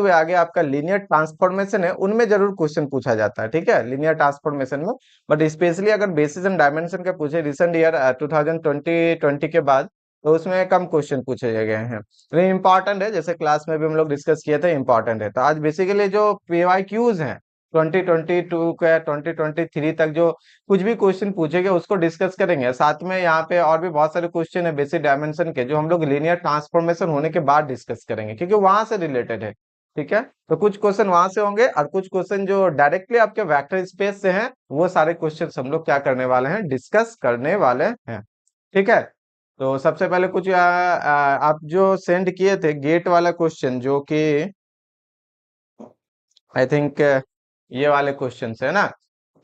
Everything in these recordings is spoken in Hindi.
हुए आगे आपका लीनियर ट्रांसफॉर्मेशन है, उनमें जरूर क्वेश्चन पूछा जाता है, ठीक है, लीनियर ट्रांसफॉर्मेशन में। बट स्पेशली अगर बेसिस एंड डायमेंशन का पूछे रिसेंट ईयर 2020 के बाद, तो उसमें कम क्वेश्चन पूछे गए हैं, लेकिन इंपॉर्टेंट है, जैसे क्लास में भी हम लोग डिस्कस किए थे, इंपॉर्टेंट है। तो आज बेसिकली जो PYQs हैं 2022 का 2023 तक जो कुछ भी क्वेश्चन पूछेंगे उसको डिस्कस करेंगे। साथ में यहाँ पे और भी बहुत सारे क्वेश्चन है बेसिक डायमेंशन के, जो हम लोग लीनियर ट्रांसफॉर्मेशन होने के बाद डिस्कस करेंगे, क्योंकि वहां से रिलेटेड है, ठीक है। तो कुछ क्वेश्चन वहां से होंगे और कुछ क्वेश्चन जो डायरेक्टली आपके वेक्टर स्पेस से हैं, वो सारे क्वेश्चन हम लोग क्या करने वाले हैं, डिस्कस करने वाले हैं, ठीक है। तो सबसे पहले कुछ आप जो सेंड किए थे गेट वाला क्वेश्चन, जो कि आई थिंक ये वाले क्वेश्चन है ना,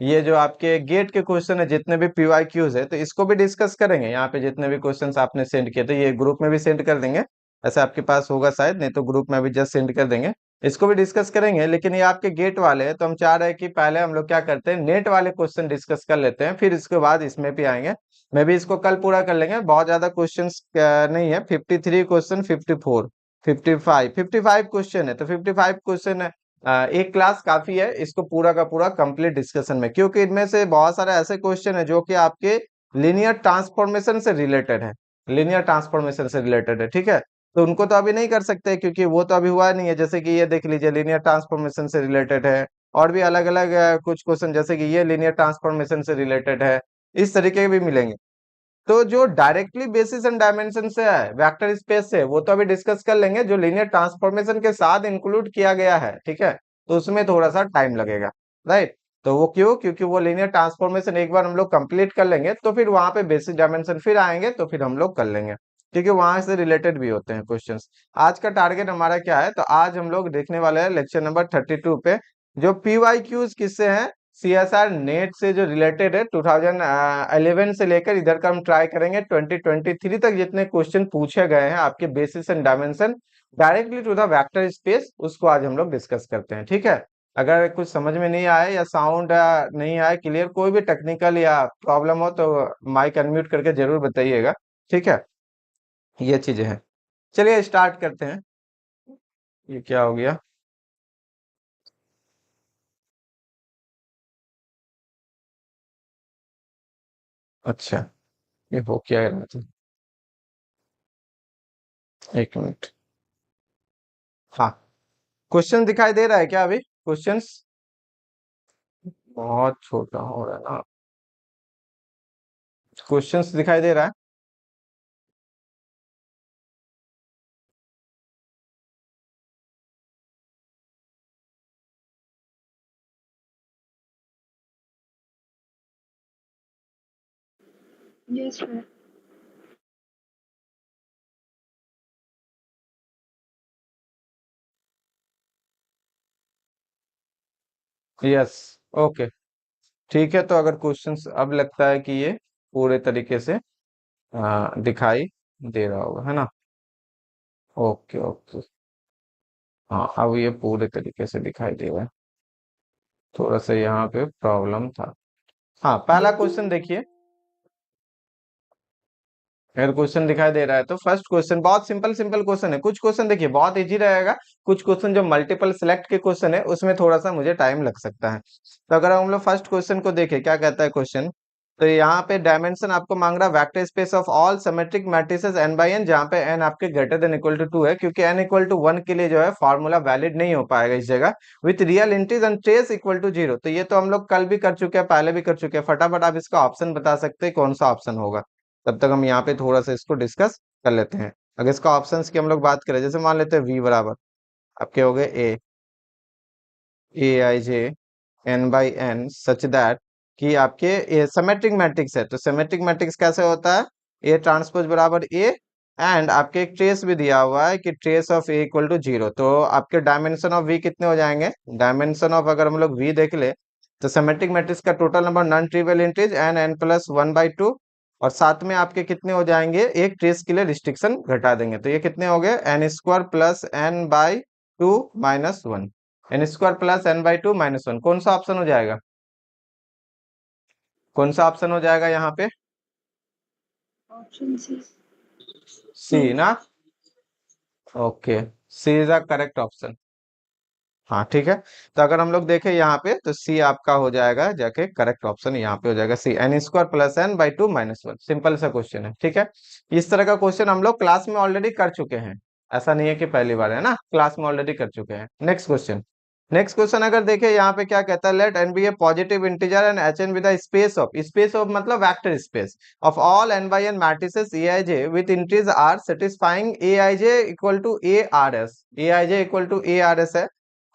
ये जो आपके गेट के क्वेश्चन है, जितने भी PYQs है, तो इसको भी डिस्कस करेंगे। यहाँ पे जितने भी क्वेश्चंस आपने सेंड किए थे, ये ग्रुप में भी सेंड कर देंगे, ऐसे आपके पास होगा शायद, नहीं तो ग्रुप में भी जस्ट सेंड कर देंगे, इसको भी डिस्कस करेंगे। लेकिन ये आपके गेट वाले हैं, तो हम चाह रहे हैं कि पहले हम लोग क्या करते हैं, नेट वाले क्वेश्चन डिस्कस कर लेते हैं, फिर इसके बाद इसमें भी आएंगे। मैं भी इसको कल पूरा कर लेंगे, बहुत ज्यादा क्वेश्चन नहीं है, 53 क्वेश्चन, 54, 55 क्वेश्चन है, तो 55 क्वेश्चन एक क्लास काफी है इसको पूरा का पूरा कंप्लीट डिस्कशन में, क्योंकि इनमें से बहुत सारे ऐसे क्वेश्चन है जो कि आपके लीनियर ट्रांसफॉर्मेशन से रिलेटेड है, लीनियर ट्रांसफॉर्मेशन से रिलेटेड है, ठीक है। तो उनको तो अभी नहीं कर सकते, क्योंकि वो तो अभी हुआ नहीं है। जैसे कि ये देख लीजिए, लीनियर ट्रांसफॉर्मेशन से रिलेटेड है, और भी अलग अलग कुछ क्वेश्चन, जैसे कि ये लीनियर ट्रांसफॉर्मेशन से रिलेटेड है, इस तरीके के भी मिलेंगे। तो जो डायरेक्टली बेसिस एंड डायमेंशन से है, वेक्टर स्पेस से, वो तो अभी डिस्कस कर लेंगे। जो लीनियर ट्रांसफॉर्मेशन के साथ इंक्लूड किया गया है, ठीक है, तो उसमें थोड़ा सा टाइम लगेगा, राइट। तो वो क्यों, क्योंकि वो लीनियर ट्रांसफॉर्मेशन एक बार हम लोग कंप्लीट कर लेंगे, तो फिर वहां पे बेसिस डायमेंशन फिर आएंगे, तो फिर हम लोग कर लेंगे, क्योंकि वहां से रिलेटेड भी होते हैं क्वेश्चंस। आज का टारगेट हमारा क्या है, तो आज हम लोग देखने वाले हैं लेक्चर नंबर 32 पे, जो PYQs किससे हैं, CSR नेट से जो रिलेटेड है, 2011 से लेकर इधर का हम ट्राई करेंगे 2023 तक जितने क्वेश्चन पूछे गए हैं आपके basis and dimension directly to the vector space, उसको आज हम लोग डिस्कस करते हैं, ठीक है। अगर कुछ समझ में नहीं आए या साउंड नहीं आए क्लियर, कोई भी टेक्निकल या प्रॉब्लम हो, तो माइक अनम्यूट करके जरूर बताइएगा, ठीक है। ये चीजें हैं, चलिए स्टार्ट करते हैं। ये क्या हो गया, अच्छा, ये हो क्या रहा था, एक मिनट। हाँ, क्वेश्चन दिखाई दे रहा है क्या अभी, क्वेश्चंस बहुत छोटा हो रहा है ना, क्वेश्चंस दिखाई दे रहा है। Yes, sir. यस, ओके, ठीक है। तो अगर क्वेश्चंस अब लगता है कि ये पूरे तरीके से दिखाई दे रहा होगा, है ना, ओके ओके। हाँ, अब ये पूरे तरीके से दिखाई दे रहा है, थोड़ा सा यहाँ पे प्रॉब्लम था। हाँ, पहला क्वेश्चन देखिए, अगर क्वेश्चन दिखाई दे रहा है तो फर्स्ट क्वेश्चन बहुत सिंपल सिंपल क्वेश्चन है। कुछ क्वेश्चन देखिए बहुत इजी रहेगा, कुछ क्वेश्चन जो मल्टीपल सिलेक्ट के क्वेश्चन है उसमें थोड़ा सा मुझे टाइम लग सकता है। तो अगर हम लोग फर्स्ट क्वेश्चन को देखें, क्या कहता है क्वेश्चन, तो यहाँ पे डायमेंशन आपको मांग रहा है vector space of all symmetric matrices n by n, जहाँ पे n आपके ग्रेटर देन इक्वल टू 2 है, क्योंकि n इक्वल टू 1 के लिए जो है फॉर्मूला वैलिड नहीं हो पाएगा इस जगह, with real entries and trace equal to 0। तो ये तो हम लोग कल भी कर चुके हैं, पहले भी कर चुके हैं। फटाफट आप इसका ऑप्शन बता सकते हैं कौन सा ऑप्शन होगा, तब तक हम यहाँ पे थोड़ा सा इसको डिस्कस कर लेते हैं। अगर इसका ऑप्शंस की हम लोग बात करें, जैसे मान लेते हैं v बराबर आपके हो गए aij n by n such that कि आपके सिमेट्रिक मैट्रिक्स है। तो सिमेट्रिक मैट्रिक्स कैसे होता है, ए ट्रांसपोज बराबर ए, एंड आपके एक ट्रेस भी दिया हुआ है कि trace of A equal to 0। तो आपके डायमेंशन ऑफ v कितने हो जाएंगे, डायमेंशन ऑफ अगर हम लोग v देख ले, तो सिमेट्रिक मैट्रिक्स का total number non trivial entries N N plus 1/2, और साथ में आपके कितने हो जाएंगे, एक ट्रेस के लिए रिस्ट्रिक्शन घटा देंगे, तो ये कितने हो गए, N square plus N by 2 minus 1, N square plus N by 2 minus 1, कौन सा ऑप्शन हो जाएगा, कौन सा ऑप्शन हो जाएगा यहाँ पे, Option C. C C. ना, okay, C is a correct option. हाँ ठीक है। तो अगर हम लोग देखें यहाँ पे तो सी आपका हो जाएगा जाके करेक्ट ऑप्शन, यहाँ पे हो जाएगा C, N square plus N by two minus one. Simple सा क्वेश्चन है, ठीक है। इस तरह का क्वेश्चन हम लोग क्लास में ऑलरेडी कर चुके हैं, ऐसा नहीं है कि पहली बार, है ना, क्लास में ऑलरेडी कर चुके हैं। नेक्स्ट क्वेश्चन, नेक्स्ट क्वेश्चन अगर देखें यहाँ पे क्या कहता है, let N be a positive integer and H N with space of मतलब vector space of all N by N matrices A I J with entries R satisfying A I J equal to A R S. A I J equal to A R S है।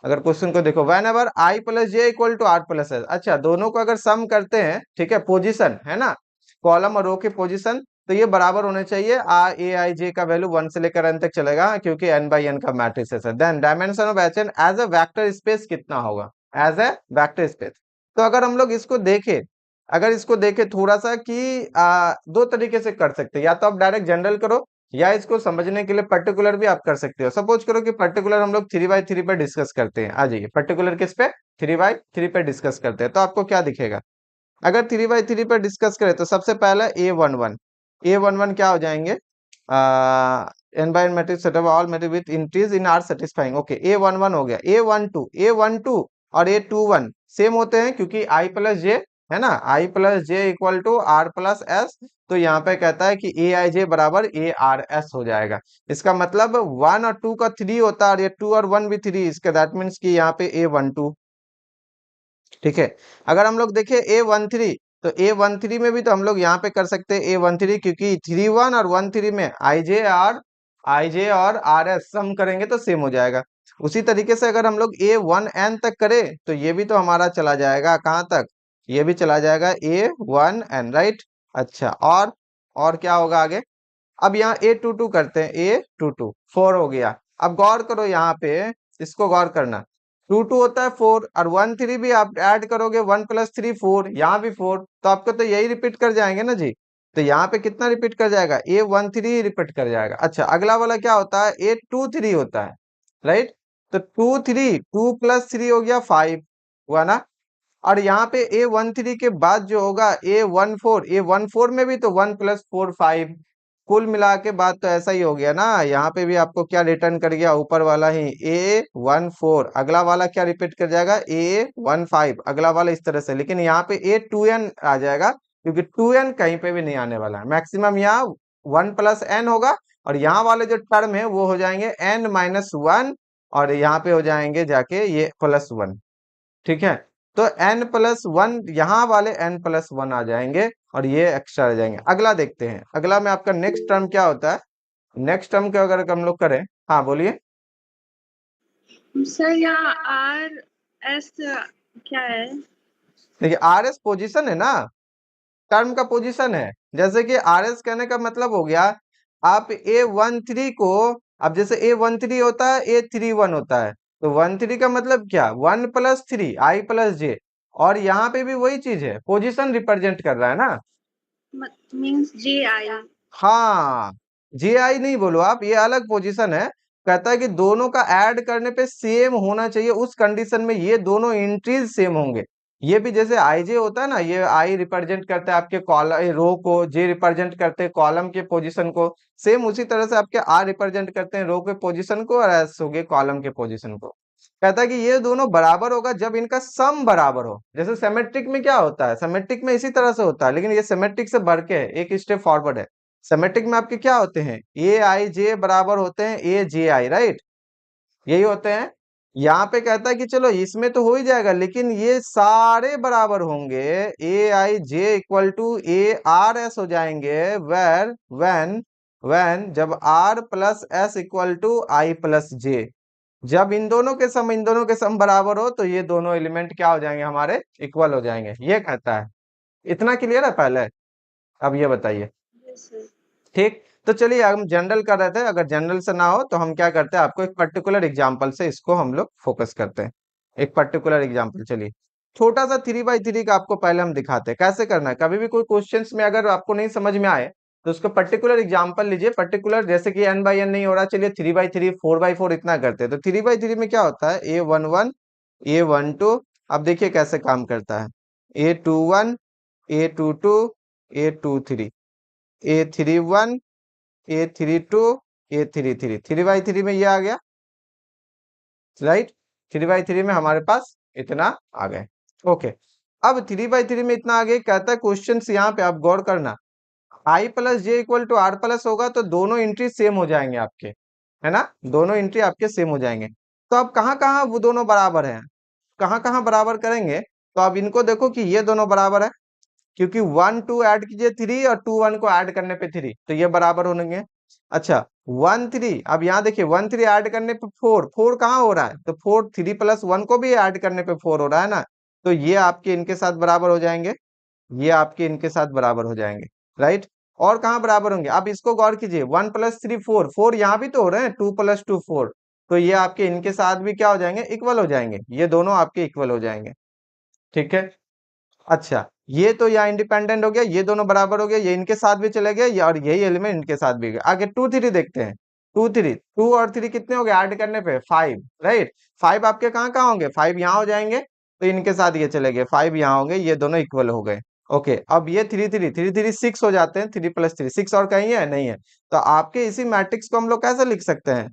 अगर क्वेश्चन को देखो, whenever I plus J equal to R plus S, अच्छा दोनों को अगर सम करते हैं, ठीक है, पोजीशन है ना, कॉलम और रो के पोजीशन, तो ये बराबर होने चाहिए। ए आई जे का वैल्यू 1 से लेकर n तक चलेगा क्योंकि n बाई n का मैट्रिक्स है। Then dimension of H N as a vector space कितना होगा, एज ए वेक्टर स्पेस। तो अगर हम लोग इसको देखें, अगर इसको देखें थोड़ा सा कि दो तरीके से कर सकते हैं, या तो आप डायरेक्ट जनरल करो, या इसको समझने के लिए पर्टिकुलर भी आप कर सकते हो। सपोज करो कि पर्टिकुलर हम लोग 3 बाई 3 पे डिस्कस करते हैं, आ जाइए पर्टिकुलर किस पे, 3 बाई 3 पे डिस्कस करते हैं, तो आपको क्या दिखेगा। अगर 3 बाई 3 पे डिस्कस करें तो सबसे पहला ए वन वन क्या हो जाएंगे, N by N matrix set of all matrix with entries in R satisfying. Okay, A one one हो गया, ए वन टू और ए 2 1 सेम होते हैं क्योंकि आई प्लस जे है ना, I plus J equal to R plus S. तो यहाँ पे कहता है कि ए आई जे बराबर ए आर एस हो जाएगा। इसका मतलब 1 और 2 का 3 होता है, और ये 2 और 1 भी 3, इसका दैट मीन्स कि यहाँ पे ए 12, ठीक है। अगर हम लोग देखें ए 13, तो ए 13 में भी तो हम लोग यहाँ पे कर सकते हैं ए 13, क्योंकि 3 1 और 1 3 में आई जे और आर एस सम करेंगे तो सेम हो जाएगा। उसी तरीके से अगर हम लोग ए 1 n तक करें तो ये भी तो हमारा चला जाएगा कहाँ तक, ये भी चला जाएगा ए 1 n, राइट। अच्छा, और क्या होगा आगे। अब यहाँ ए 2 2 करते हैं, ए 2 2 4 हो गया। अब गौर करो यहाँ पे, इसको गौर करना, 2 2 होता है 4, और 1 3 भी आप ऐड करोगे, 1 + 3 4, यहाँ भी 4, तो आपको तो यही रिपीट कर जाएंगे ना जी। तो यहाँ पे कितना रिपीट कर जाएगा, ए 13 रिपीट कर जाएगा। अच्छा, अगला वाला क्या होता है, ए 2 3 होता है, राइट। तो 2 3 हो गया 5 हुआ ना। और यहाँ पे ए 13 के बाद जो होगा ए 14 में भी तो 1 + 4 5, कुल मिला के बाद तो ऐसा ही हो गया ना। यहाँ पे भी आपको क्या रिटर्न कर गया, ऊपर वाला ही ए 14, अगला वाला क्या रिपीट कर जाएगा, ए 15, अगला वाला इस तरह से। लेकिन यहाँ पे ए 2n आ जाएगा क्योंकि 2n कहीं पे भी नहीं आने वाला है, मैक्सिमम यहाँ 1 + n होगा। और यहाँ वाले जो टर्म है वो हो जाएंगे n-1, और यहाँ पे हो जाएंगे जाके ये +1, ठीक है। तो n+1, यहाँ वाले n+1 आ जाएंगे और ये एक्स्ट्रा आ जाएंगे। अगला देखते हैं, अगला में आपका नेक्स्ट टर्म क्या होता है। नेक्स्ट टर्म के अगर हम लोग करें, हाँ बोलिए। सर यहाँ आर एस क्या है? देखिए आर एस पोजिशन है ना, टर्म का पोजीशन है। जैसे कि आर एस कहने का मतलब हो गया, आप ए 13 को, अब जैसे ए 13 होता है, ए 31 होता है, तो 13 का मतलब क्या, 1 + 3 आई प्लस जे, और यहाँ पे भी वही चीज है, पोजीशन रिप्रेजेंट कर रहा है ना। मींस जे आई। हाँ, जे आई नहीं बोलो आप, ये अलग पोजीशन है। कहता है कि दोनों का ऐड करने पे सेम होना चाहिए, उस कंडीशन में ये दोनों एंट्रीज सेम होंगे। ये भी जैसे आई जे होता है ना, ये आई रिप्रेजेंट करता है आपके कॉलम रो को, जे रिप्रेजेंट करते हैं कॉलम के पोजीशन को, सेम उसी तरह से आपके आर रिप्रेजेंट करते हैं रो के पोजीशन को, और एस हो गए कॉलम के पोजीशन को। कहता है कि ये दोनों बराबर होगा जब इनका सम बराबर हो। जैसे सिमेट्रिक में क्या होता है, सिमेट्रिक में इसी तरह से होता है, लेकिन ये सिमेट्रिक से बढ़ के है, एक स्टेप फॉरवर्ड है। सिमेट्रिक में आपके क्या होते हैं, ए आई जे बराबर होते हैं ए जे आई, राइट, यही होते हैं। यहाँ पे कहता है कि चलो इसमें तो हो ही जाएगा, लेकिन ये सारे बराबर होंगे, A I J equal to A R S हो जाएंगे, वेर व्हेन व्हेन जब R plus S equal to I plus J, जब इन दोनों के सम बराबर हो तो ये दोनों एलिमेंट क्या हो जाएंगे, हमारे इक्वल हो जाएंगे, ये कहता है। इतना क्लियर है पहले, अब ये बताइए। ठीक, तो चलिए हम जनरल कर रहे थे, अगर जनरल से ना हो तो हम क्या करते हैं, आपको एक पर्टिकुलर एग्जांपल से इसको हम लोग फोकस करते हैं। एक पर्टिकुलर एग्जांपल, चलिए छोटा सा 3 बाई 3 का आपको पहले हम दिखाते हैं कैसे करना है। कभी भी कोई क्वेश्चंस में अगर आपको नहीं समझ में आए तो उसको पर्टिकुलर एग्जांपल लीजिए, पर्टिकुलर जैसे कि n/n नहीं हो रहा, चलिए 3 बाई 3 4 बाई 4 इतना करते हैं। तो 3 बाई 3 में क्या होता है, a 11 a 12, अब देखिए कैसे काम करता है, a 21 a 22 a 23 a 31 a 32 a 33, 3 by 3 में ये आ गया, राइट। 3/3 में हमारे पास इतना आ गए। ओके, अब 3/3 में इतना आ गए, कहता है क्वेश्चन यहाँ पे आप गौर करना, i plus J equal to R plus होगा तो दोनों एंट्री सेम हो जाएंगे आपके, है ना, दोनों एंट्री आपके सेम हो जाएंगे। तो अब कहाँ कहाँ वो दोनों बराबर हैं, कहाँ कहाँ बराबर करेंगे, तो अब इनको देखो कि ये दोनों बराबर है, क्योंकि 1 2 ऐड कीजिए 3 और 2 1 को ऐड करने पे 3, तो ये बराबर होंगे। अच्छा 1 3, अब यहाँ देखिए 1 3 ऐड करने पे 4, 4 कहाँ हो रहा है, तो 4 3 प्लस 1 को भी ऐड करने पे 4 हो रहा है ना, तो ये आपके इनके साथ बराबर हो जाएंगे, ये आपके इनके साथ बराबर हो जाएंगे, राइट। और कहाँ बराबर होंगे, अब इसको गौर कीजिए, 1 प्लस 3 4, 4 यहाँ भी तो हो रहे हैं, 2 प्लस 2 4, तो ये आपके इनके साथ भी क्या हो जाएंगे, इक्वल हो जाएंगे, ये दोनों आपके इक्वल हो जाएंगे, ठीक है। अच्छा, ये तो यहाँ इंडिपेंडेंट हो गया, ये दोनों बराबर हो गया, ये इनके साथ भी चले गए, और यही एलिमेंट इनके साथ भी गए। आगे 2 3 देखते हैं, 2 3, 2 और 3 कितने हो गए ऐड करने पे 5, राइट। 5 आपके कहाँ कहाँ होंगे, 5 यहाँ हो जाएंगे, तो इनके साथ ये चले गए, 5 यहाँ होंगे, ये दोनों इक्वल हो गए। ओके, अब ये 3 3 3 3 6 हो जाते हैं, 3 प्लस 3 6, और कहीं है नहीं है, तो आपके इसी मैट्रिक्स को हम लोग कैसे लिख सकते हैं,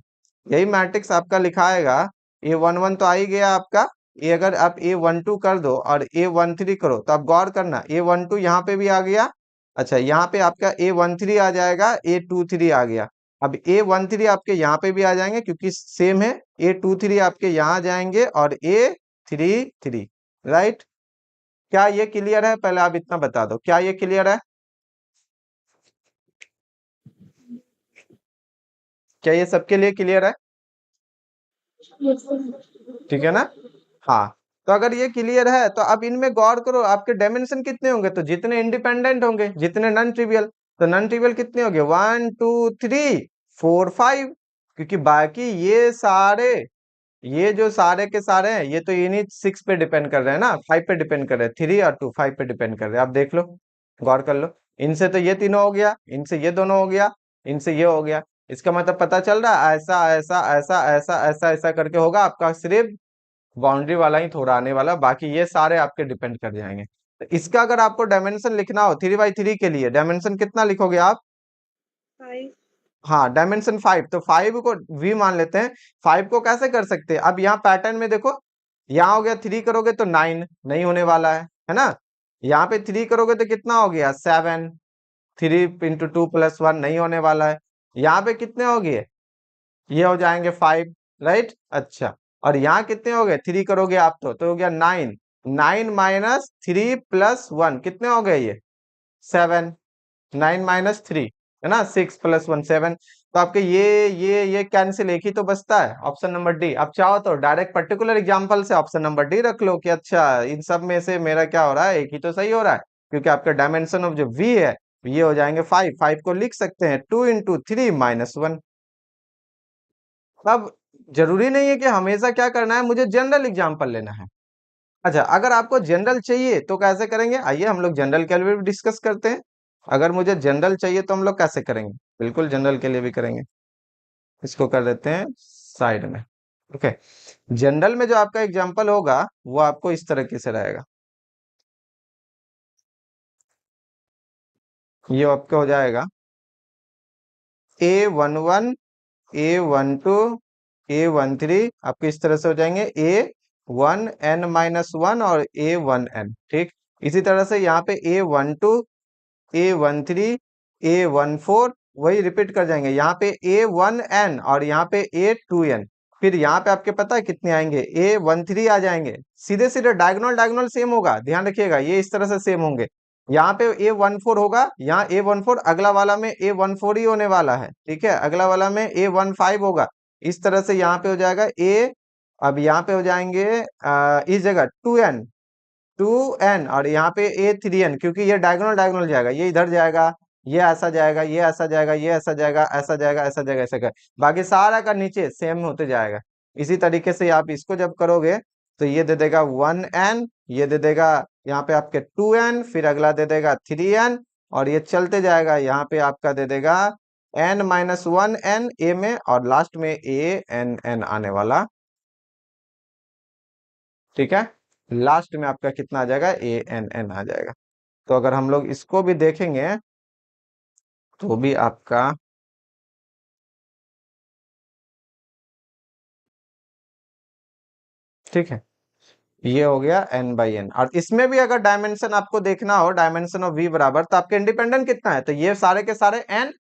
यही मैट्रिक्स आपका लिखा आएगा, ये 1 1 तो आ ही गया आपका, ये अगर आप A12 कर दो और A13 करो, तो आप गौर करना, A12 यहाँ पे भी आ गया, अच्छा यहाँ पे आपका A13 आ जाएगा, A23 आ गया, अब A13 आपके यहाँ पे भी आ जाएंगे क्योंकि सेम है, A23 आपके यहाँ जाएंगे और A33, राइट। क्या ये क्लियर है, पहले आप इतना बता दो, क्या ये क्लियर है, क्या ये सबके लिए क्लियर है, ठीक है ना। हाँ, तो अगर ये क्लियर है तो अब इनमें गौर करो, आपके डायमेंशन कितने होंगे, तो जितने इंडिपेंडेंट होंगे, जितने नॉन ट्रिवियल, तो नॉन ट्रिवियल कितने होंगे, 1 2 3 4 5, क्योंकि बाकी ये सारे, ये जो सारे के सारे हैं, ये तो इन्हीं 6 पे डिपेंड कर रहे हैं ना, 5 पे डिपेंड कर रहे हैं, 3 और 2 5 पे डिपेंड कर रहे हैं, आप देख लो, गौर कर लो, इनसे तो ये तीनों हो गया, इनसे ये दोनों हो गया, इनसे ये हो गया, इसका मतलब पता चल रहा है ऐसा ऐसा ऐसा ऐसा ऐसा ऐसा करके होगा आपका, सिर्फ बाउंड्री वाला ही थोड़ा आने वाला, बाकी ये सारे आपके डिपेंड कर जाएंगे। तो इसका अगर आपको डायमेंशन लिखना हो 3/3 के लिए, डायमेंशन कितना लिखोगे आप, 5। हाँ डायमेंशन 5, तो 5 को v मान लेते हैं, 5 को कैसे कर सकते हैं, अब यहाँ पैटर्न में देखो, यहाँ हो गया 3 करोगे तो 9 नहीं होने वाला है ना, यहाँ पे 3 करोगे तो कितना हो गया 7, 3 इंटू 2 प्लस 1 नहीं होने वाला है, यहाँ पे कितने हो गए, ये हो जाएंगे 5, राइट। अच्छा, और यहाँ कितने हो गए, 3 करोगे आप तो हो गया 9, 9 माइनस 3 प्लस 1 कितने हो गए ये 7, 9 माइनस 3 है ना, 6 प्लस 1 7, तो आपके ये कैंसिल, एक ही तो बचता है, ऑप्शन नंबर डी। आप चाहो तो डायरेक्ट पर्टिकुलर एग्जांपल से ऑप्शन नंबर डी रख लो कि अच्छा इन सब में से मेरा क्या हो रहा है, एक ही तो सही हो रहा है, क्योंकि आपका डायमेंशन ऑफ जो वी है ये हो जाएंगे 5, 5 को लिख सकते हैं 2 इंटू 3 माइनस 1। अब जरूरी नहीं है कि हमेशा क्या करना है, मुझे जनरल एग्जांपल लेना है। अच्छा, अगर आपको जनरल चाहिए तो कैसे करेंगे, आइए हम लोग जनरल के लिए भी डिस्कस करते हैं। अगर मुझे जनरल चाहिए तो हम लोग कैसे करेंगे, बिल्कुल जनरल के लिए भी करेंगे, इसको कर देते हैं साइड में। ओके, जनरल में जो आपका एग्जांपल होगा वो आपको इस तरीके से रहेगा, ये आपका हो जाएगा A11 A12 A13, आपके इस तरह से हो जाएंगे A1n-1 और A1n, ठीक। इसी तरह से यहाँ पे A12 A13 A14 वही रिपीट कर जाएंगे, यहाँ पे A1n और यहाँ पे A2n, फिर यहाँ पे आपके पता है कितने आएंगे, A13 आ जाएंगे, सीधे सीधे डायगोनल डायगोनल सेम होगा, ध्यान रखिएगा ये इस तरह से सेम होंगे, यहाँ पे A14 होगा, यहाँ A14 अगला वाला में A14 ही होने वाला है, ठीक है, अगला वाला में A15 होगा, इस तरह से यहाँ पे हो जाएगा अब यहाँ पे हो जाएंगे इस जगह 2n और यहाँ पे A3n, क्योंकि ये डायगोनल डायगोनल जाएगा, ये इधर जाएगा, ये ऐसा जाएगा, ये ऐसा जाएगा, ये ऐसा जाएगा, ऐसा जाएगा, ऐसा जाएगा, ऐसा जाएगा, बाकी सारा का नीचे सेम होते जाएगा। इसी तरीके से आप इसको जब करोगे तो ये दे देगा 1n, ये दे देगा यहाँ पे आपके 2n, फिर अगला दे देगा 3n, और ये चलते जाएगा, यहाँ पे आपका दे देगा n-1n a में, और लास्ट में a n आने वाला, ठीक है, लास्ट में आपका कितना आ जाएगा a आ जाएगा। तो अगर हम लोग इसको भी देखेंगे तो भी आपका ठीक है, ये हो गया n बाई एन। और इसमें भी अगर डायमेंशन आपको देखना हो, डायमेंशन ऑफ v बराबर, तो आपके इंडिपेंडेंट कितना है, तो ये सारे के सारे n,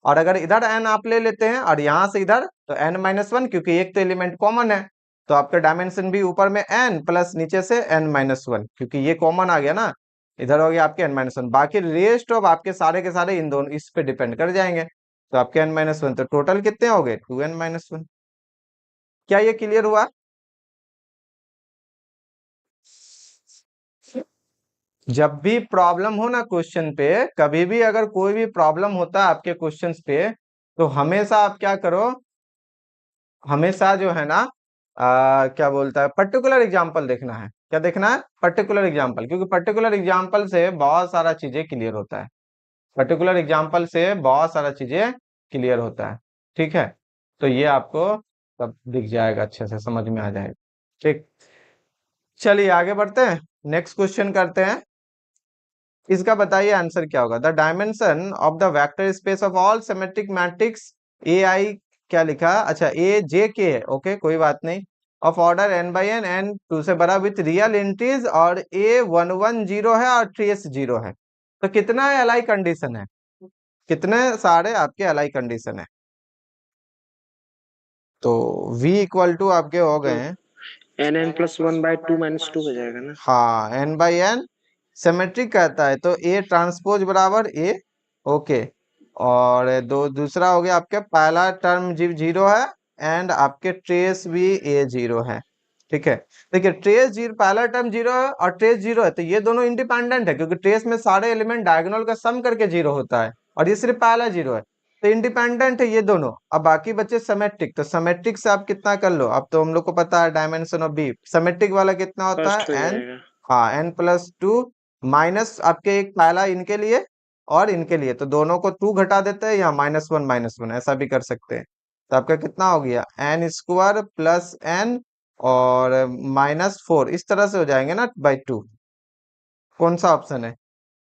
और अगर इधर n आप ले लेते हैं और यहां से इधर तो n माइनस वन, क्योंकि एक तो एलिमेंट कॉमन है, तो आपका डायमेंशन भी ऊपर में n प्लस नीचे से n माइनस वन, क्योंकि ये कॉमन आ गया ना, इधर हो गया आपके n माइनस वन। बाकी रेस्ट ऑफ आपके सारे के सारे इन दोनों इस पे डिपेंड कर जाएंगे, तो आपके n माइनस वन, तो टोटल कितने हो गए 2n माइनस वन। क्या ये क्लियर हुआ? जब भी प्रॉब्लम हो ना क्वेश्चन पे, कभी भी अगर कोई भी प्रॉब्लम होता है आपके क्वेश्चंस पे, तो हमेशा आप क्या करो, हमेशा जो है ना क्या बोलता है, पर्टिकुलर एग्जांपल देखना है। क्या देखना है? पर्टिकुलर एग्जांपल, क्योंकि पर्टिकुलर एग्जांपल से बहुत सारा चीजें क्लियर होता है। पर्टिकुलर एग्जांपल से बहुत सारा चीजें क्लियर होता है। ठीक है, तो ये आपको सब दिख जाएगा, अच्छे से समझ में आ जाएगा। ठीक, चलिए आगे बढ़ते हैं, नेक्स्ट क्वेश्चन करते हैं। इसका बताइए आंसर क्या होगा। The dimension of the vector space of all symmetric matrix A I, क्या लिखा, अच्छा ए जे के है, ओके कोई बात नहीं, of order n by N, N two से बड़ा, विथ रियल इंटीज, और ए वन वन जीरो है और ट्रेस जीरो है, तो कितना एलाई कंडीशन है, कितने सारे आपके एलाई कंडीशन है। तो v इक्वल टू आपके हो गए तो हैं N plus one by two minus two हो जाएगा ना। हाँ, n बाई एन सिमेट्रिक कहता है, तो ए ट्रांसपोज बराबर ए, ओके। और दूसरा हो गया आपके पहला टर्म जी जीरो है, एंड आपके ट्रेस भी ए जीरो है। ठीक है, देखिए ट्रेस जीरो, पहला टर्म जीरो है और ट्रेस जीरो है, तो ये दोनों इंडिपेंडेंट है, क्योंकि ट्रेस में सारे एलिमेंट डायगोनल का सम करके जीरो होता है, और ये सिर्फ पहला जीरो है, तो इंडिपेंडेंट है ये दोनों। अब बाकी बच्चे सिमेट्रिक, तो सिमेट्रिक से आप कितना कर लो, अब तो हम लोग को पता है डायमेंशन ऑफ बी, सिमेट्रिक वाला कितना होता फर्स्ट हो है n, जाएगा। हाँ n प्लस टू, माइनस आपके एक पहला इनके लिए और इनके लिए, तो दोनों को टू घटा देते हैं, या माइनस वन ऐसा भी कर सकते हैं। तो आपका कितना हो गया एन स्क्वायर प्लस एन और माइनस फोर, इस तरह से हो जाएंगे ना बाई टू। कौन सा ऑप्शन है?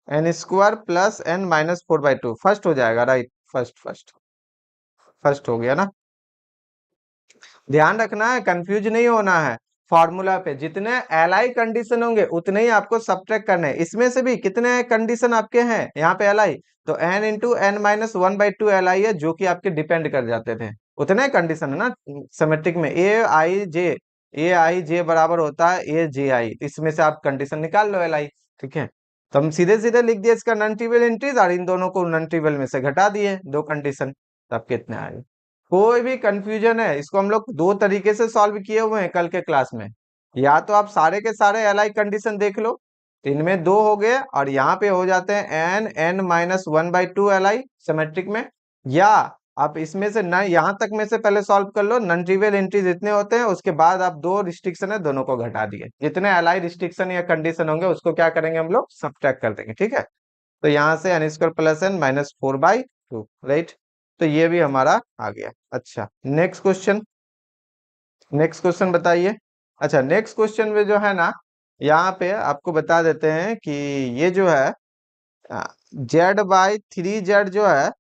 N square plus N minus four by two, first हो जाएगा, राइट, फर्स्ट फर्स्ट फर्स्ट हो गया ना। ध्यान रखना है, कंफ्यूज नहीं होना है, फॉर्मूला पे जितने एलआई कंडीशन होंगे उतने ही आपको सब्ट्रैक्ट करने हैं। इसमें से भी कितने कंडीशन आपके हैं यहाँ पे एलआई, तो N into N minus one by two LI है, जो कि आपके डिपेंड कर जाते थे, उतने कंडीशन है ना सिमेट्रिक में। ए आई जे बराबर होता है ए जे आई, इसमें से आप कंडीशन निकाल लो एलआई। ठीक है, तो हम सीधे सीधे लिख दिए इसका नॉन ट्रिवियल एंट्रीज, और इन दोनों को नॉन ट्रिवियल में से घटा दिए दो कंडीशन, तब कितने आए। कोई भी कंफ्यूजन है, इसको हम लोग दो तरीके से सॉल्व किए हुए हैं कल के क्लास में। या तो आप सारे के सारे एलआई कंडीशन देख लो, तो इनमें दो हो गए, और यहाँ पे हो जाते हैं N N minus one by two LI symmetric में। या आप इसमें से न यहाँ तक में से पहले सॉल्व कर लो, नॉन ट्रिवियल एंट्रीज इतने होते हैं, उसके बाद आप दो रिस्ट्रिक्शन है दोनों को घटा दिए, जितने एलआई रिस्ट्रिक्शन या कंडीशन होंगे उसको क्या करेंगे हम लोग सब्ट्रैक्ट कर देंगे। ठीक है, तो यहाँ से N square plus N minus four by two, right, तो ये भी हमारा आ गया। अच्छा नेक्स्ट क्वेश्चन, नेक्स्ट क्वेश्चन बताइए। अच्छा नेक्स्ट क्वेश्चन में जो है ना, यहाँ पे आपको बता देते हैं कि ये जो है जेड बाई थ्री जेड जो है,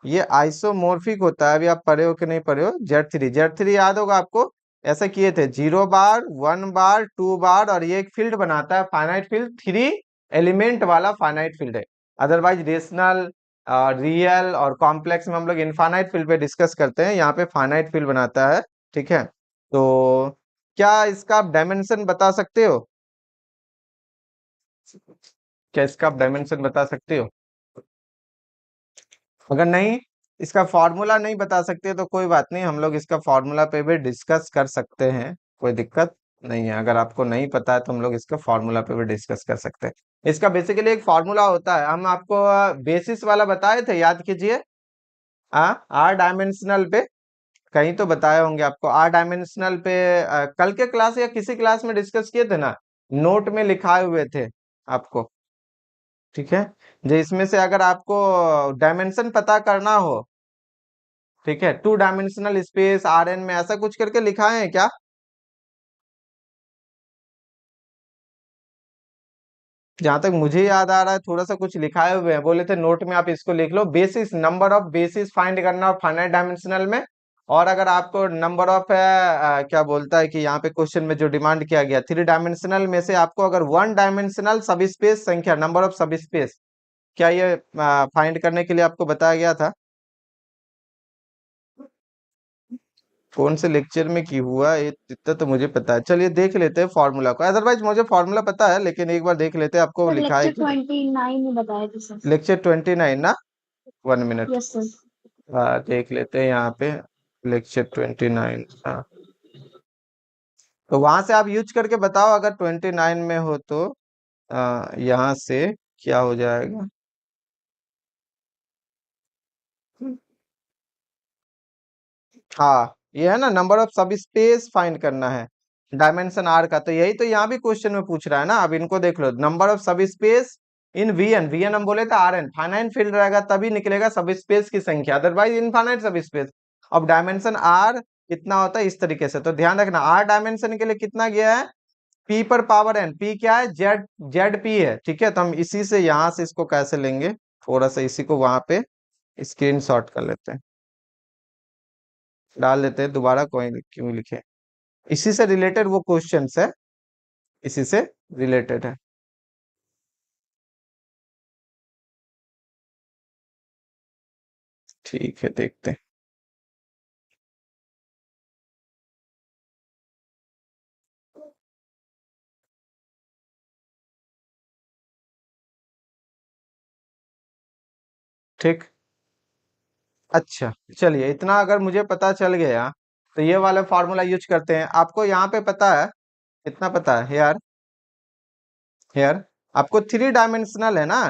ये आइसोमोर्फिक होता है। अभी आप पढ़े हो कि नहीं पढ़े हो, जेड थ्री याद होगा आपको, ऐसा किए थे, जीरो बार, वन बार, टू बार, और ये एक फील्ड बनाता है फाइनाइट फील्ड, थ्री एलिमेंट वाला फाइनाइट फील्ड है। अदरवाइज रेशनल, रियल और कॉम्प्लेक्स में हम लोग इनफाइनाइट फील्ड पे डिस्कस करते हैं, यहाँ पे फाइनाइट फील्ड बनाता है। ठीक है, तो क्या इसका आप डायमेंशन बता सकते हो? क्या इसका आप डायमेंशन बता सकते हो? अगर नहीं, इसका फॉर्मूला नहीं बता सकते तो कोई बात नहीं, हम लोग इसका फॉर्मूला पे भी डिस्कस कर सकते हैं, कोई दिक्कत नहीं है। अगर आपको नहीं पता है तो हम लोग इसका फॉर्मूला पे भी डिस्कस कर सकते हैं। इसका बेसिकली एक फॉर्मूला होता है, हम आपको बेसिस वाला बताए थे, याद कीजिए, आर डायमेंशनल पे कहीं तो बताए होंगे आपको, आर डायमेंशनल पे कल के क्लास या किसी क्लास में डिस्कस किए थे ना, नोट में लिखाए हुए थे आपको। ठीक है, जो इसमें से अगर आपको डायमेंशन पता करना हो, ठीक है, two dimensional space R N में ऐसा कुछ करके लिखाए हैं क्या? जहां तक मुझे याद आ रहा है थोड़ा सा कुछ लिखाए हुए हैं, बोले थे नोट में आप इसको लिख लो, basis, number of basis find करना और फाइनाइट डायमेंशनल में, और अगर आपको नंबर ऑफ है क्या बोलता है कि यहाँ पे क्वेश्चन में जो डिमांड किया गया 3 डायमेंशनल में से आपको अगर 1 डायमेंशनल सब स्पेस संख्या नंबर ऑफ सब स्पेस, क्या ये फाइंड करने के लिए आपको बताया गया था? कौन से लेक्चर में की हुआ ये इतना तो मुझे पता है। चलिए देख लेते हैं फॉर्मूला को, अदरवाइज मुझे फॉर्मूला पता है, लेकिन एक बार देख लेते हैं आपको सर लिखा है लेक्चर कि 29 में बताया था सर। लेक्चर 29 ना, 1 मिनट। Yes sir. हाँ देख लेते हैं यहाँ पे लेक्चर 29। हाँ तो वहां से आप यूज करके बताओ, अगर 29 में हो तो यहाँ से क्या हो जाएगा। हाँ ये है ना, नंबर ऑफ सब स्पेस फाइंड करना है डायमेंशन आर का, तो यही तो यहाँ भी क्वेश्चन में पूछ रहा है ना। अब इनको देख लो, नंबर ऑफ सब स्पेस इन वीएन, वीएन हम बोले तो आर एन फाइनाइट फील्ड रहेगा तभी निकलेगा सब स्पेस की संख्या, अदरवाइज इनफाइनाइट सब स्पेस। अब डायमेंशन आर कितना होता है इस तरीके से, तो ध्यान रखना आर डायमेंशन के लिए कितना गया है, पी पर पावर एन, पी क्या है, जेड, जेड पी है, ठीक है। तो हम इसी से यहाँ से इसको कैसे लेंगे, थोड़ा सा इसी को वहां पे स्क्रीन शॉट कर लेते हैं, डाल देते हैं दोबारा, कोई क्यों लिखे, इसी से रिलेटेड वो क्वेश्चंस है, इसी से रिलेटेड है। ठीक है देखते हैं। ठीक, अच्छा चलिए, इतना अगर मुझे पता चल गया तो ये वाला फॉर्मूला यूज करते हैं। आपको यहाँ पे पता है, कितना पता है यार, हेयर आपको 3 डायमेंशनल है ना,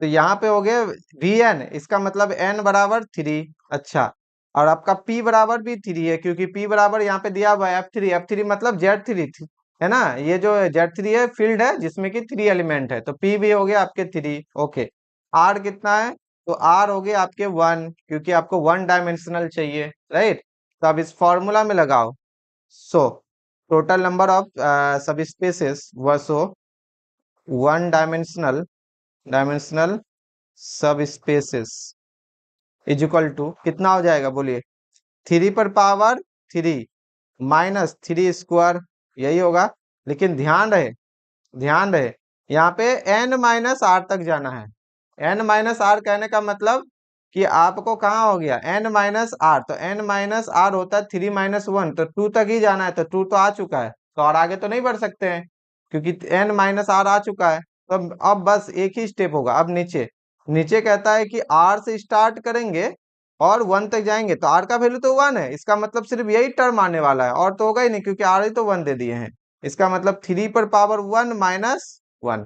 तो यहाँ पे हो गए वी एन, इसका मतलब एन बराबर 3। अच्छा, और आपका पी बराबर भी 3 है, क्योंकि पी बराबर यहाँ पे दिया हुआ है F3, F3 मतलब Z3 है ना, ये जो Z3 है फील्ड है जिसमें कि 3 एलिमेंट है, तो पी भी हो गया आपके 3। ओके, आर कितना है, तो आर हो गए आपके 1, क्योंकि आपको 1 डायमेंशनल चाहिए, राइट। तो अब इस फॉर्मूला में लगाओ, सो टोटल नंबर ऑफ सब स्पेसेस व सो 1 डायमेंशनल सब स्पेसेस इज इक्वल टू कितना हो जाएगा बोलिए, 3 पर पावर 3 माइनस 3 स्क्वायर, यही होगा। लेकिन ध्यान रहे यहाँ पे n माइनस आर तक जाना है। n माइनस आर कहने का मतलब कि आपको कहाँ हो गया n माइनस आर, तो n माइनस आर होता है 3 माइनस 1, तो 2 तक ही जाना है, तो 2 तो आ चुका है, तो और आगे तो नहीं बढ़ सकते हैं क्योंकि n माइनस आर आ चुका है। तो अब बस एक ही स्टेप होगा, अब नीचे नीचे कहता है कि r से स्टार्ट करेंगे और 1 तक जाएंगे, तो r का वैल्यू तो 1 है, इसका मतलब सिर्फ यही टर्म आने वाला है, और तो होगा ही नहीं क्योंकि r ही तो 1 दे दिए हैं। इसका मतलब 3 पर पावर 1 माइनस 1,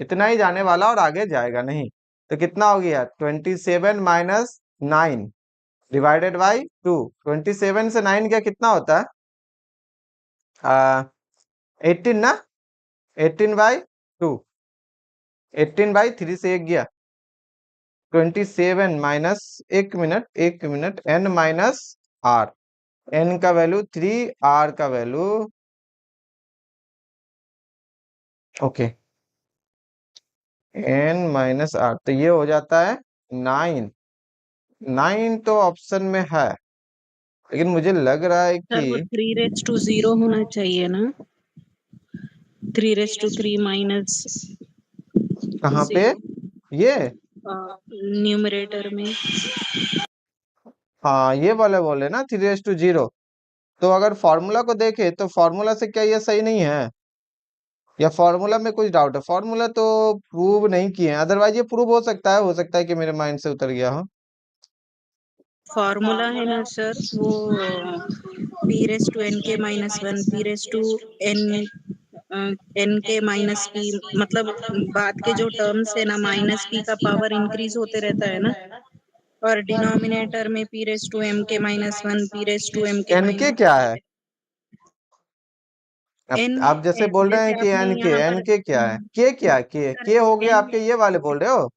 इतना ही जाने वाला और आगे जाएगा नहीं। तो कितना हो गया 27 माइनस 9 डिवाइडेड बाई 2, 27 से 9 क्या कितना होता है 18 ना, 18/2, 18/3 से एक गया 27 माइनस, एक minute n minus R, n का वैल्यू 3, r का value okay n minus R, तो ये हो जाता है 9। 9 तो ऑप्शन में है, लेकिन मुझे लग रहा है सर वो कि 3⁻0 होना चाहिए ना, 3⁻3 माइनस कहाँ पे ये, न्यूमरेटर में। हाँ ये वाले बोले ना 3:0। तो अगर फॉर्मूला को देखे तो फॉर्मूला से क्या ये सही नहीं है, या फॉर्मूला में कुछ डाउट है, फॉर्मूला तो प्रूव नहीं किए हैं, अदरवाइज ये प्रूव हो सकता है कि मेरे माइंड से उतर गया हो। फॉर्मूला है ना सर वो p⁻n(k−1 p⁻n(k−p), मतलब बाद के जो टर्म्स है ना माइनस p का पावर इंक्रीज होते रहता है ना, और डिनोमिनेटर में p⁻m(k−1 एनके p⁻m(k−2) क्या है, n आप जैसे बोल रहे जैसे हैं कि आपने एनके, यहाँ पर एनके क्या है, के क्या, के हो गया आपके ये वाले बोल रहे हो।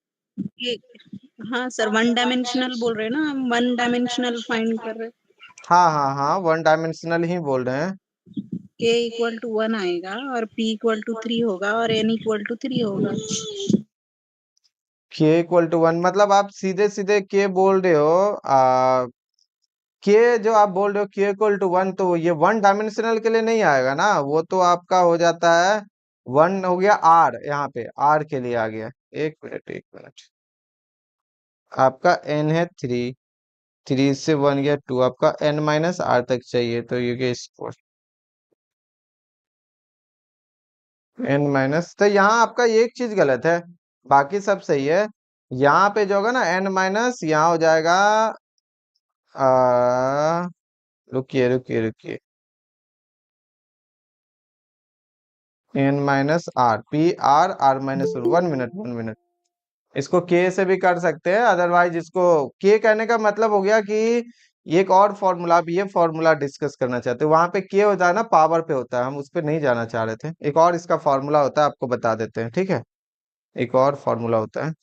हाँ सर, 1 डायमेंशनल बोल रहे हैं ना हम, 1 डायमेंशनल फाइंड कर रहे हैं। हाँ हाँ हाँ 1 डायमेंशनल ही बोल रहे हैं। k = 1 आएगा और p = 3 होगा और n = 3 होगा। के = 1 मतलब आप सीधे सीधे के बोल रहे हो के जो आप बोल रहे हो के इक्वल टू 1, तो ये 1 डायमेंशनल के लिए नहीं आएगा ना, वो तो आपका हो जाता है 1 हो गया आर, यहाँ पे आर के लिए आ गया। एक मिनट एक मिनट, आपका एन है 3, 3 से 1 गया 2, आपका n माइनस आर तक चाहिए, तो ये गया स्क्वायर n माइनस। तो यहाँ आपका एक चीज गलत है, बाकी सब सही है। यहाँ पे जो होगा ना n माइनस, यहाँ हो जाएगा रुकिए रुकिए रुकिए, n minus R, P R R minus 1 minute 1 minute. इसको k से भी कर सकते हैं, अदरवाइज इसको k कहने का मतलब हो गया कि एक और फॉर्मूला, आप ये फॉर्मूला डिस्कस करना चाहते हो, वहां पे k होता है ना, पावर पे होता है, हम उस पे नहीं जाना चाह रहे थे। एक और इसका फॉर्मूला होता है, आपको बता देते हैं, ठीक है। एक और फॉर्मूला होता है,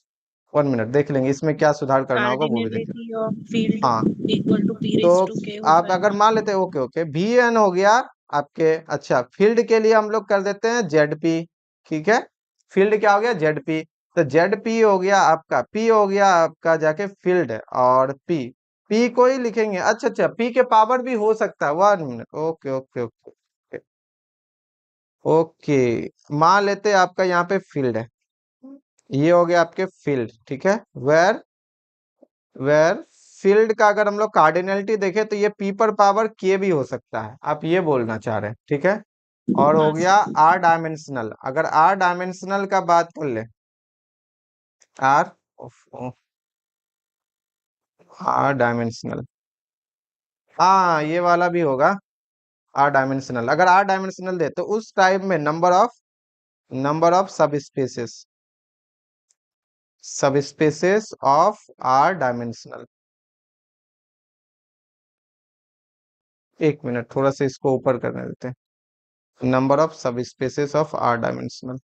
1 मिनट देख लेंगे, इसमें क्या सुधार करना होगा वो भी देख लेंगे। कार्डिनलिटी ऑफ फील्ड हाँ, इक्वल टू पी तो रेज टू के आप होता है। अगर मान लेते हैं, ओके ओके, वी एन हो गया आपके, अच्छा फील्ड के लिए हम लोग कर देते हैं जेड पी, ठीक है। फील्ड क्या हो गया, जेड पी, तो जेड पी हो गया आपका, पी हो गया आपका जाके फील्ड, और पी, पी को ही लिखेंगे। अच्छा अच्छा, पी के पावर भी हो सकता है, 1 minute, okay okay okay okay okay. मान लेते हैं आपका यहाँ पे फील्ड है, ये हो गया आपके फील्ड, ठीक है। वेयर वेयर फील्ड का अगर हम लोग कार्डिनलिटी देखें तो ये पी पर पावर के भी हो सकता है, आप ये बोलना चाह रहे हैं, ठीक है। और हो हाँ गया सर। आर डायमेंशनल, अगर आर डायमेंशनल का बात कर ले, आर आर डायमेंशनल, हाँ ये वाला भी होगा आर डायमेंशनल। अगर आर डायमेंशनल दे तो उस टाइप में नंबर ऑफ सब स्पेसेस ऑफ आर डायमेंशनल। एक मिनट, थोड़ा सा इसको ऊपर करने देते हैं, नंबर ऑफ सब स्पेसेस ऑफ आर डायमेंशनल।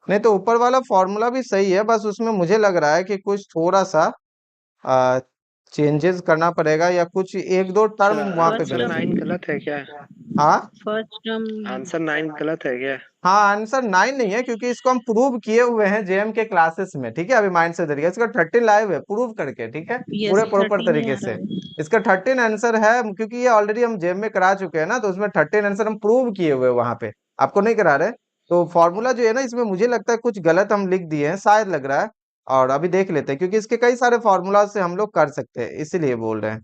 नहीं तो ऊपर वाला फॉर्मूला भी सही है, बस उसमें मुझे लग रहा है कि कुछ थोड़ा सा चेंजेस करना पड़ेगा, या कुछ एक दो टर्म अच्छा, वहां पे फर्स्ट आंसर गलत है। 9 गलत है क्या? हाँ फर्स्ट टर्म आंसर 9 गलत है क्या? हाँ, आंसर 9 नहीं है, क्योंकि इसको हम प्रूव किए हुए हैं जेएम के क्लासेस में, ठीक है। अभी माइंड से तरीके इसका 13 लाइव है प्रूव करके, ठीक है, पूरे यस प्रॉपर 13 ही तरीके आ रहा से। है। इसका 13 आंसर है, क्योंकि ये ऑलरेडी हम जेएम में करा चुके हैं ना, तो उसमें 13 आंसर हम प्रूव किए हुए हैं वहां पे, आपको नहीं करा रहे। तो फॉर्मूला जो है ना, इसमें मुझे लगता है कुछ गलत हम लिख दिए हैं, शायद लग रहा है। और अभी देख लेते हैं, क्योंकि इसके कई सारे फॉर्मूला से हम लोग कर सकते हैं, इसीलिए बोल रहे हैं।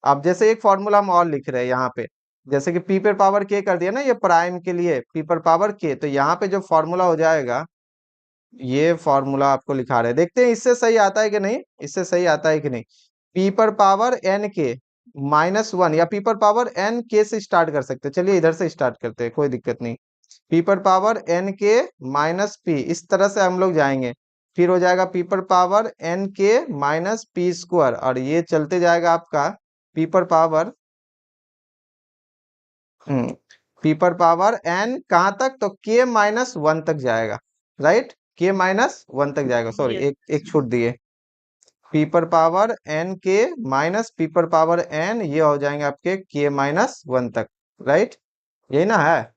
अब जैसे एक फॉर्मूला हम और लिख रहे हैं यहाँ पे, जैसे कि पी पर पावर के कर दिया ना, ये प्राइम के लिए पी पर पावर के, तो यहाँ पे जो फॉर्मूला हो जाएगा, ये फॉर्मूला आपको लिखा रहे हैं, देखते हैं इससे सही आता है कि नहीं, इससे सही आता है कि नहीं। पी पर पावर एन के माइनस 1, या पी पर पावर एन के से स्टार्ट कर सकते हैं, चलिए इधर से स्टार्ट करते हैं, कोई दिक्कत नहीं। पी पर पावर एन के माइनस पी, इस तरह से हम लोग जाएंगे। फिर हो जाएगा पी पर पावर एन के माइनस पी स्क्वायर, और ये चलते जाएगा आपका पी पर पावर पी पर पावर एन कहाँ तक, तो के माइनस 1 तक जाएगा, राइट, के माइनस 1 तक जाएगा, सॉरी एक एक छूट दिए। पी पर पावर एन के माइनस पी पर पावर एन, ये हो जाएंगे आपके के माइनस 1 तक, राइट, यही ना है,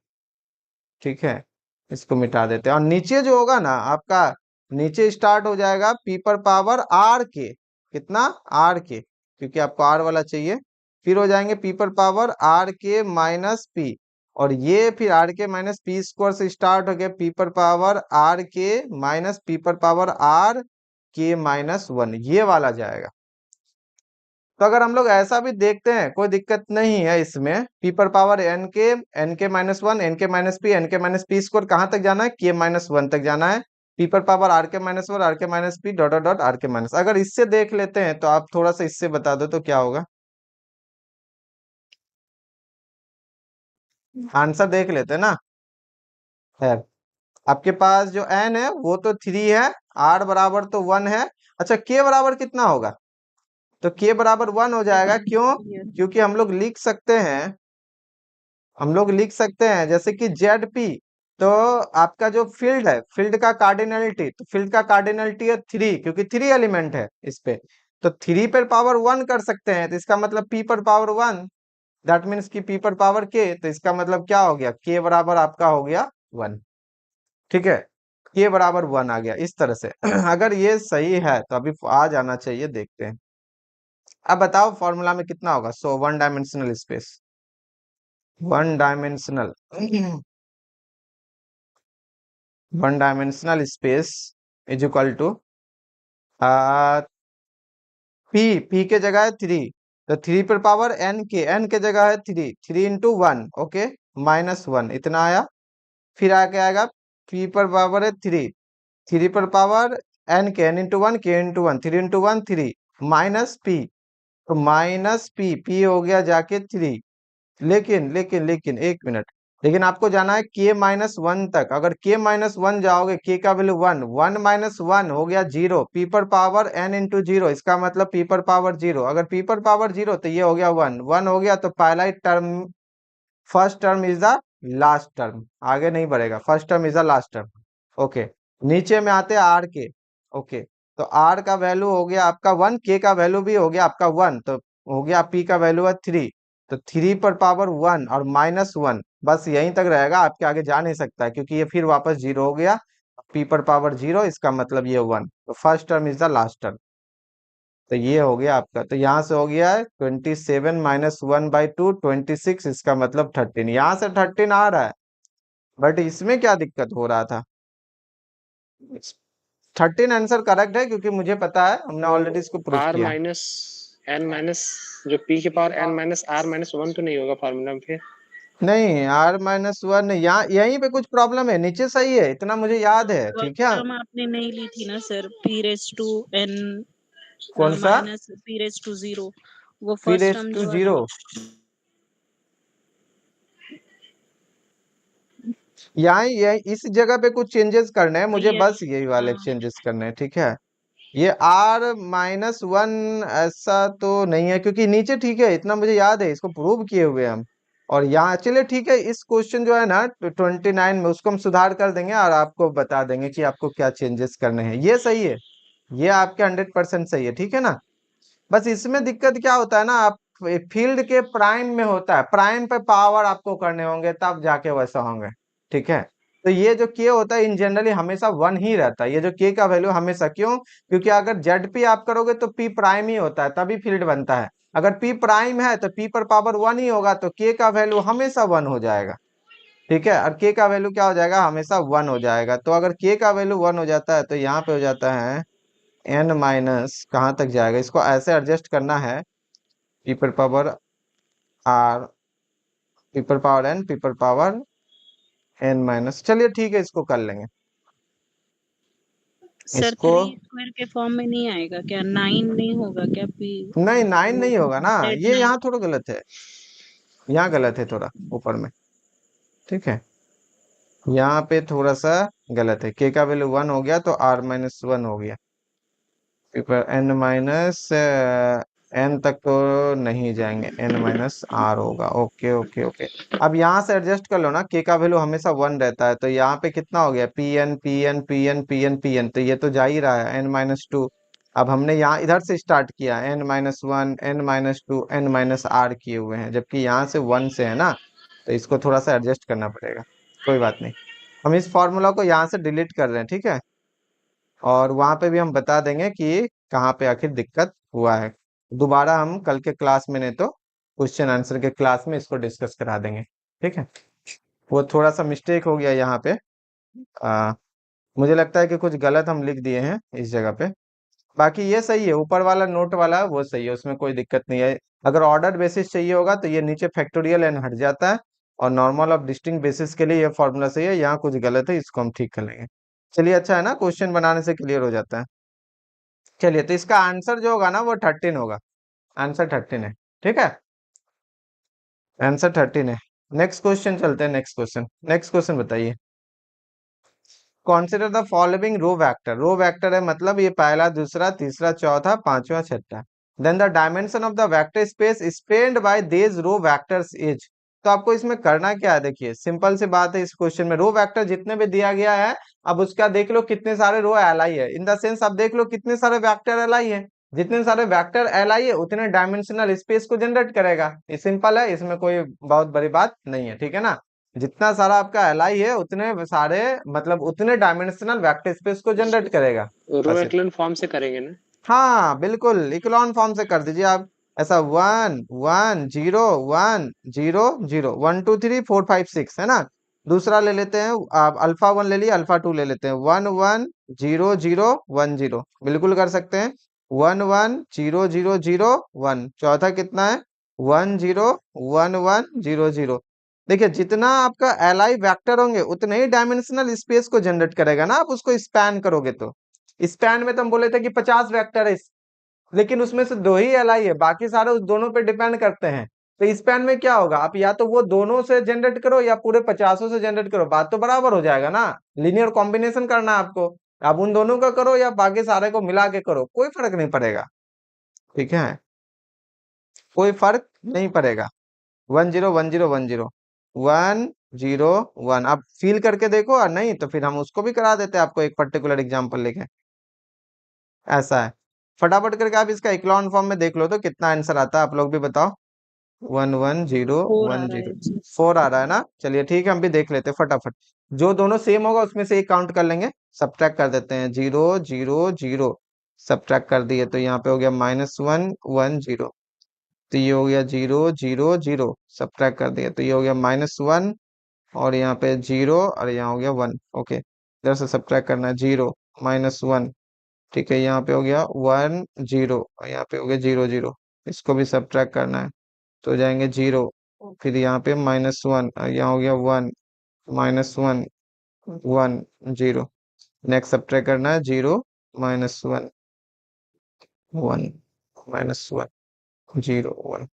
ठीक है। इसको मिटा देते हैं, और नीचे जो होगा ना आपका, नीचे स्टार्ट हो जाएगा पी पर पावर आर के, कितना, आर के, क्योंकि आपको आर वाला चाहिए। फिर हो जाएंगे पी पर पावर आर के माइनस पी, और ये फिर आर के माइनस पी स्क्वायर से स्टार्ट हो गया पी पर पावर आर के माइनस पी पर पावर आर के माइनस 1, ये वाला जाएगा। तो अगर हम लोग ऐसा भी देखते हैं, कोई दिक्कत नहीं है इसमें, पी पर पावर एन के माइनस 1, एन के माइनस पी स्क्वायर कहाँ तक जाना है, के माइनस 1 तक जाना है। पी पर पावर आर के माइनस 1, आर के minus P dot dot dot are के माइनस, अगर इससे देख लेते हैं तो आप थोड़ा सा इससे बता दो तो क्या होगा, आंसर देख लेते हैं ना। है, आपके पास जो एन है वो तो 3 है, आर बराबर तो 1 है। अच्छा के बराबर कितना होगा, तो के बराबर 1 हो जाएगा, क्यों, क्योंकि हम लोग लिख सकते हैं जैसे कि जेड पी, तो आपका जो फील्ड है, फील्ड का कार्डिनलिटी, तो फील्ड का कार्डिनलिटी है 3, क्योंकि 3 एलिमेंट है इस पे, तो 3 पर पावर 1 कर सकते हैं, तो इसका मतलब पी पर पावर 1, दैट मीन्स की पी पर पावर के, तो इसका मतलब क्या हो गया, के बराबर आपका हो गया 1, ठीक है। के बराबर 1 आ गया इस तरह से। अगर ये सही है तो अभी आ जाना चाहिए, देखते हैं। अब बताओ फॉर्मूला में कितना होगा। So one dimensional space, one dimensional one dimensional space is equal to P के जगह है 3, तो 3 पर पावर एन के जगह है 3, 3 इंटू 1, ओके, -1 इतना आया। फिर आके आएगा पी पर पावर है 3, 3 पर पावर एन इंटू 1 के इंटू 1, 3 इंटू 1 3 माइनस पी, तो माइनस पी हो गया जाके 3। लेकिन एक मिनट, लेकिन आपको जाना है k-1 तक। अगर k-1 जाओगे, k का वैल्यू 1, 1 माइनस 1 हो गया 0, p पर पावर n इंटू 0, इसका मतलब p पर पावर 0। अगर p पर पावर 0 तो ये हो गया 1, 1 हो गया तो पहला ही term, first term is the last term, आगे नहीं बढ़ेगा, first term is the last term, okay. नीचे में आते हैं r के, ओके, तो r का वैल्यू हो गया आपका 1, k का वैल्यू भी हो गया आपका 1, तो हो गया p का वैल्यू है 3, तो 3 पर पावर 1 और -1, बस यहीं तक रहेगा, आपके आगे जा नहीं सकता है, क्योंकि ये फिर वापस 0 हो गया। p पर पावर 0, इसका मतलब ये 1, तो first term is the last term, तो ये हो गया आपका। तो यहाँ से हो गया है 27 माइनस 1/2 26, इसका मतलब 13, यहाँ से 13 आ रहा है। बट इसमें क्या दिक्कत हो रहा था, 13 आंसर करेक्ट है, क्योंकि मुझे पता है, हमने ऑलरेडी इसको प्रूव आर किया। माइनस एन माइनस जो पी के power N minus R minus 1 तो नहीं होगा फार्मूला में फिर? नहीं, r-1 यहाँ यहीं पे कुछ प्रॉब्लम है, नीचे सही है, इतना मुझे याद है, ठीक है। टर्म आपने नहीं ली थी ना sir, p raise to n कौन सा? माइनस p रेज टू 0, वो फर्स्ट टर्म जो 0, यहाँ इस जगह पे कुछ चेंजेस करने हैं मुझे, ये बस यही वाले चेंजेस करने हैं, ठीक है। ये r-1 ऐसा तो नहीं है, क्योंकि नीचे ठीक है, इतना मुझे याद है, इसको प्रूव किए हुए हम। और यहाँ चलिए ठीक है, इस क्वेश्चन जो है ना 29 में, उसको हम सुधार कर देंगे और आपको बता देंगे कि आपको क्या चेंजेस करने हैं। ये सही है, ये आपके 100% सही है, ठीक है ना। बस इसमें दिक्कत क्या होता है ना, आप फील्ड के प्राइम में होता है, प्राइम पे पावर आपको करने होंगे तब जाके वैसा होंगे, ठीक है। तो ये जो k होता है इन जनरली हमेशा 1 ही रहता है, ये जो k का वैल्यू हमेशा, क्यों? क्योंकि अगर ZP आप करोगे तो p प्राइम ही होता है, तभी फील्ड बनता है। अगर p प्राइम है तो p पर पावर 1 ही होगा, तो k का वैल्यू हमेशा 1 हो जाएगा, ठीक है। और k का वैल्यू क्या हो जाएगा, हमेशा 1 हो जाएगा। तो अगर k का वैल्यू 1 हो जाता है तो यहाँ पे हो जाता है n माइनस, कहाँ तक जाएगा, इसको ऐसे एडजस्ट करना है, p पर पावर r, p पर पावर n, p पर पावर n माइनस, चलिए ठीक है, इसको कर लेंगे। सर इसको 3 स्क्वायर के फॉर्म में नहीं आएगा क्या, 9 नहीं होगा क्या p? नहीं, 9 नहीं होगा ना, डेड ये 9 यहाँ थोड़ा गलत है, यहाँ गलत है थोड़ा ऊपर में, ठीक है। यहाँ पे थोड़ा सा गलत है, k का वैल्यू 1 हो गया तो r-1 हो गया, n माइनस n तक तो नहीं जाएंगे, n माइनस r होगा, ओके ओके ओके। अब यहाँ से एडजस्ट कर लो ना, k का वैल्यू हमेशा 1 रहता है, तो यहाँ पे कितना हो गया, pn, तो ये तो जा ही रहा है n-2। अब हमने यहाँ इधर से स्टार्ट किया, n-1, n-2, n-r किए हुए हैं, जबकि यहाँ से 1 से है ना, तो इसको थोड़ा सा एडजस्ट करना पड़ेगा, कोई बात नहीं। हम इस फॉर्मूला को यहाँ से डिलीट कर रहे हैं, ठीक है, और वहां पे भी हम बता देंगे कि कहाँ पे आखिर दिक्कत हुआ है। दोबारा हम कल के क्लास में, नहीं तो क्वेश्चन आंसर के क्लास में इसको डिस्कस करा देंगे, ठीक है। वो थोड़ा सा मिस्टेक हो गया यहाँ पे, मुझे लगता है कि कुछ गलत हम लिख दिए हैं इस जगह पे। बाकी ये सही है, ऊपर वाला नोट वाला वो सही है, उसमें कोई दिक्कत नहीं है। अगर ऑर्डर बेसिस चाहिए होगा तो ये नीचे फैक्टोरियल एन हट जाता है, और नॉर्मल ऑफ डिस्टिंक्ट बेसिस के लिए ये फॉर्मूला सही है, यहाँ कुछ गलत है, इसको हम ठीक कर लेंगे। चलिए, अच्छा है ना, क्वेश्चन बनाने से क्लियर हो जाता है। चलिए, तो इसका आंसर जो होगा ना वो 13 होगा, आंसर 13 है, ठीक है, आंसर 13 है। नेक्स्ट क्वेश्चन चलते हैं, नेक्स्ट क्वेश्चन बताइए। Consider the following row vector है, मतलब ये पहला, दूसरा, तीसरा, चौथा, पांचवा, छठा। Then the dimension of the vector space spanned by this row vectors is. तो आपको इसमें करना क्या है, देखिए सिंपल सी बात है, इस क्वेश्चन में रो वेक्टर जितने भी दिया गया है, अब उसका देख लो कितने सारे रो एलाई है, इन द सेंस आप देख लो कितने सारे वेक्टर एलाई है, जितने सारे वेक्टर एलाई है उतने डायमेंशनल स्पेस को जनरेट करेगा। ये सिंपल है, इसमें कोई बहुत बड़ी बात नहीं है, ठीक है ना। जितना सारा आपका एलआई है उतने सारे मतलब उतने डायमेंशनल वेक्टर स्पेस को जनरेट करेगा। रो बस एक्लन फॉर्म से करेंगे ना? हाँ बिल्कुल इक्लॉन फॉर्म से कर दीजिए आप। ऐसा 1 1 0 1 0 0 1 2 3 4 5 6 है ना। दूसरा ले लेते हैं आप, अल्फा 1 ले लिया, अल्फा 2 ले लेते हैं, 1 1 0 0 1 0 बिल्कुल कर सकते हैं। 1 1 0 0 0 1। चौथा कितना है? 1 0 1 1 0 0। देखिए जितना आपका एलआई वेक्टर होंगे उतने ही डायमेंशनल स्पेस को जनरेट करेगा ना, आप उसको स्पैन करोगे तो। स्पैन में तो हम बोले थे कि 50 वेक्टर है, लेकिन उसमें से 2 ही एलआई है, बाकी सारे उस दोनों पे डिपेंड करते हैं। तो स्पैन में क्या होगा, आप या तो वो दोनों से जनरेट करो या पूरे 50 से जनरेट करो, बात तो बराबर हो जाएगा ना। लीनियर कॉम्बिनेशन करना है आपको, आप उन दोनों का करो या बाकी सारे को मिला के करो, कोई फर्क नहीं पड़ेगा। ठीक है, कोई फर्क नहीं पड़ेगा। 1 0 1 0 1 0 1 0 1। आप फील करके देखो, और नहीं तो फिर हम उसको भी करा देते हैं आपको एक पर्टिकुलर एग्जांपल लेके। ऐसा है, फटाफट करके आप इसका इक्लॉन फॉर्म में देख लो तो कितना आंसर आता है, आप लोग भी बताओ। 1 1 0 4 आ 1 रहा 0 है जी। 4 आ रहा है ना। चलिए ठीक है, हम भी देख लेते हैं फटाफट। जो दोनों सेम होगा उसमें से एक काउंट कर लेंगे, सब्ट्रैक्ट कर देते हैं। 0 0 0 सब्ट्रैक्ट कर दिए तो यहाँ पे हो गया -1 1 0। तो ये हो गया 0 0 0 सब्ट्रैक्ट कर दिया तो ये हो गया -1, और यहाँ पे 0 और यहाँ हो गया 1। ओके, इधर से सब्ट्रैक्ट करना है, 0 -1। ठीक है, यहाँ पे हो गया 1 0 और यहाँ पे हो गया 0 0। इसको भी सब्ट्रैक्ट करना है तो हो जाएंगे 0, फिर यहाँ पे -1 और यहाँ हो गया 1 -1 1 0। नेक्स्ट सब्ट्रैक्ट करना है 0 -1 1 -1 0 1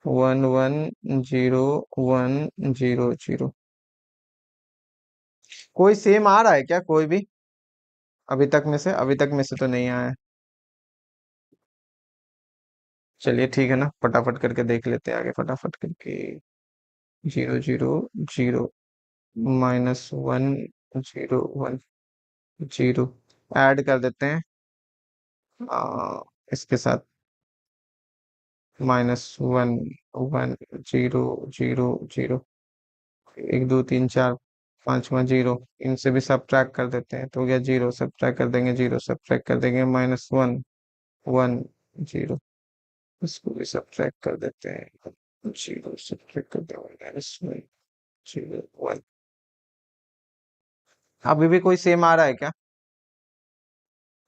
1 1 0 1 0 0। कोई सेम आ रहा है क्या, कोई भी अभी तक में से तो नहीं आया है। चलिए ठीक है ना, फटाफट करके देख लेते हैं आगे, फटाफट करके। 0 0 0 -1 0 1 0 ऐड कर देते हैं इसके साथ। -1 1 0 0 0 1 2 3 4 5वां 0। इनसे भी सब्ट्रैक्ट कर देते हैं तो हो गया 0, सब्ट्रैक्ट कर देंगे 0, सब्ट्रैक्ट कर देंगे -1 1 0। इसको भी सब्ट्रैक्ट कर देते हैं 0, सब्ट्रैक्ट कर देंगे -1 0 1। अभी भी कोई सेम आ रहा है क्या?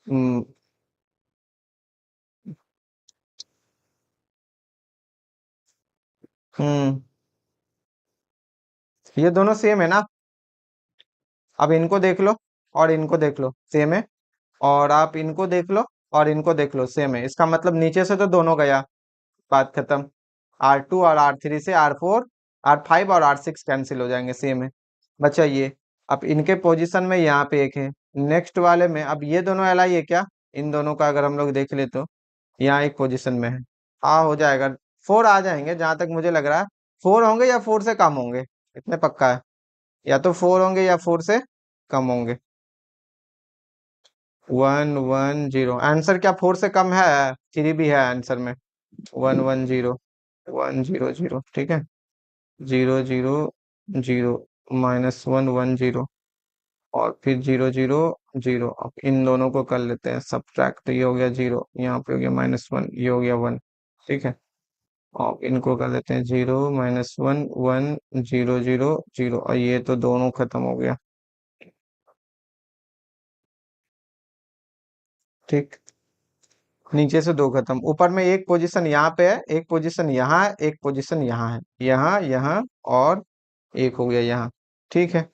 हम्म हम्म, ये दोनों सेम है ना। अब इनको देख लो और इनको देख लो, सेम है। और आप इनको देख लो और इनको देख लो, सेम है। इसका मतलब नीचे से तो दोनों गया, बात खत्म। R2 और R3 से R4 R5 और R6 कैंसिल हो जाएंगे, सेम है। बचा ये, अब इनके पोजीशन में यहाँ पे एक है, नेक्स्ट वाले में अब ये दोनों एलआई है क्या? इन दोनों का अगर हम लोग देख ले तो यहाँ एक पोजीशन में है। हाँ हो जाएगा, 4 आ जाएंगे जहां तक मुझे लग रहा है। 4 होंगे या 4 से कम होंगे, इतने पक्का है। या तो 4 होंगे या 4 से कम होंगे। 1 1 0 आंसर क्या 4 से कम है? 3 भी है आंसर में। 1 1 0 1 0 0 ठीक है। 0 0 0 -1 1 0 और फिर 0 0 0। अब इन दोनों को कर लेते हैं सब्ट्रैक्ट तो ये हो गया 0, यहाँ पे हो गया -1, ये हो गया 1। ठीक है, और इनको कर देते हैं 0 -1 1 0 0 0 और ये तो दोनों खत्म हो गया। ठीक, नीचे से 2 खत्म, ऊपर में एक पोजीशन यहाँ पे है, एक पोजीशन यहाँ है, एक पोजीशन यहाँ है, यहाँ यहाँ और एक हो गया यहाँ। ठीक है,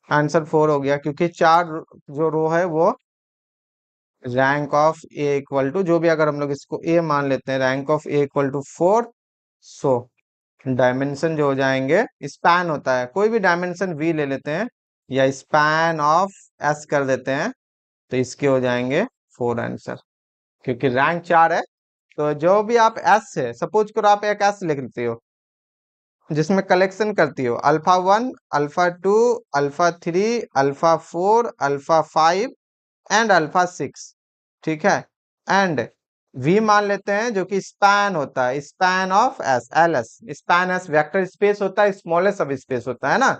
आंसर 4 हो गया क्योंकि 4 जो रो है वो rank of A equal to, जो भी अगर हम लोग इसको ए मान लेते हैं, rank of A equal to 4। So dimension जो हो जाएंगे, स्पैन होता है, कोई भी डायमेंशन वी ले लेते हैं या स्पैन ऑफ एस कर देते हैं तो इसके हो जाएंगे 4 आंसर। क्योंकि रैंक 4 है तो जो भी आप एस है, सपोज करो आप एक एस लिख लेते हो जिसमें कलेक्शन करती हो alpha 1 alpha 2 alpha 3 alpha 4 alpha 5 and alpha 6। ठीक है, एंड वी मान लेते हैं जो कि स्पैन होता है, span of S, L S, span S vector space होता है, स्मॉलेस्ट सब स्पेस होता है ना,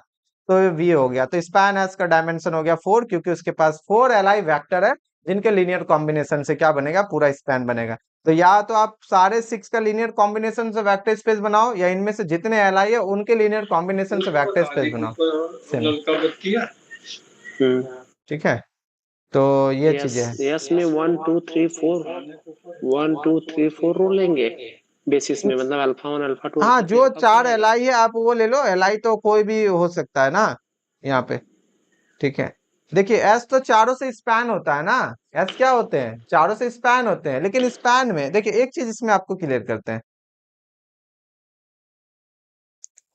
तो वी हो गया। तो स्पैन एस का डायमेंशन हो गया 4, क्योंकि उसके पास 4 एलआई वेक्टर है जिनके लीनियर कॉम्बिनेशन से क्या बनेगा, पूरा स्पैन बनेगा। तो या तो आप सारे 6 का लीनियर कॉम्बिनेशन से वेक्टर स्पेस बनाओ, या इनमें से जितने एलआई है उनके लीनियर कॉम्बिनेशन से वेक्टर स्पेस बनाओ, सेम। ठीक है, तो ये चीजें हैं। यस में 1 2 3 4 1 2 3 4 रो लेंगे बेसिस में, मतलब अल्फा 1 अल्फा 2 हाँ, अल्फा 3 जो अल्फा 4 4 है। एलआई है आप वो ले लो, एलआई तो कोई भी हो सकता है ना यहाँ पे। ठीक है, देखिए एस तो चारों से स्पैन होता है ना, एस क्या होते हैं, चारों से स्पैन होते हैं, लेकिन स्पैन में देखिए एक चीज इसमें आपको क्लियर करते हैं।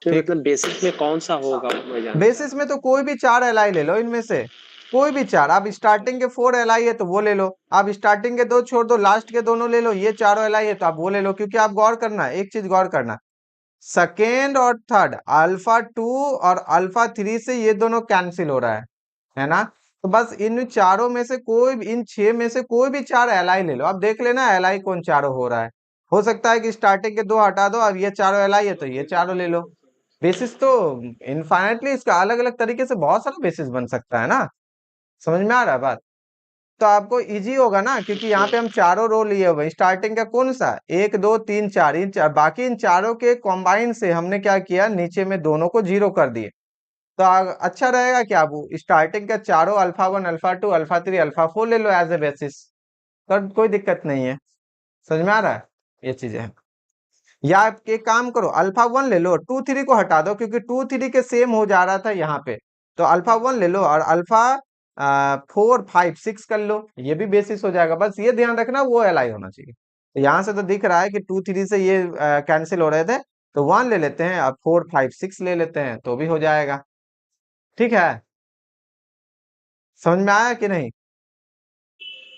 तो ठीक, मतलब बेसिस में कौन सा होगा वो मैं जानना बेसिस में तो कोई भी 4 एलआई ले लो, इनमें से कोई भी 4। आप स्टार्टिंग के 4 एलआई है तो वो ले लो, आप स्टार्टिंग के 2 छोड़ दो, लास्ट के दोनों ले लो, ये चारों एलआई है तो आप वो ले लो। क्योंकि आप गौर करना, एक चीज गौर करना, सेकेंड और थर्ड अल्फा 2 और अल्फा 3 से ये दोनों कैंसिल हो रहा है ना। तो बस इन चारों में से कोई भी, इन 6 में से कोई भी 4 एलआई ले लो, अब देख लेना एलआई कौन चारों हो रहा है। हो सकता है कि स्टार्टिंग के 2 हटा दो, अब ये चारों एलआई है तो ये चारों ले लो। बेसिस तो इनफाइनेटली इसका अलग अलग तरीके से बहुत सारा बेसिस बन सकता है ना, समझ में आ रहा है बात। तो आपको इजी होगा ना, क्योंकि यहाँ पे हम चारों रो लिए हुए, स्टार्टिंग का कौन सा, 1 2 3 4, इन चार, बाकी इन चारों के कॉम्बाइन से हमने क्या किया, नीचे में दोनों को 0 कर दिए। तो अच्छा रहेगा कि आप स्टार्टिंग का चारों अल्फा 1 अल्फा 2 अल्फा 3 अल्फा 4 ले लो एज ए बेसिस, तो कोई दिक्कत नहीं है। समझ में आ रहा है, ये चीजें हैं। या आप एक काम करो, अल्फा 1 ले लो, 2 3 को हटा दो, क्योंकि 2 3 के सेम हो जा रहा था यहाँ पे। तो अल्फा 1 ले लो और अल्फा 4 5 6 कर लो, ये भी बेसिस हो जाएगा। बस ये ध्यान रखना वो एलआई होना चाहिए। तो यहाँ से तो दिख रहा है कि 2 3 से ये कैंसिल हो रहे थे, तो 1 ले लेते हैं, अब 4 5 6 ले लेते हैं तो भी हो जाएगा। ठीक है, समझ में आया कि नहीं।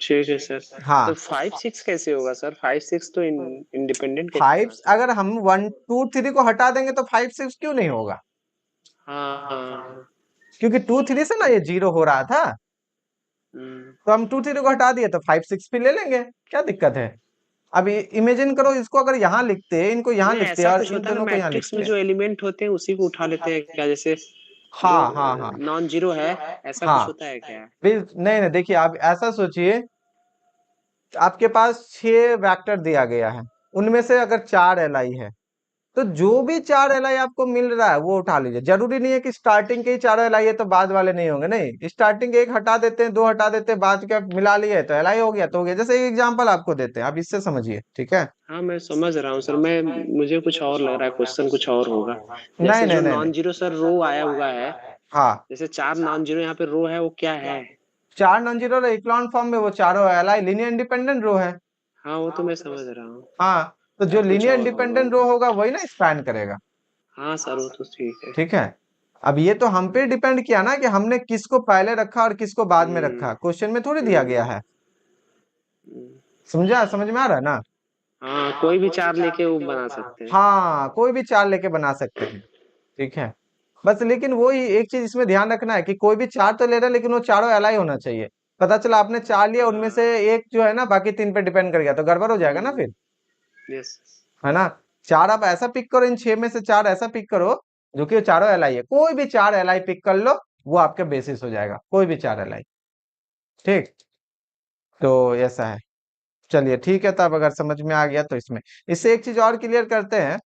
ठीक है सर। हाँ, तो 5 6 कैसे होगा सर? 5 6 तो इंडिपेंडेंट कैसे 5 होगा सर? अगर हम 1 2 3 को हटा देंगे तो 5 6 क्यों नहीं होगा, हाँ। क्योंकि 2 3 से ना ये 0 हो रहा था, तो हम 2 3 को हटा दिए तो 5 6 भी ले लेंगे, क्या दिक्कत है। अब इमेजिन करो, इसको अगर यहाँ लिखते, इनको यहाँ नहीं, लिखते ऐसा और कुछ इन होता है ना दोनों को यहाँ मैट्रिक्स में, लिखते। जो एलिमेंट होते हैं उसी को उठा लेते हैं क्या? जैसे जो हाँ हाँ हाँ नॉन जीरो है, ऐसा कुछ हाँ, होता है क्या? नहीं नहीं, देखिए आप ऐसा सोचिए, आपके पास 6 वेक्टर दिया गया है, उनमें से अगर 4 एलआई है, तो जो भी 4 एलआई आपको मिल रहा है वो उठा लीजिए। जरूरी नहीं है कि स्टार्टिंग के ही 4 एलआई है तो बाद वाले नहीं होंगे, नहीं, स्टार्टिंग के 1 हटा देते हैं, 2 हटा देते हैं, बाद के मिला लिए तो एलआई हो गया तो हो गया। जैसे एक एग्जांपल आपको देते हैं, आप इससे समझिए, ठीक है। हाँ मैं समझ रहा हूँ सर, मैं मुझे कुछ और लग रहा है, क्वेश्चन कुछ और होगा। नहीं जैसे नहीं जो नहीं नहीं, नॉन जीरो सर रो आया हुआ है, हाँ, जैसे 4 नॉन जीरो यहाँ पे रो है, वो क्या है? 4 नॉन जीरो इक्लॉन फॉर्म में वो चारों एलआई लीनियर इंडिपेंडेंट रो है। हाँ वो तो मैं समझ रहा हूँ, हाँ, तो जो बट कुछ लीनियर और होगा इंडिपेंडेंट वो। रो होगा वही ना स्पैन करेगा। हाँ सर वो तो ठीक है। ठीक है, अब ये तो हम पे डिपेंड किया ना कि हमने किसको पहले रखा और किसको बाद में रखा, हम्म क्वेश्चन में थोड़ी दिया गया है। हम्म। समझा, समझ में आ रहा है ना। हाँ कोई भी 4 लेके वो बना सकते हैं। हाँ, कोई भी 4 लेके बना सकते हैं। ठीक है, बस लेकिन वही एक चीज इसमें ध्यान रखना है कि कोई भी 4 तो ले रहा है, लेकिन वो चारों एलआई होना चाहिए। पता चला आपने 4 लिया, उनमें से एक जो है ना बाकी 3 पे डिपेंड कर गया, तो गड़बड़ हो जाएगा ना फिर, यस। है ना। 4 आप ऐसा पिक करो, इन 6 में से 4 ऐसा पिक करो जो कि चारों एलआई है, कोई भी 4 एलआई पिक कर लो, वो आपके बेसिस हो जाएगा, कोई भी 4 एलआई। ठीक, तो ऐसा है। चलिए ठीक है, तब अगर समझ में आ गया तो इसमें, इससे एक चीज और क्लियर करते हैं।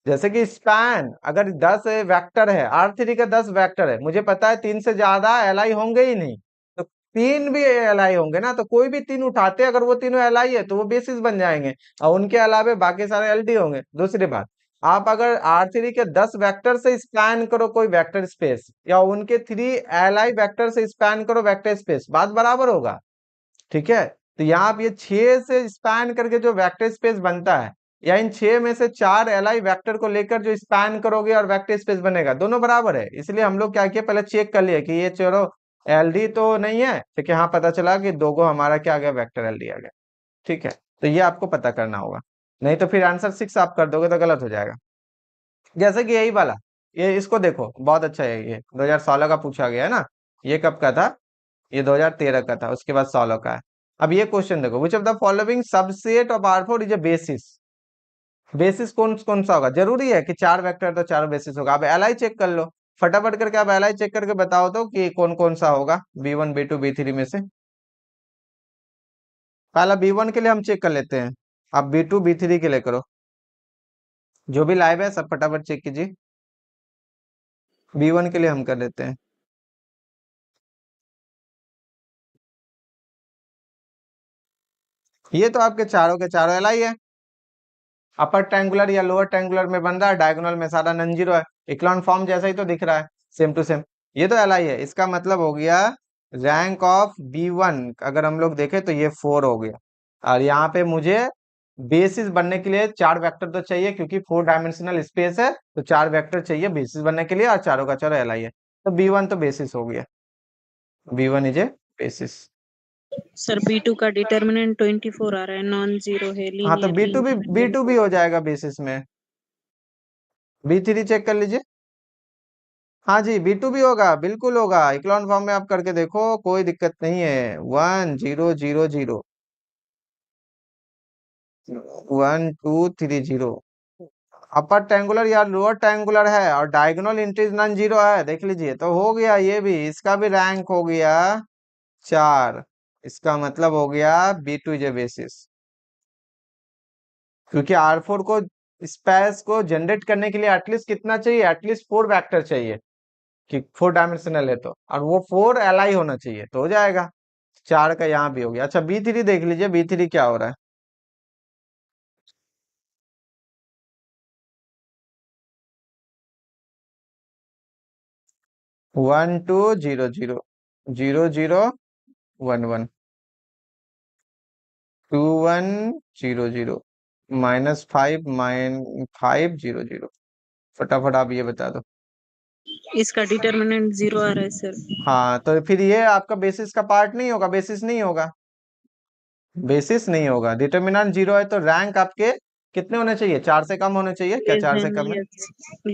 जैसे कि स्पैन अगर 10 वेक्टर है, R3 का 10 वेक्टर है, मुझे पता है 3 से ज्यादा एलआई होंगे ही नहीं, तो 3 भी एलआई होंगे ना, तो कोई भी 3 उठाते हैं, अगर वो तीनों एलआई है तो वो बेसिस बन जाएंगे, और उनके अलावे बाकी सारे एलडी होंगे। दूसरी बात, आप अगर R3 के 10 वेक्टर से स्पैन करो कोई वेक्टर स्पेस, या उनके 3 एलआई वेक्टर से स्पैन करो वेक्टर स्पेस, बात बराबर होगा। ठीक है, तो यहाँ आप ये 6 से स्पैन करके जो वेक्टर स्पेस बनता है, या इन 6 में से 4 एलआई वेक्टर को लेकर जो स्पैन करोगे और वेक्टर स्पेस बनेगा, दोनों बराबर है। इसलिए हम लोग क्या किए, पहले चेक कर लिए कि ये चलो एलडी तो नहीं है, ठीक है, हाँ पता चला कि दो गो हमारा क्या आ गया, वेक्टर एलडी आ गया। ठीक है, तो ये आपको पता करना होगा, नहीं तो फिर आंसर 6 आप कर दोगे तो गलत हो जाएगा। जैसे कि यही वाला, ये इसको देखो, बहुत अच्छा है, ये 2016 का पूछा गया है ना। ये कब का था, ये 2013 का था, उसके बाद 16 का है। अब ये क्वेश्चन देखो, विच of the following subset of R4 is a basis. Basis कौन कौन सा होगा? जरूरी है कि 4 वेक्टर तो 4 बेसिस होगा। अब एलआई चेक कर लो फटाफट करके, आप एलआई चेक करके बताओ तो कि कौन कौन सा होगा B1 B2 B3 में से। पहला B1 के लिए हम चेक कर लेते हैं, अब B2 B3 के लिए करो। जो भी लाइव है सब फटाफट चेक कीजिए। B1 के लिए हम कर लेते हैं। ये तो आपके चारों के चारों एलआई है। अपर ट्रायंगुलर या लोअर ट्रायंगुलर में बन रहा है, डायगोनल में सारा नॉन जीरो है, इक्लॉन फॉर्म जैसा ही तो दिख रहा है, सेम टू सेम। ये तो एलआई है। इसका मतलब हो गया रैंक ऑफ B1 अगर हम लोग देखें तो ये 4 हो गया। और यहाँ पे मुझे बेसिस बनने के लिए 4 वेक्टर तो चाहिए, क्योंकि 4 डायमेंशनल स्पेस है, तो 4 वेक्टर चाहिए बेसिस बनने के लिए, और चारों का चारों एलआई है, तो B1 तो बेसिस हो गया। B1 is a basis. Sir B2 का डिटर्मिनेंट 24 आ रहा है, नॉन जीरो है, हाँ तो लीनियरली B2 भी हो जाएगा बेसिस में। B3 चेक कर लीजिए। हाँ जी B2 भी होगा, बिल्कुल होगा। इक्लॉन फॉर्म में आप करके देखो, कोई दिक्कत नहीं है। 1 0 0 0 1 2 3 0 अपर ट्रायंगुलर या लोअर ट्रायंगुलर है और डायगोनल इंट्रीज नॉन जीरो है, देख लीजिए तो हो गया ये भी। इसका भी रैंक हो गया 4। इसका मतलब हो गया B2 इज ए बेसिस, क्योंकि R4 को स्पेस को जनरेट करने के लिए एटलीस्ट कितना चाहिए? एटलीस्ट 4 वेक्टर चाहिए, कि 4 डायमेंशनल है तो, और वो 4 एलआई होना चाहिए तो हो जाएगा। 4 का यहाँ भी हो गया। अच्छा B3 देख लीजिए, B3 क्या हो रहा है। One two zero zero zero zero 1 1 2 1 0 0 -5 0 0। फटाफट आप ये बता दो। इसका डिटर्मिनेंट 0 आ रहा है सर। हाँ तो फिर ये आपका बेसिस का पार्ट नहीं होगा, बेसिस नहीं होगा, बेसिस नहीं होगा। डिटर्मिनेंट 0 है तो रैंक आपके कितने होने चाहिए? 4 से कम होने चाहिए क्या? लेस 4 से देन, कम है? यस,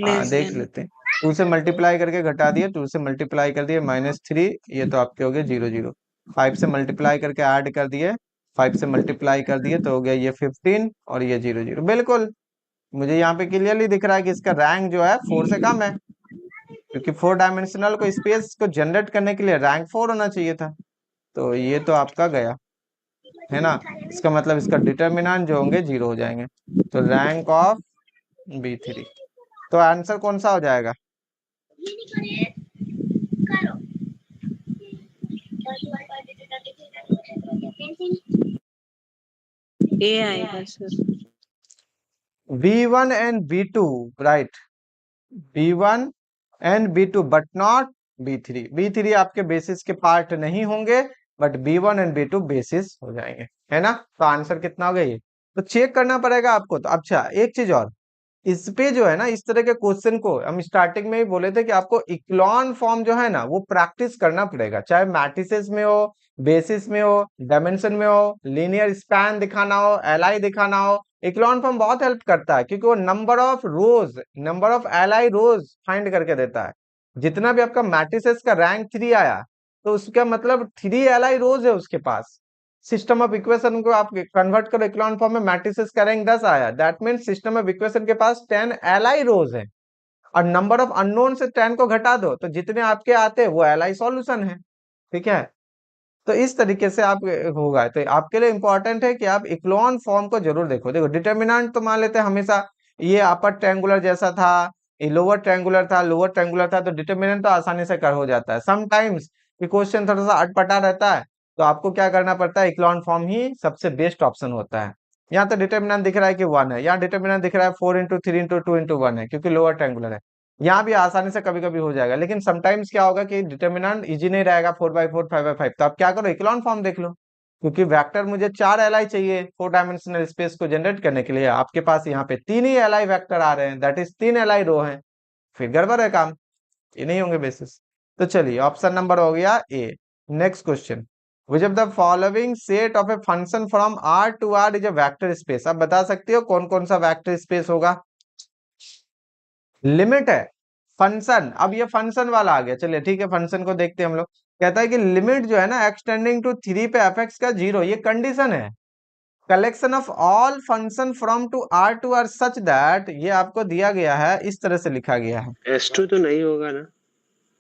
हाँ लेस देख देन। लेते हैं। 2 से मल्टीप्लाई करके घटा दिए, 2 से मल्टीप्लाई कर दिए -3, ये तो आपके हो गए 0 0। 5 से मल्टीप्लाई करके ऐड कर दिए, 5 से मल्टीप्लाई कर दिए तो हो गया ये 15 और ये 0 0। बिल्कुल मुझे यहाँ पे क्लियरली दिख रहा है कि इसका रैंक जो है 4 से कम है, क्योंकि 4 डायमेंशनल को स्पेस को जनरेट करने के लिए रैंक 4 होना चाहिए था। तो ये तो आपका गया है ना। इसका मतलब इसका डिटर्मिनेंट जो होंगे 0 हो जाएंगे, तो रैंक ऑफ B3। तो आंसर कौन सा हो जाएगा? ए आएगा sir. B1 and B2, right? B1 and B2 but not B3। B3 आपके बेसिस के पार्ट नहीं होंगे, but B1 and B2 basis हो जाएंगे, है ना। तो आंसर कितना हो गया ये? तो चेक करना पड़ेगा आपको। तो अच्छा एक चीज और, इस पे जो है ना, इस तरह के क्वेश्चन को हम स्टार्टिंग में ही बोले थे कि आपको इक्लॉन फॉर्म जो है ना वो प्रैक्टिस करना पड़ेगा, चाहे मैट्रिसेस में हो, बेसिस में हो, डायमेंशन में हो, लीनियर स्पैन दिखाना हो, एलआई दिखाना हो। इक्लॉन फॉर्म बहुत हेल्प करता है, क्योंकि वो number of rows, number of LI rows find करके देता है। जितना भी आपका मैट्रिसेस का रैंक 3 आया, तो उसका मतलब 3 एलआई रोज है उसके पास। सिस्टम ऑफ इक्वेशन को आप कन्वर्ट करो इक्लॉन फॉर्म में, मैट्रिसेस का रैंक 10 आया, that means system of equation के पास 10 एलआई रोज है। और नंबर ऑफ अननोन से 10 को घटा दो तो जितने आपके आते हैं वो एलआई सॉल्यूशन है। ठीक है, तो इस तरीके से आप होगा। तो आपके लिए इंपॉर्टेंट है कि आप इक्लॉन फॉर्म को जरूर देखो। देखो डिटर्मिनेंट तो मान लेते हैं हमेशा ये अपर ट्रायंगुलर जैसा था, ये लोअर ट्रायंगुलर था, लोअर ट्रायंगुलर था, तो डिटर्मिनेंट तो आसानी से कर हो जाता है। समटाइम्स ये क्वेश्चन थोड़ा सा अटपटा रहता है, तो आपको क्या करना पड़ता है? इक्लॉन फॉर्म ही सबसे बेस्ट ऑप्शन होता है। यहाँ तो डिटर्मिनेंट दिख रहा है कि 1 है, यहाँ डिटर्मिनेंट दिख रहा है 4 इंटू 3 इंटू 2 इंटू 1 है, क्योंकि लोअर ट्रायंगुलर है। यहाँ भी आसानी से कभी कभी हो जाएगा, लेकिन समटाइम्स क्या होगा कि डिटर्मिनेंट इजी नहीं रहेगा, 4/4 5/5। तो आप क्या करो, इक्लॉन फॉर्म देख लो, क्योंकि वेक्टर मुझे 4 एलआई चाहिए 4 डायमेंशनल स्पेस को जनरेट करने के लिए। आपके पास यहाँ पे 3 ही एलआई वेक्टर आ रहे हैं, दैट इज 3 एलआई रो हैं, फिर गड़बड़ है काम, ये नहीं होंगे बेसिस। तो चलिए ऑप्शन नंबर हो गया A. Next question, which of the following set of a function from R to R is a vector space. आप बता सकते हो कौन कौन सा वेक्टर स्पेस होगा? लिमिट है फंक्शन, अब ये फंक्शन वाला आ गया। चलिए ठीक है, फंक्शन को देखते हैं हम लोग। कहता है कि लिमिट जो है ना एक्सटेंडिंग टू 3 पे एफ का 0, ये कंडीशन है। Collection of all function from to R to R such that, ये आपको दिया गया है, इस तरह से लिखा गया है। S2 तो नहीं होगा ना?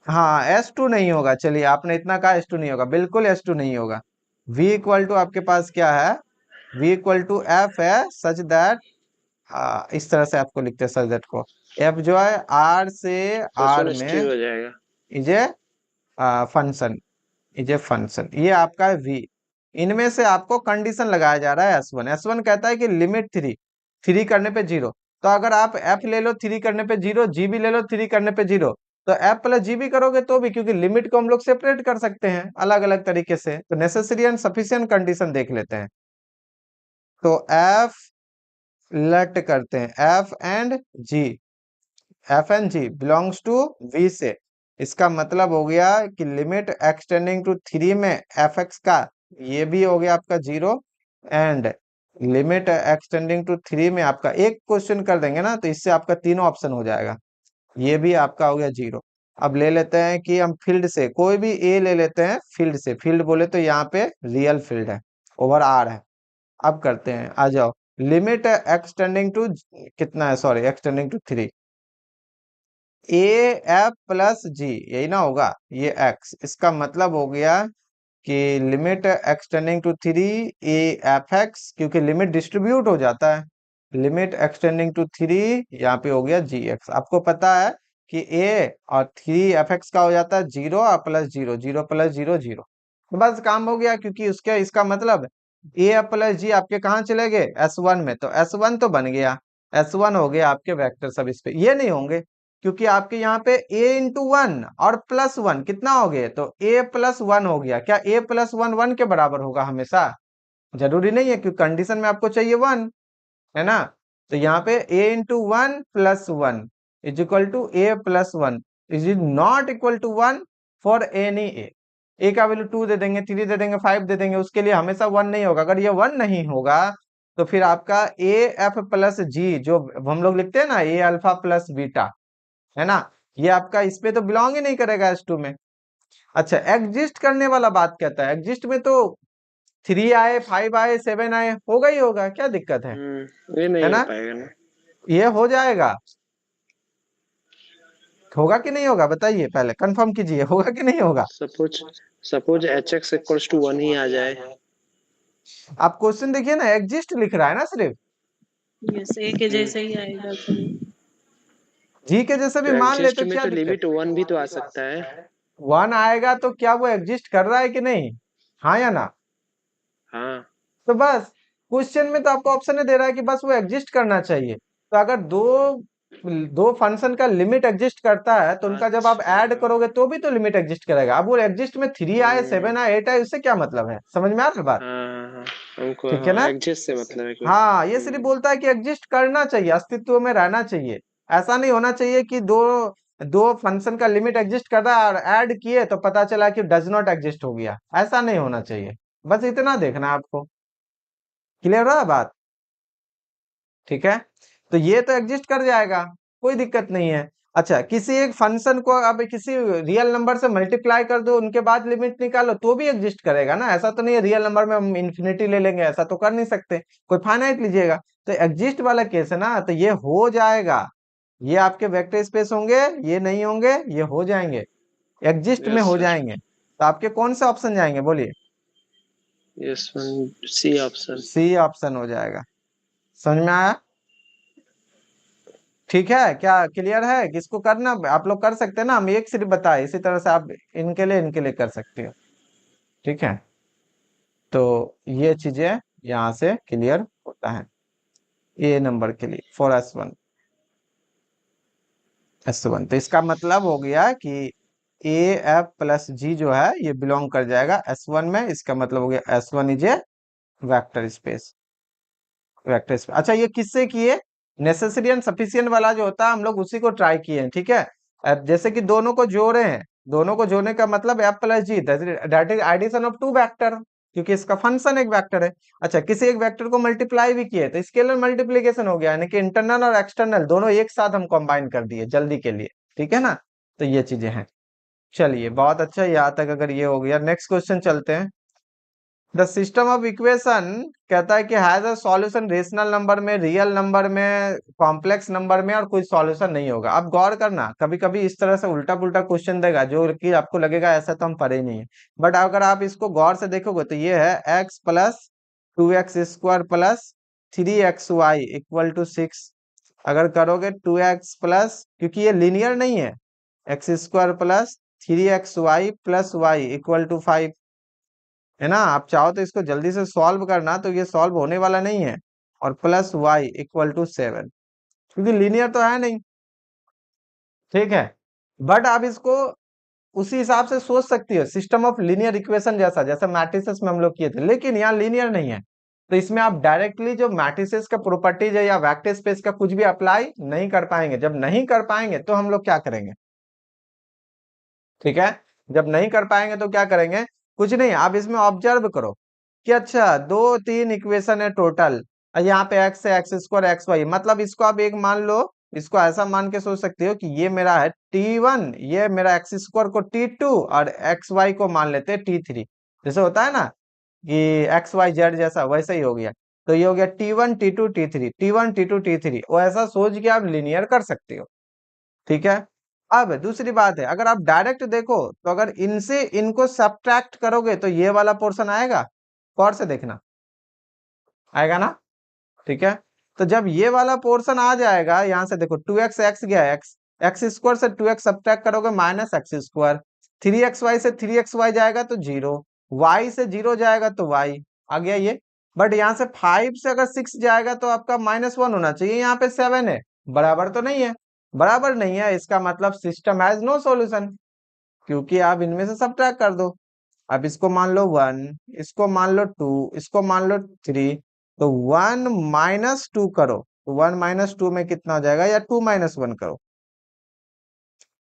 हाँ S2 नहीं होगा, चलिए आपने इतना कहा S2 नहीं होगा, बिल्कुल S2 नहीं होगा। v इक्वल टू आपके पास क्या है, v इक्वल टू एफ है सच दैट, इस तरह से आपको लिखते हैं सच दैट को। f जो है r से r S1 S2 में हो जाएगा। इज ए फंक्शन, ये आपका है v। इनमें से आपको कंडीशन लगाया जा रहा है S1 कहता है कि लिमिट 3 करने पे 0, तो अगर आप f ले लो 3 करने पे 0, g भी ले लो 3 करने पे 0, तो f प्लस जी भी करोगे तो भी, क्योंकि लिमिट को हम लोग सेपरेट कर सकते हैं अलग अलग तरीके से। तो नेसेसरी एंड सफिशिएंट कंडीशन देख लेते हैं। तो f लेट करते हैं F and G belongs to v से, इसका मतलब हो गया कि लिमिट एक्सटेंडिंग टू 3 में एफ एक्स का, ये भी हो गया आपका 0, एंड लिमिट एक्सटेंडिंग टू 3 में आपका एक क्वेश्चन कर देंगे ना, तो इससे आपका तीनों ऑप्शन हो जाएगा, ये भी आपका हो गया 0। अब ले लेते हैं कि हम फील्ड से कोई भी ए ले लेते हैं, फील्ड से, फील्ड बोले तो यहाँ पे रियल फील्ड है, ओवर आर है। अब करते हैं, आ जाओ, लिमिट एक्सटेंडिंग टू कितना है, sorry extending to 3, A F plus G, यही ना होगा, ये एक्स, इसका मतलब हो गया कि limit extending to 3 A F X, क्योंकि लिमिट डिस्ट्रीब्यूट हो जाता है, लिमिट एक्सटेंडिंग टू 3 यहाँ पे हो गया जी एक्स। आपको पता है कि ए और 3 एफ एक्स का हो जाता है 0 और प्लस 0, 0 प्लस 0 0, तो बस काम हो गया, क्योंकि उसके इसका मतलब ए एफ प्लस जी आपके कहाँ चले गए, S1 में, तो S1 तो बन गया, S1 हो गया आपके वेक्टर सब इस पे, ये नहीं होंगे क्योंकि आपके यहाँ पे a इंटू 1 और प्लस 1 कितना हो गया, तो a प्लस 1 हो गया। क्या a प्लस 1 1 के बराबर होगा हमेशा, जरूरी नहीं है, क्योंकि कंडीशन में आपको चाहिए 1, है ना। तो यहाँ पे a into 1 plus 1 is equal to a plus 1 is not equal to 1 for any a का वैल्यू 2 दे देंगे, 3 दे देंगे, 5 दे देंगे, उसके लिए हमेशा 1 नहीं होगा। अगर ये 1 नहीं होगा तो फिर आपका a f प्लस जी, जो हम लोग लिखते हैं ना a अल्फा प्लस बीटा, है ना, ये आपका इस पे तो बिलोंग ही नहीं करेगा S2 में। अच्छा, एग्जिस्ट करने वाला बात कहता है, एग्जिस्ट में तो 3 आए, 5 आए, 7 आए, होगा ही होगा, क्या दिक्कत है ये नहीं है हो ना, पाएगा ना? ये हो जाएगा, होगा कि नहीं होगा, बताइए पहले कंफर्म कीजिए, होगा कि नहीं होगा। सपोज hx इक्वल्स टू 1 ही आ जाए। आप क्वेश्चन देखिए ना, एग्जिस्ट लिख रहा है ना सिर्फ, यस ए के जैसे ही आएगा सर। जी के जैसे भी तो मान ले एग्जिस्ट तो में क्या तो दिक्कत, लिमिट 1 भी तो आ सकता है। 1 आएगा तो क्या वो एग्जिस्ट कर रहा है कि नहीं, हाँ या ना। हाँ, तो बस क्वेश्चन में तो आपको ऑप्शन दे रहा है कि बस वो एग्जिस्ट करना चाहिए, तो अगर दो फंक्शन का लिमिट एग्जिस्ट करता है तो उनका जब आप ऐड करोगे तो भी तो लिमिट एग्जिस्ट करेगा। अब वो एग्जिस्ट में 3 आए, 7 आए, 8 आए, उससे क्या मतलब है, समझ में आ रहा है बात, हाँ, हमको ठीक है ना। एग्जिस्ट से मतलब है कोई। हाँ, ये सिर्फ बोलता है कि एग्जिस्ट करना चाहिए, अस्तित्व में रहना चाहिए, ऐसा नहीं होना चाहिए कि दो दो फंक्शन का लिमिट एग्जिस्ट कर रहा है और ऐड किए तो पता चला कि डज नॉट एग्जिस्ट हो गया, ऐसा नहीं होना चाहिए, बस इतना देखना है आपको, क्लियर रहा बात, ठीक है। तो ये तो एग्जिस्ट कर जाएगा, कोई दिक्कत नहीं है। अच्छा, किसी एक फंक्शन को अब किसी रियल नंबर से मल्टीप्लाई कर दो, उनके बाद लिमिट निकालो तो भी एग्जिस्ट करेगा ना, ऐसा तो नहीं है रियल नंबर में हम इन्फिनिटी ले लेंगे, ऐसा तो कर नहीं सकते, कोई फाइनाइट लीजिएगा। तो एग्जिस्ट वाला केस है ना, तो ये हो जाएगा, ये आपके वेक्टर स्पेस होंगे, ये नहीं होंगे, ये हो जाएंगे, एग्जिस्ट में यस हो सर, जाएंगे। तो आपके कौन से ऑप्शन जाएंगे बोलिए, yes C option. C option हो जाएगा, समझ में आया, ठीक है, क्या क्लियर है, किसको करना आप लोग कर सकते हैं ना, हम एक सिर्फ बताए, इसी तरह से आप इनके लिए कर सकते हो, ठीक है। तो ये चीजें यहाँ से क्लियर होता है, ए नंबर के लिए फॉर S1 तो इसका मतलब हो गया कि ए एफ प्लस जी जो है ये बिलोंग कर जाएगा S1 में, इसका मतलब हो गया S1 is a vector space, अच्छा ये किससे किए, नेसेसरी एंड सफिशिएंट वाला जो होता है हम लोग उसी को ट्राई किए हैं, ठीक है। अब जैसे कि दोनों को जोड़े हैं, दोनों को जोड़ने का मतलब F plus G, that is addition of 2 vector, क्योंकि इसका फंक्शन एक वेक्टर है। अच्छा, किसी एक वेक्टर को मल्टीप्लाई भी किए तो स्केलर मल्टीप्लीकेशन हो गया, यानी कि इंटरनल और एक्सटर्नल दोनों एक साथ हम कंबाइन कर दिए जल्दी के लिए, ठीक है ना। तो ये चीजें हैं, चलिए बहुत अच्छा, यहाँ तक अगर ये हो गया, नेक्स्ट क्वेश्चन चलते हैं। द सिस्टम ऑफ इक्वेशन कहता है कि has a solution rational number में, रियल नंबर में, कॉम्प्लेक्स नंबर में, और कोई सॉल्यूशन नहीं होगा। अब गौर करना, कभी कभी इस तरह से उल्टा पुल्टा क्वेश्चन देगा जो कि आपको लगेगा ऐसा तो हम पढ़े नहीं है, बट अगर आप इसको गौर से देखोगे तो ये है x plus 2x² plus 3xy equal to 6। अगर करोगे 2x प्लस, क्योंकि ये लीनियर नहीं है, x² plus 3xy plus y equal to 5, है ना। आप चाहो तो इसको जल्दी से सॉल्व करना, तो ये सॉल्व होने वाला नहीं है, और प्लस y इक्वल टू 7, क्योंकि लीनियर तो है नहीं, ठीक है। बट आप इसको उसी हिसाब से सोच सकती हो, सिस्टम ऑफ लीनियर इक्वेशन जैसा, जैसे मैट्रिसेस में हम लोग किए थे, लेकिन यहाँ लीनियर नहीं है, तो इसमें आप डायरेक्टली जो मैट्रिसेस का प्रॉपर्टीज है या वेक्टर स्पेस का कुछ भी अप्लाई नहीं कर पाएंगे। जब नहीं कर पाएंगे तो हम लोग क्या करेंगे, ठीक है। जब नहीं कर पाएंगे तो क्या करेंगे, कुछ नहीं, आप इसमें ऑब्जर्व करो कि अच्छा 2-3 इक्वेशन है टोटल, यहाँ पे x है, x² xy, मतलब इसको आप एक मान लो, इसको ऐसा मान के सोच सकते हो कि ये मेरा है t1, ये मेरा x² को t2 और xy को मान लेते हैं t3, जैसे होता है ना कि xyz जैसा, वैसा ही हो गया। तो ये हो गया t1 t2 t3, t1 t2 t3, वो ऐसा सोच के आप लिनियर कर सकते हो, ठीक है। अब दूसरी बात है, अगर आप डायरेक्ट देखो तो अगर इनसे इनको सब्ट्रैक्ट करोगे तो ये वाला पोर्शन आएगा, गौर से देखना, आएगा ना, ठीक है। तो जब ये वाला पोर्शन आ जाएगा, यहां से देखो 2x x गया, x² से 2x सब्ट्रैक्ट करोगे -x², 3xy से 3xy जाएगा तो 0, y से 0 जाएगा तो y आ गया ये। बट यहाँ से 5 से अगर 6 जाएगा तो आपका -1 होना चाहिए, यहाँ पे 7 है, बराबर तो नहीं है, बराबर नहीं है, इसका मतलब सिस्टम हैज नो सॉल्यूशन, क्योंकि आप इनमें से सब्ट्रैक्ट कर दो। अब इसको मान लो 1, इसको मान लो 2, इसको मान लो 3, तो 1 माइनस 2 करो, तो 1 माइनस 2 में कितना हो जाएगा, या 2 माइनस 1 करो,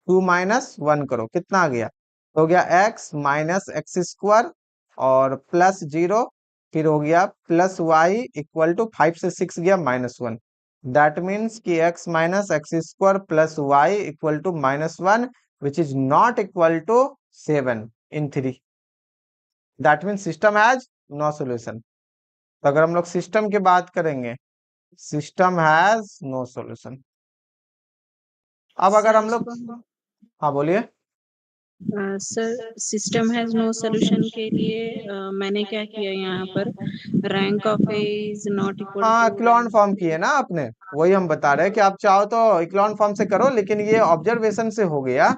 2 माइनस 1 करो, कितना आ गया, हो गया x माइनस x² और प्लस 0, फिर हो गया प्लस y इक्वल टू 5 से 6 गया -1। दैट मीन्स कि x minus x² plus y equal to -1 which is not equal to 7 in 3। That means system has no solution. तो अगर हम लोग सिस्टम की बात करेंगे, सिस्टम हैज नो सॉल्यूशन। अब अगर हम लोग, हाँ बोलिए। Sir system has no solution के लिए मैंने क्या किया यहाँ पर, rank of A is not equal हाँ, टू, इक्लॉन फॉर्म किए ना आपने, वही हम बता रहे हैं कि आप चाहो तो इक्लॉन फॉर्म से करो, लेकिन ये ऑब्जर्वेशन से हो गया,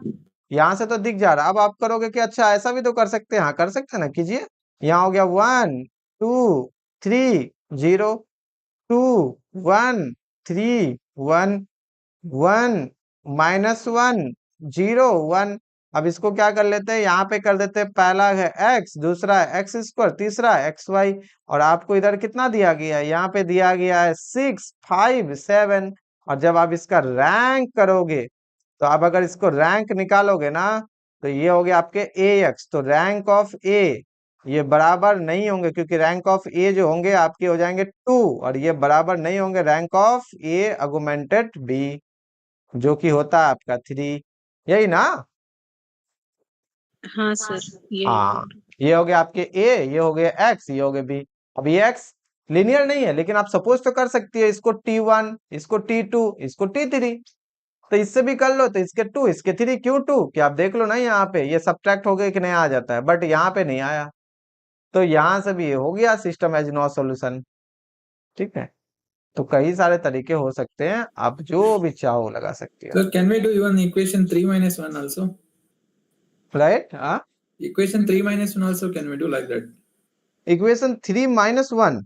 यहाँ से तो दिख जा रहा। अब आप करोगे कि अच्छा ऐसा भी तो कर सकते हैं, हाँ कर सकते हैं ना, कीजिए। यहाँ हो गया 1 2 3 0 2 1 3 1 1 -1 0 1। अब इसको क्या कर लेते हैं, यहाँ पे कर देते हैं, पहला है x, दूसरा है x², तीसरा xy, और आपको इधर कितना दिया गया है, यहाँ पे दिया गया है 6 5 7। और जब आप इसका रैंक करोगे, तो आप अगर इसको रैंक निकालोगे ना, तो ये हो गया आपके ax, तो रैंक ऑफ a ये बराबर नहीं होंगे, क्योंकि रैंक ऑफ ए जो होंगे आपके हो जाएंगे 2, और ये बराबर नहीं होंगे रैंक ऑफ ए अगुमेंटेड बी, जो कि होता है आपका 3, यही ना। हाँ सर यही हाँ, बोल ये हो गया आपके ए, ये हो गया एक्स, ये हो गया बी। अब ये एक्स लिनियर नहीं है, लेकिन आप सपोज तो कर सकती है, इसको t1, इसको t2, इसको t3, तो इससे भी कर लो, तो इसके 2 इसके 3, क्यों 2, कि आप देख लो ना यहाँ पे ये सब्ट्रैक्ट हो गए कि नहीं आ जाता है, बट यहाँ पे नहीं आया, तो यहाँ से भी ये हो गया सिस्टम हैज नो सॉल्यूशन, ठीक है। तो कई सारे तरीके हो सकते हैं, आप जो भी चाहो लगा सकते हो। So can we do even equation 3 minus 1 also? Right, हाँ, Equation 3 minus 1 also can we do like that? Equation 3 -1,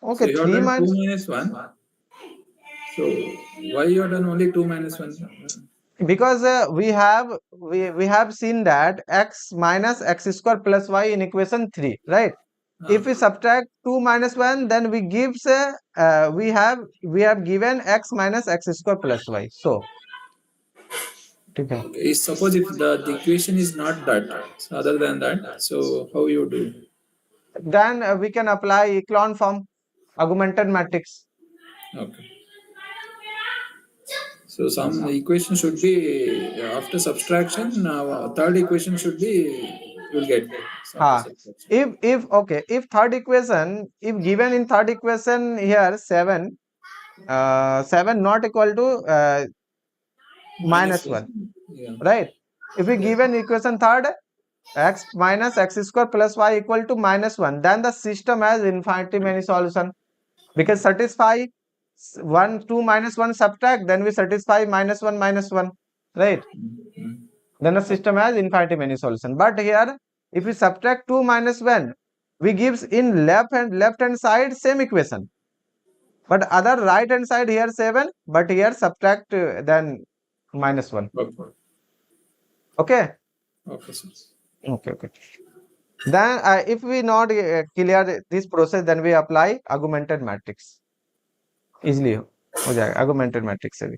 So okay, you have 3 done 2 minus, minus 1. So why you have done only 2 minus 1? because we have seen that x minus x² plus y in equation 3, right? If we subtract 2 minus 1, then we gives we have given x minus x² plus y, so ठीक है। Okay, suppose if the equation is not that, so other than that, so how you do? Then we can apply echelon form, augmented matrix. Okay. So some equation should be after subtraction. Third equation should be you'll get. हाँ, if okay, if third equation, if given in third equation here 7 not equal to minus 1, Yeah. right? If we given equation third x minus x square plus y equal to minus 1, then the system has infinitely many solution, because satisfy 1 2 minus 1 subtract, then we satisfy minus 1, right? Then the system has infinitely many solution. But here if we subtract 2 minus 1, we gives in left hand side same equation, but other right hand side here 7, but here subtract then minus 1. Okay. Okay, Okay, sir. okay. Then if we not clear this process, then we apply augmented matrix, easily हो जाएगा augmented matrix से भी।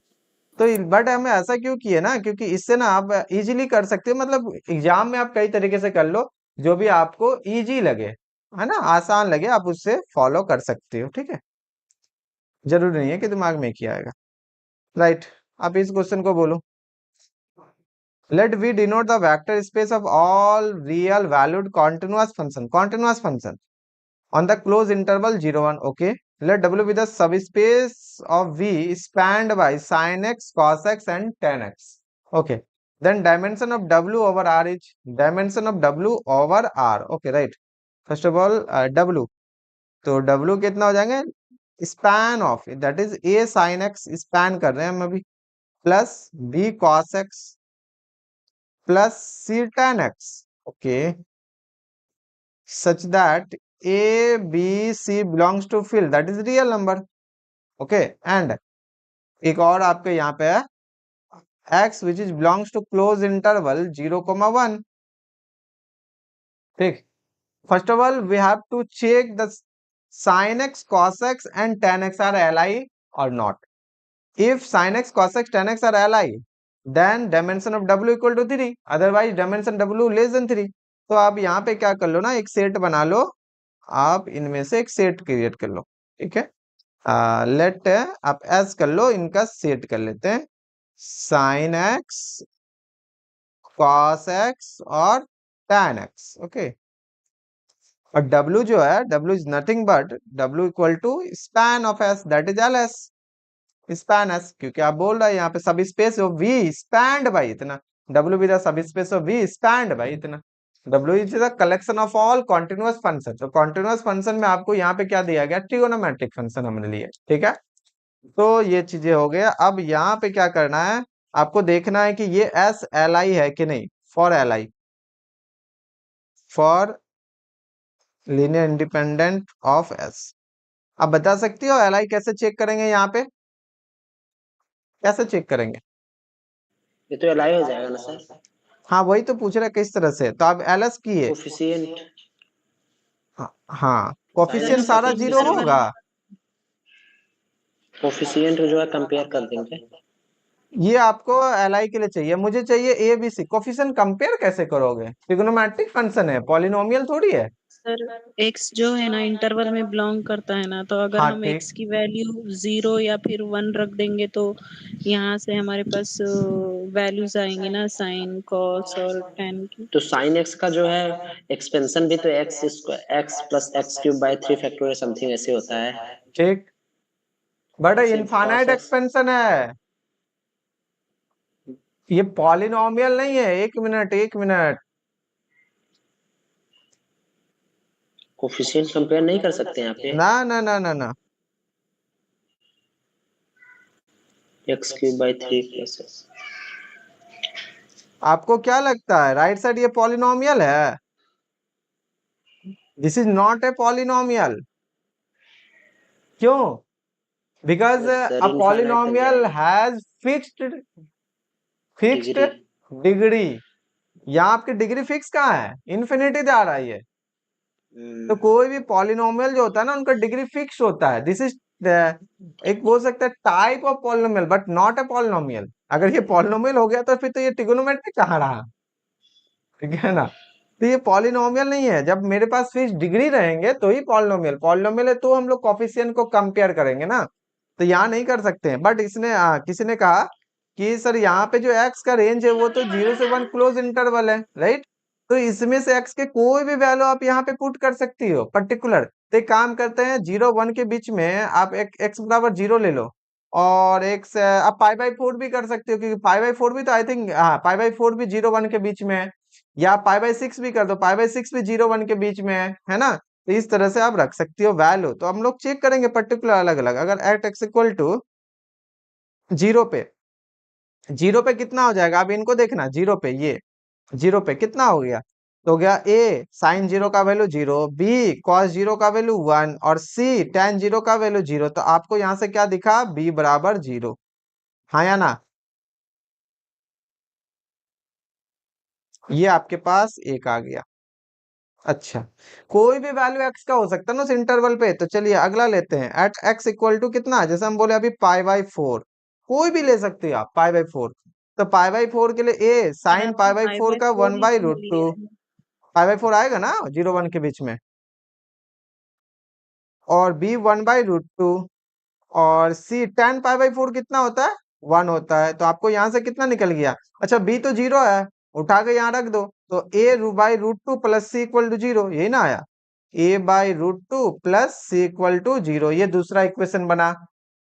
तो बट हमें ऐसा क्यों किए ना, क्योंकि इससे ना आप इजीली कर सकते हो, मतलब एग्जाम में आप कई तरीके से कर लो, जो भी आपको इजी लगे, है ना, आसान लगे, आप उससे फॉलो कर सकते हो, ठीक है, जरूरी नहीं है कि दिमाग में ही आएगा, राइट। आप इस क्वेश्चन को बोलो, let V denote the vector space of all real valued continuous function on the closed interval 0 1. Okay, let W be the subspace of V spanned by sin x, cos x and tan x. Okay, then dimension of W over R is dimension of W over R. Okay, right. First of all W, तो W कितना हो जाएंगे, span of, that is A sin x span कर रहे हैं हम अभी, plus B cos x plus C tan x, okay, such that A, B, C belongs to field, that is real number, okay, and एक और आपके यहाँ पे है x which is belongs to close interval 0,1, ठीक। First of all we have to check the sin x, cos x and tan x are li or not. If sin x, cos x, tan x are li, then dimension of W equal to 3, otherwise dimension W less than 3. तो आप यहाँ पे क्या कर लो ना, एक सेट बना लो, आप इनमें से एक सेट क्रिएट कर लो, ठीक है। लेट आप एस कर लो, इनका सेट कर लेते हैं, साइन एक्स, कॉस एक्स और टैन एक्स, ओके। और W जो है, W is nothing but W equal to span of S, that is L S, span S, क्योंकि आप बोल रहे हैं यहाँ पे subspace of V spanned by इतना, W भी subspace of V spanned by इतना, W is the collection of all continuous function. तो कॉन्टिन्यूअस फंक्शन में आपको यहाँ पे क्या दिया गया, ट्रिगोनोमेट्रिक फंक्शन हमने लिए, ठीक है। तो ये चीजें हो गया। अब यहाँ पे क्या करना है, आपको देखना है कि ये एस एल आई है कि नहीं, for L I, for linear independent of S. आप बता सकती हो एल आई कैसे चेक करेंगे, यहाँ पे कैसे चेक करेंगे, ये तो एलआई हो जाएगा ना सर। हाँ वही तो पूछ रहे किस तरह से, तो आप एल एस की है, कोफिशिएंट, हाँ कोफिशिएंट सारा जीरो होगा, कोफिशिएंट जो है कंपेयर कर देंगे। ये आपको एल आई के लिए चाहिए, मुझे चाहिए A B C. Coefficient compare कैसे करोगे, ट्रिगोनोमेट्रिक फंक्शन है, पॉलिनोमियल थोड़ी है। सर x जो है ना इंटरवल में बिलोंग करता है ना, तो अगर हाँ, हम ठीक। x की वैल्यू 0 या फिर 1 रख देंगे तो यहाँ से हमारे पास वैल्यूज आएंगी ना, साइन, कॉस और tan की। तो साइन एक्स का जो है एक्सपेंशन भी तो x square x plus x cube by 3 factorial something ऐसे होता है, ठीक, बट ऐसे इनफाइनाइट process- एक्सपेंशन है, ये पॉलिनोमियल नहीं है। एक मिनट, कोफिशिएंट कंपेयर नहीं कर सकते यहाँ पे। ना, X cube by 3 plus X, आपको क्या लगता है राइट साइड ये पॉलिनोमियल है? This is not a polynomial. क्यों? Because Yes, sir, a infinite polynomial लग हैज फिक्स्ड डिग्री। यहाँ आपकी डिग्री फिक्स कहाँ है, इन्फिनिटी जा रहा है ये। तो कोई भी पॉलिनोमियल जो होता है ना, उनका डिग्री फिक्स होता है। दिस इज एक बोल सकता है type of polynomial but not a polynomial. अगर ये पॉलिनोमियल हो गया तो फिर तो ये ट्रिगोनोमेट्रिक कहाँ रहा, ठीक है ना। तो ये पॉलिनोमियल नहीं है। जब मेरे पास फिक्स डिग्री रहेंगे तो ही पॉलिनोमियल है, तो हम लोग कोफिशिएंट को कंपेयर करेंगे ना, तो यहाँ नहीं कर सकते हैं। बट इसने किसी ने कहा कि सर यहाँ पे जो एक्स का रेंज है वो तो 0 से 1 क्लोज इंटरवल है, राइट? तो इसमें से एक्स के कोई भी वैल्यू आप यहाँ पे पुट कर सकती हो पर्टिकुलर। तो एक काम करते हैं, 0 1 के बीच में आप एक एक्स बराबर 0 ले लो, और एक्स आप पाई बाई 4 भी कर सकते हो, क्योंकि पाई बाई 4 भी तो आई थिंक, हाँ पाई बाई 4 भी 0 1 के बीच में है, या पाई बाई 6 भी कर दो, पाई बाई 6 भी 0 1 के बीच में है ना? तो इस तरह से आप रख सकती हो वैल्यू। तो हम लोग चेक करेंगे पर्टिकुलर अलग अलग। अगर एट एक्स इक्वल टू 0 पे, 0 पे कितना हो जाएगा, अब इनको देखना, 0 पे ये 0 पे कितना हो गया, तो हो गया ए साइन 0 का वैल्यू 0, बी कॉस 0 का वैल्यू 1, और सी tan 0 का वैल्यू 0। तो आपको यहाँ से क्या दिखा, बी बराबर 0, हाँ या ना? ये आपके पास एक आ गया। अच्छा, कोई भी वैल्यू एक्स का हो सकता है ना उस इंटरवल पे। तो चलिए अगला लेते हैं, एट एक्स इक्वल टू कितना, जैसे हम बोले अभी पाई बाई 4, कोई भी ले सकते हो आप पाई बाई 4। तो पाई बाई 4 के लिए ए सर साइन पाई आपने बाई पाई 4 बाय का 4 1 ही बाई क्यों रूट लिया टू, है? पाई बाई 4 आएगा ना 0 1 के बीच में, और बी 1 बाई रूट टू, और सी tan पाई बाई 4 कितना होता है, 1 होता है। तो आपको यहाँ से कितना निकल गया, अच्छा बी तो 0 है, उठा के यहाँ रख दो, तो A by root two plus C equal to 0, यही ना आया, A by root two plus C equal to 0, ये दूसरा इक्वेशन बना।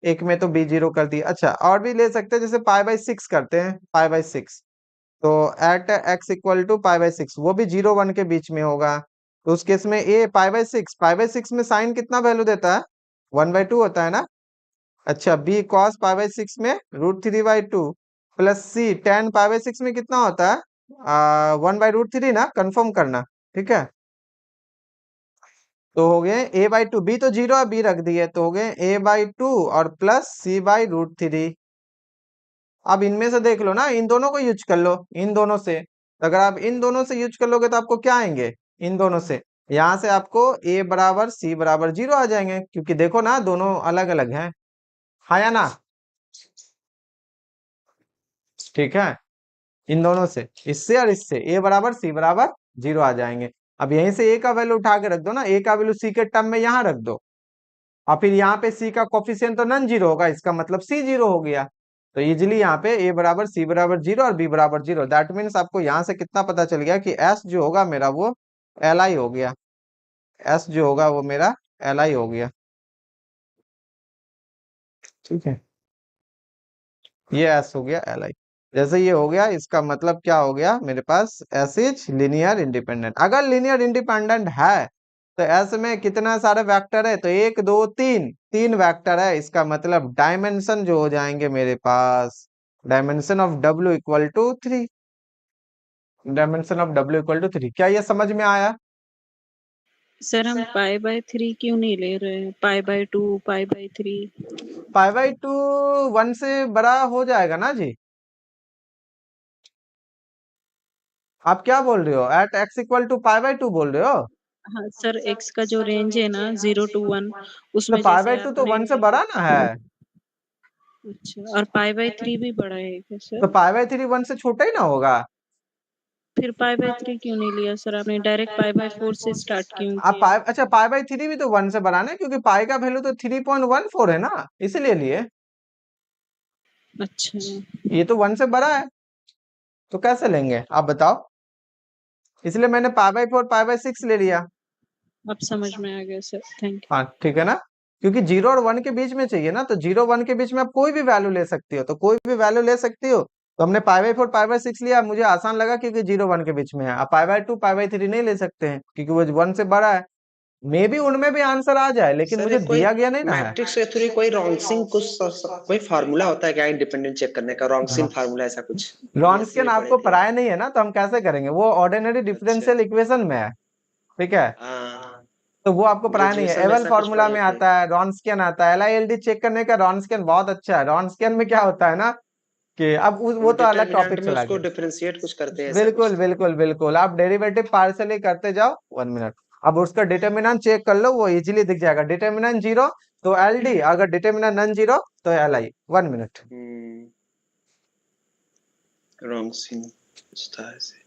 एक में तो बी 0 कर दिया। अच्छा, और भी ले सकते हैं, जैसे पाई बाई 6 करते हैं, पाई बाई 6, तो at X equal to pi by 6, वो भी 0 1 के बीच में होगा। तो उस केस में ए पाई बाई 6 में साइन कितना वैल्यू देता है, 1 बाई 2 होता है ना। अच्छा, बी कॉस पाई बाई 6 में root 3 by 2, plus C tan pi by 6 में कितना होता है, 1 बाई रूट 3 ना, कंफर्म करना, ठीक है। तो हो गए ए बाई 2, बी तो 0 है, बी रख दिए, तो हो गए ए बाई 2 और प्लस सी बाई रूट 3। अब इनमें से देख लो ना, इन दोनों को यूज कर लो, इन दोनों से। तो अगर आप इन दोनों से यूज कर लोगे तो आपको क्या आएंगे, इन दोनों से, यहाँ से आपको ए बराबर सी बराबर 0 आ जाएंगे, क्योंकि देखो ना दोनों अलग अलग हैं, हाँ या ना? ठीक है, इन दोनों से, इससे और इससे ए बराबर सी बराबर 0 आ जाएंगे। अब यहीं से ए का वैल्यू उठा के रख दो ना, ए का वैल्यू सी के टर्म में यहाँ रख दो, और फिर यहाँ पे सी का कोफिशिएंट तो नॉन जीरो होगा, इसका मतलब सी 0 हो गया। तो इजिली यहाँ पे ए बराबर सी बराबर 0 और बी बराबर 0, दैट मीन्स आपको यहाँ से कितना पता चल गया कि एस जो होगा मेरा वो एल आई हो गया, एस जो होगा वो मेरा एल आई हो गया, ठीक है, ये एस हो गया एल आई। जैसे ये हो गया, इसका मतलब क्या हो गया, मेरे पास एस इज लीनियर इंडिपेंडेंट। अगर लीनियर इंडिपेंडेंट है तो एस में कितना सारे वेक्टर है, तो 1 2 3 3 वेक्टर है, इसका मतलब डायमेंशन जो हो जाएंगे मेरे पास, dimension of W equal to 3, dimension of W equal to 3। क्या ये समझ में आया? सर हम पाई बाय 3 क्यों नहीं ले रहे हैं, pi by 2, pi by 3? Pi by 2 1 से बड़ा हो जाएगा ना जी। आप क्या बोल रहे हो, at X equal to pi by 2 बोल रहे हो? हाँ सर, एक्स का जो रेंज है ना 0 to 1, तो उसमें पाई जैसे बाई 2 तो आपने, 1 से बड़ा ना है। अच्छा, और पाई बाय 3 भी बड़ा है क्या तो सर? पाई बाई 3 1 से छोटा ही ना होगा। फिर पाई बाय 3 क्यों नहीं लिया सर आपने, डायरेक्ट पाई बाय 4 से स्टार्ट क्यों आप किया? पाई, अच्छा पाई बाई 3 भी तो 1 से बड़ा ना, क्योंकि पाई का वैल्यू तो 3.14 है ना, इसलिए लिए। अच्छा, ये तो 1 से बड़ा है, तो कैसे लेंगे आप बताओ, इसलिए मैंने पाई बाई 4 पाई बाई 6 ले लिया। अब समझ में आ गया सर, थैंक यू। हाँ ठीक है ना, क्योंकि 0 और 1 के बीच में चाहिए ना, तो 0 1 के बीच में आप कोई भी वैल्यू ले सकती हो, तो कोई भी वैल्यू ले सकती हो। तो हमने पाई बाई 4 पाई बाई 6 लिया, मुझे आसान लगा क्योंकि 0 1 के बीच में है। आप पाई बाई 2 पाई बाई 3 नहीं ले सकते हैं, क्योंकि वो 1 से बड़ा है। मे बी उनमें भी आंसर आ जाए, लेकिन सर मुझे कोई दिया गया नहीं ना है। मैट्रिक्स के थ्रू कोई रॉन्सिंग कोई फार्मूला होता है क्या इंडिपेंडेंट चेक करने का, रॉन्सिंग फार्मूला ऐसा कुछ? बीएससी रॉन्स्कियन में पढ़े आपको थे। पढ़ाया नहीं है ना, तो हम कैसे करेंगे, वो ऑर्डिनरी अच्छा, डिफरेंशियल इक्वेशन में है, ठीक है। हाँ, तो वो आपको पढ़ाया नहीं है, ग्रेजुएशन में एवल ऐसा कुछ फॉर्मूला पढ़े में थे। आता है, रॉन्स्कियन आता है, एलआईएलडी चेक करने का रॉन्स्कियन बहुत अच्छा है। रॉन्स्कियन में क्या होता है ना कि अब वो वो तो अलग डिटर्मिनेंट टॉपिक में चला उसको गया। डिफरेंशिएट कुछ करते हैं ऐसा कुछ बिल्कुल था। बिल्कुल बिल्कुल, आप डेरिवेटिव पार्शियली करते जाओ, 1 मिनट। अब उसका डिटर्मिनेंट चेक कर लो, वो इजीली दिख जाएगा, डिटर्मिनेंट 0 तो एल डी, अगर डिटर्मिनेंट नॉन 0 तो एल आई। 1 मिनट, रॉन्सिंग कुछ था ऐसे।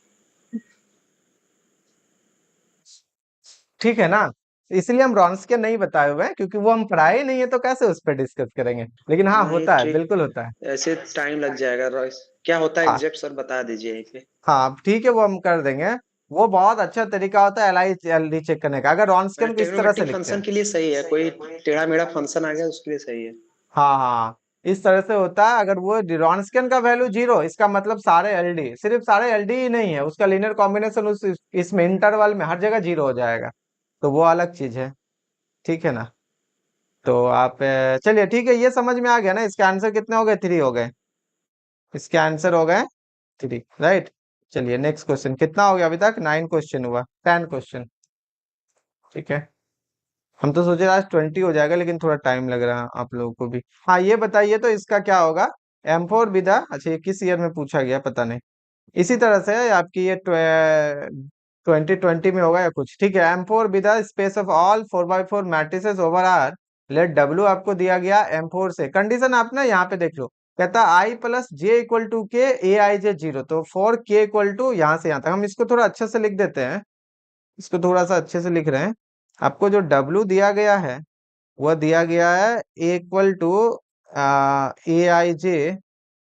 ठीक है ना। इसलिए हम रॉन्स्कियन नहीं बताए हुए हैं, क्योंकि वो हम पढ़ाए ही नहीं है, तो कैसे उस पर डिस्कस करेंगे। लेकिन हाँ, नहीं होता है, ठीक, बिल्कुल होता है। ऐसे टाइम लग जाएगा रॉयस। क्या होता है हाँ एग्जैक्ट सर बता दीजिए यहीं पे। हाँ ठीक है, वो हम कर देंगे। वो बहुत अच्छा तरीका होता है LI LD चेक करने का, अगर रॉन्स्कियन को इस तरह से ट्रिग्नोमेट्रिक लिखते फंक्शन हैं। के लिए सही है, कोई टेढ़ा मेढ़ा फंक्शन आ गया उसके लिए सही है। हाँ हाँ, इस तरह से होता है। अगर वो रॉन्स्कियन का वैल्यू 0, इसका मतलब सारे LD, सिर्फ सारे LD ही नहीं है, उसका लीनियर कॉम्बिनेशन उस इसमें इंटरवल में हर जगह 0 हो जाएगा, तो वो अलग चीज है। ठीक है ना। तो आप चलिए ठीक है, ये समझ में आ गया ना। इसके आंसर कितने हो गए? 3 हो गए। इसके आंसर हो गए 3, राइट। चलिए नेक्स्ट क्वेश्चन। कितना हो गया अभी तक? 9 क्वेश्चन हुआ, 10 क्वेश्चन। ठीक है, हम तो सोचे आज 20 हो जाएगा, लेकिन थोड़ा टाइम लग रहा है आप लोगों को भी। हाँ ये बताइए तो, इसका क्या होगा? M4 विदा, अच्छा ये किस ईयर में पूछा गया पता नहीं। इसी तरह से आपकी ये 2020 में होगा या कुछ। ठीक है, M4 be the space of all 4x4 matrices over R, let W आपको दिया गया M4 से। कंडीशन आप ना यहाँ पे देख लो, कहता I plus J equal to K A I जे 0, तो फॉर के इक्वल टू यहाँ से यहाँ तक। हम इसको थोड़ा अच्छे से लिख देते हैं, इसको थोड़ा सा अच्छे से लिख रहे हैं। आपको जो W दिया गया है, वह दिया गया है इक्वल टू ए आई जे,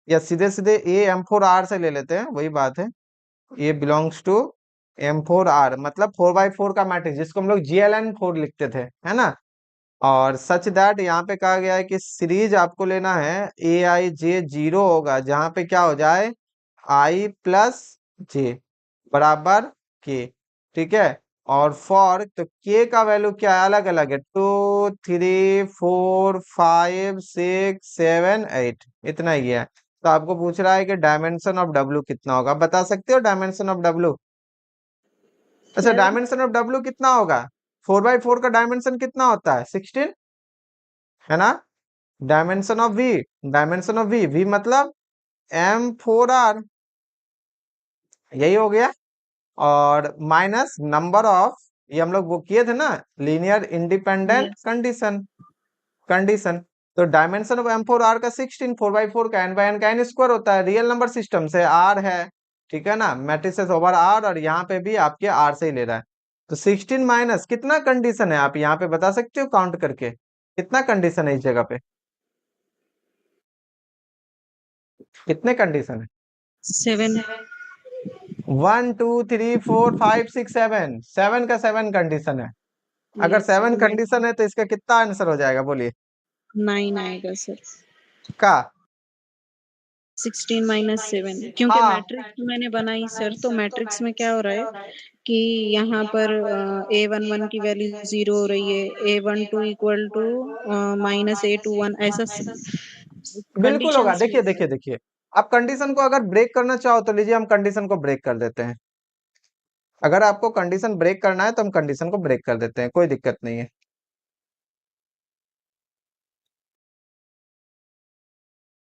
या सीधे सीधे A M4R से ले लेते हैं, वही बात है। ये बिलोंग्स टू M4R, मतलब 4x4 का मैट्रिक्स, जिसको हम लोग GLN4 लिखते थे, है ना। और सच दैट यहाँ पे कहा गया है कि सीरीज आपको लेना है AIJ 0 होगा, जहां पे क्या हो जाए I प्लस जे बराबर के। ठीक है, और फॉर तो के का वैल्यू क्या है? अलग अलग है, 2 3 4 5 6 7 8, इतना ही है। तो आपको पूछ रहा है कि डायमेंशन ऑफ W कितना होगा? बता सकते हो डायमेंशन ऑफ W? अच्छा, 7। डायमेंशन ऑफ W कितना होगा? 4x4 का डायमेंशन कितना होता है? 16, है ना। Dimension of V, dimension of V मतलब M4R, यही हो गया। और माइनस नंबर ऑफ, ये हम लोग वो किए थे ना, linear independent Yes. Condition, condition. तो डायमेंशन ऑफ M4R का 16, 4x4 का n/n का n² होता है, रियल नंबर सिस्टम से R है। ठीक है ना, मैट्रिसेस ओवर R, और यहाँ पे भी आपके R से ही ले रहा है। तो 16 माइनस कितना कंडीशन है, आप यहाँ पे बता सकते हो काउंट करके? कितना कंडीशन है इस जगह पे? कितने कंडीशन है? 7. 1 2 3 4 5 6 7, 7 का 7 कंडीशन है। अगर Yes, 7 तो कंडीशन है तो इसका कितना आंसर हो जाएगा, बोलिए? 9 आएगा सर। का 16 माइनस 7, क्योंकि हाँ मैट्रिक्स मैंने बनाई सर, तो मैट्रिक्स में क्या हो रहा है कि यहाँ पर A11 की वैल्यू 0 हो रही है, A12 इक्वल टू -A21, ऐसा बिल्कुल होगा। कंडीशंस देखिए देखिए देखिए, आप कंडीशन को अगर ब्रेक करना चाहो तो लीजिए, हम कंडीशन को ब्रेक कर देते हैं। अगर आपको कंडीशन ब्रेक करना है तो हम कंडीशन को ब्रेक कर देते हैं, कोई दिक्कत नहीं है।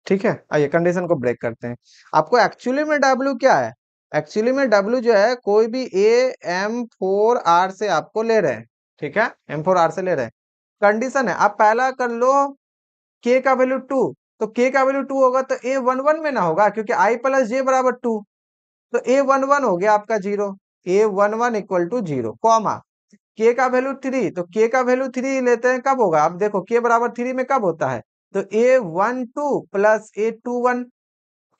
ठीक है, आइए कंडीशन को ब्रेक करते हैं। आपको एक्चुअली में W क्या है? एक्चुअली में W जो है, कोई भी AM4R से आपको ले रहे हैं। ठीक है, M4R से ले रहे हैं, कंडीशन है। आप पहला कर लो K का वैल्यू 2, तो K का वैल्यू 2 होगा तो A11 में ना होगा, क्योंकि I प्लस J बराबर 2, तो A11 हो गया आपका 0। A11 equal to 0, comma K का वैल्यू 3, तो K का वैल्यू 3 लेते हैं, कब होगा? आप देखो K बराबर 3 में कब होता है? तो A12 प्लस A21,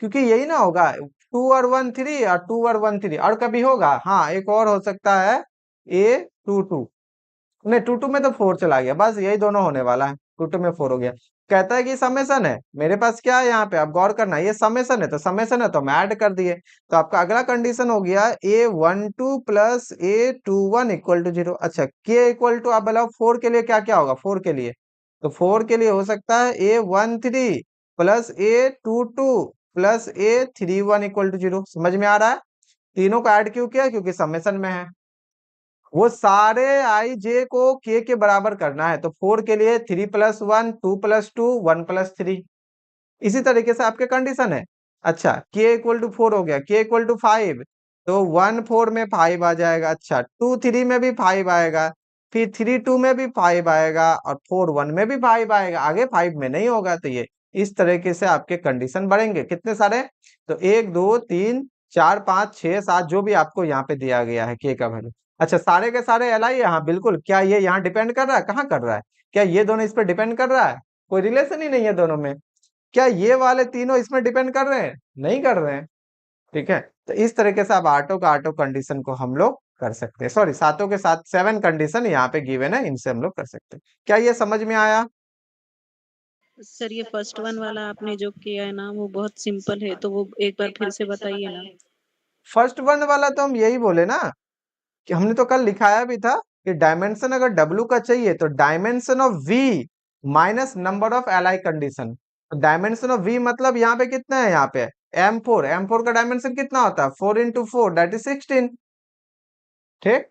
क्योंकि यही ना होगा, 2 और 1 3, और 2 और 1 3, और कभी होगा? हाँ, एक और हो सकता है A22, नहीं 22 में तो 4 चला गया, बस यही दोनों होने वाला है। 22 में 4 हो गया। कहता है कि समेशन है, मेरे पास क्या है यहाँ पे, आप गौर करना, ये समेशन है, तो समेशन है तो हम ऐड कर दिए। तो आपका अगला कंडीशन हो गया A12 plus A21 equal to 0। अच्छा, K इक्वल टू, आप बताओ 4 के लिए क्या क्या होगा? 4 के लिए, तो 4 के लिए हो सकता है A13 plus A22 plus A31 equal to 0। समझ में आ रहा है? तीनों को ऐड क्यों किया? क्योंकि समेशन में है। वो सारे आई जे को के बराबर करना है, तो 4 के लिए 3 प्लस 1, 2 प्लस 2, 1 प्लस 3। इसी तरीके से आपके कंडीशन है। अच्छा, के इक्वल टू 4 हो गया, के इक्वल टू 5, तो 1 4 में 5 आ जाएगा। अच्छा, 2 3 में भी 5 आएगा, फिर 3 2 में भी 5 आएगा, और 4 1 में भी 5 आएगा, आगे 5 में नहीं होगा। तो ये इस तरीके से आपके कंडीशन बढ़ेंगे। कितने सारे? तो 1 2 3 4 5 6 7, जो भी आपको यहाँ पे दिया गया है के का वैल्यू। अच्छा, सारे के सारे एलआई है, हाँ बिल्कुल। क्या ये यहाँ डिपेंड कर रहा है? कहाँ कर रहा है? क्या ये दोनों इस पर डिपेंड कर रहा है? कोई रिलेशन ही नहीं है दोनों में। क्या ये वाले तीनों इसमें डिपेंड कर रहे हैं? नहीं कर रहे हैं। ठीक है, तो इस तरीके से अब आटो का आटो कंडीशन को हम लोग कर सकते हैं। सॉरी, सातों के साथ 7 कंडीशन यहाँ पे गिवन है, इनसे हम लोग कर सकते हैं। क्या ये समझ में आया? सर ये फर्स्ट वन वाला आपने जो किया है ना वो बहुत सिंपल है, तो वो एक बार फिर से बताइए ना। फर्स्ट वन वाला तो हम यही बोले ना कि हमने तो कल लिखाया भी था कि डायमेंशन अगर W का चाहिए तो dimension of V minus number of ally condition. Dimension of V मतलब यहाँ पे कितना है? यहाँ पे M4 का डायमेंशन कितना होता है? 4 × 4 दैट इज 16। ठीक,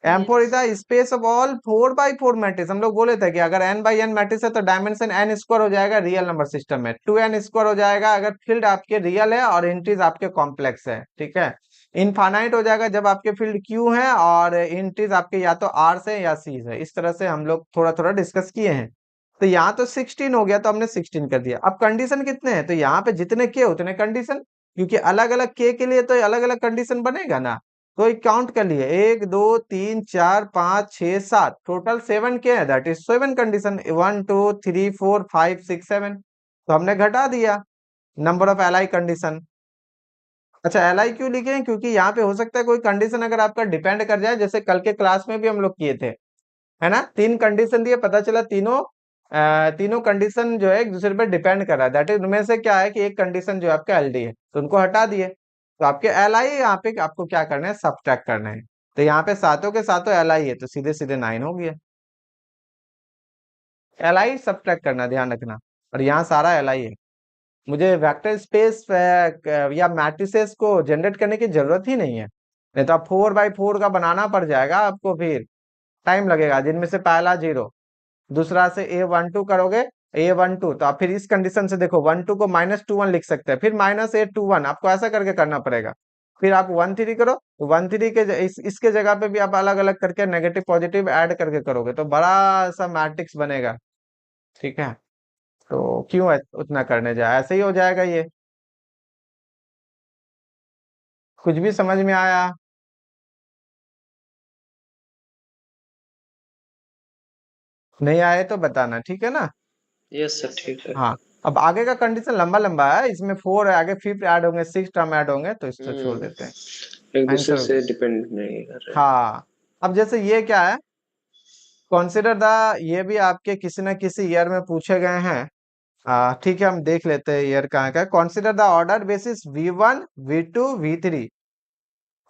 M4 is the space of all 4x4 matrix. हम लोग बोले थे कि अगर n×n मैट्रिक्स है तो डायमेंशन n² हो जाएगा रियल नंबर सिस्टम में, 2n² हो जाएगा अगर फील्ड आपके रियल है और एंट्रीज आपके कॉम्प्लेक्स है। ठीक है, इनफाइनाइट हो जाएगा जब आपके फील्ड Q है और एंट्रीज आपके या तो R से या C से। इस तरह से हम लोग थोड़ा थोड़ा डिस्कस किए हैं। तो यहाँ तो 16 हो गया तो हमने 16 कर दिया। अब कंडीशन कितने हैं? तो यहाँ पे जितने के उतने कंडीशन, क्योंकि अलग अलग के लिए तो अलग अलग कंडीशन बनेगा ना। तो एक काउंट कर लिए, 1 2 3 4 5 6 7, टोटल 7 के हैं, दैट इज 7 कंडीशन। 1 2 3 4 5 6 7, तो हमने घटा दिया नंबर ऑफ एलाई कंडीशन। अच्छा, एलाई क्यों लिखे हैं? क्योंकि यहाँ पे हो सकता है कोई कंडीशन अगर आपका डिपेंड कर जाए, जैसे कल के क्लास में भी हम लोग किए थे, है ना। 3 कंडीशन दिए, पता चला तीनों कंडीशन जो है एक दूसरे पर डिपेंड कर रहा है, दैट इज उनमें से क्या है कि एक कंडीशन जो है आपका एलडी है, तो उनको हटा दिए। तो आपके एलआई यहाँ पे आपको क्या करना है? सब्ट्रैक्ट करना है। तो यहाँ पे सातों के सातों एलआई है तो सीधे सीधे 9 हो गया। एलआई सब्ट्रैक्ट करना, ध्यान रखना। और यहाँ सारा एलआई है, मुझे वेक्टर स्पेस या मैट्रिसेस को जनरेट करने की जरूरत ही नहीं है। नहीं तो आप 4x4 का बनाना पड़ जाएगा आपको, फिर टाइम लगेगा। जिनमें से पहला 0, दूसरा से A12 करोगे, A12 तो आप फिर इस कंडीशन से देखो 12 को -21 लिख सकते हैं, फिर -A21, आपको ऐसा करके करना पड़ेगा। फिर आप 13 करो, 13 के इसके जगह पे भी आप अलग अलग करके नेगेटिव पॉजिटिव ऐड करके करोगे तो बड़ा सा मैट्रिक्स बनेगा। ठीक है, तो क्यों उतना करने जाए, ऐसे ही हो जाएगा ये। कुछ भी समझ में आया? नहीं आए तो बताना, ठीक है ना। यस सर, ठीक है। हाँ, अब आगे का कंडीशन लंबा लंबा है, इसमें 4 है, आगे 5 ऐड होंगे, 6 टर्म ऐड होंगे, तो इसको छोड़ देते हैं। एक दूसरे आंसर, से डिपेंड नहीं कर रहे। हाँ। अब जैसे ये क्या है, कंसिडर द, ये भी आपके किसी न किसी ईयर में पूछे गए हैं। ठीक है, हम देख लेते हैं ईयर कहाँ का है। Consider the order basis V1 V2 V3,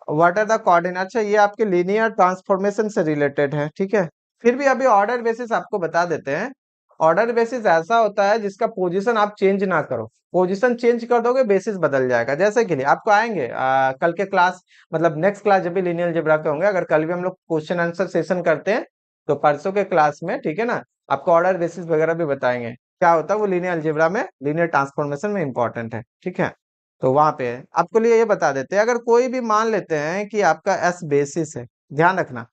what are the coordinate. अच्छा, ये आपके लीनियर ट्रांसफॉर्मेशन से रिलेटेड है। ठीक है, फिर भी अभी ऑर्डर बेसिस आपको बता देते हैं। ऑर्डर बेसिस ऐसा होता है जिसका पोजीशन आप चेंज ना करो, पोजीशन चेंज कर दोगे बेसिस बदल जाएगा। जैसे कि लिए आपको आएंगे कल के क्लास, मतलब नेक्स्ट क्लास जब भी लीनियर अलजेब्रा के होंगे, अगर कल भी हम लोग क्वेश्चन आंसर सेशन करते हैं तो परसों के क्लास में, ठीक है ना, आपको ऑर्डर बेसिस वगैरह भी बताएंगे क्या होता है। वो लीनियर अलजेब्रा में, लीनियर ट्रांसफॉर्मेशन में इंपॉर्टेंट है। ठीक है, तो वहां पे आपको लिए ये बता देते हैं, अगर कोई भी मान लेते हैं कि आपका एस बेसिस है, ध्यान रखना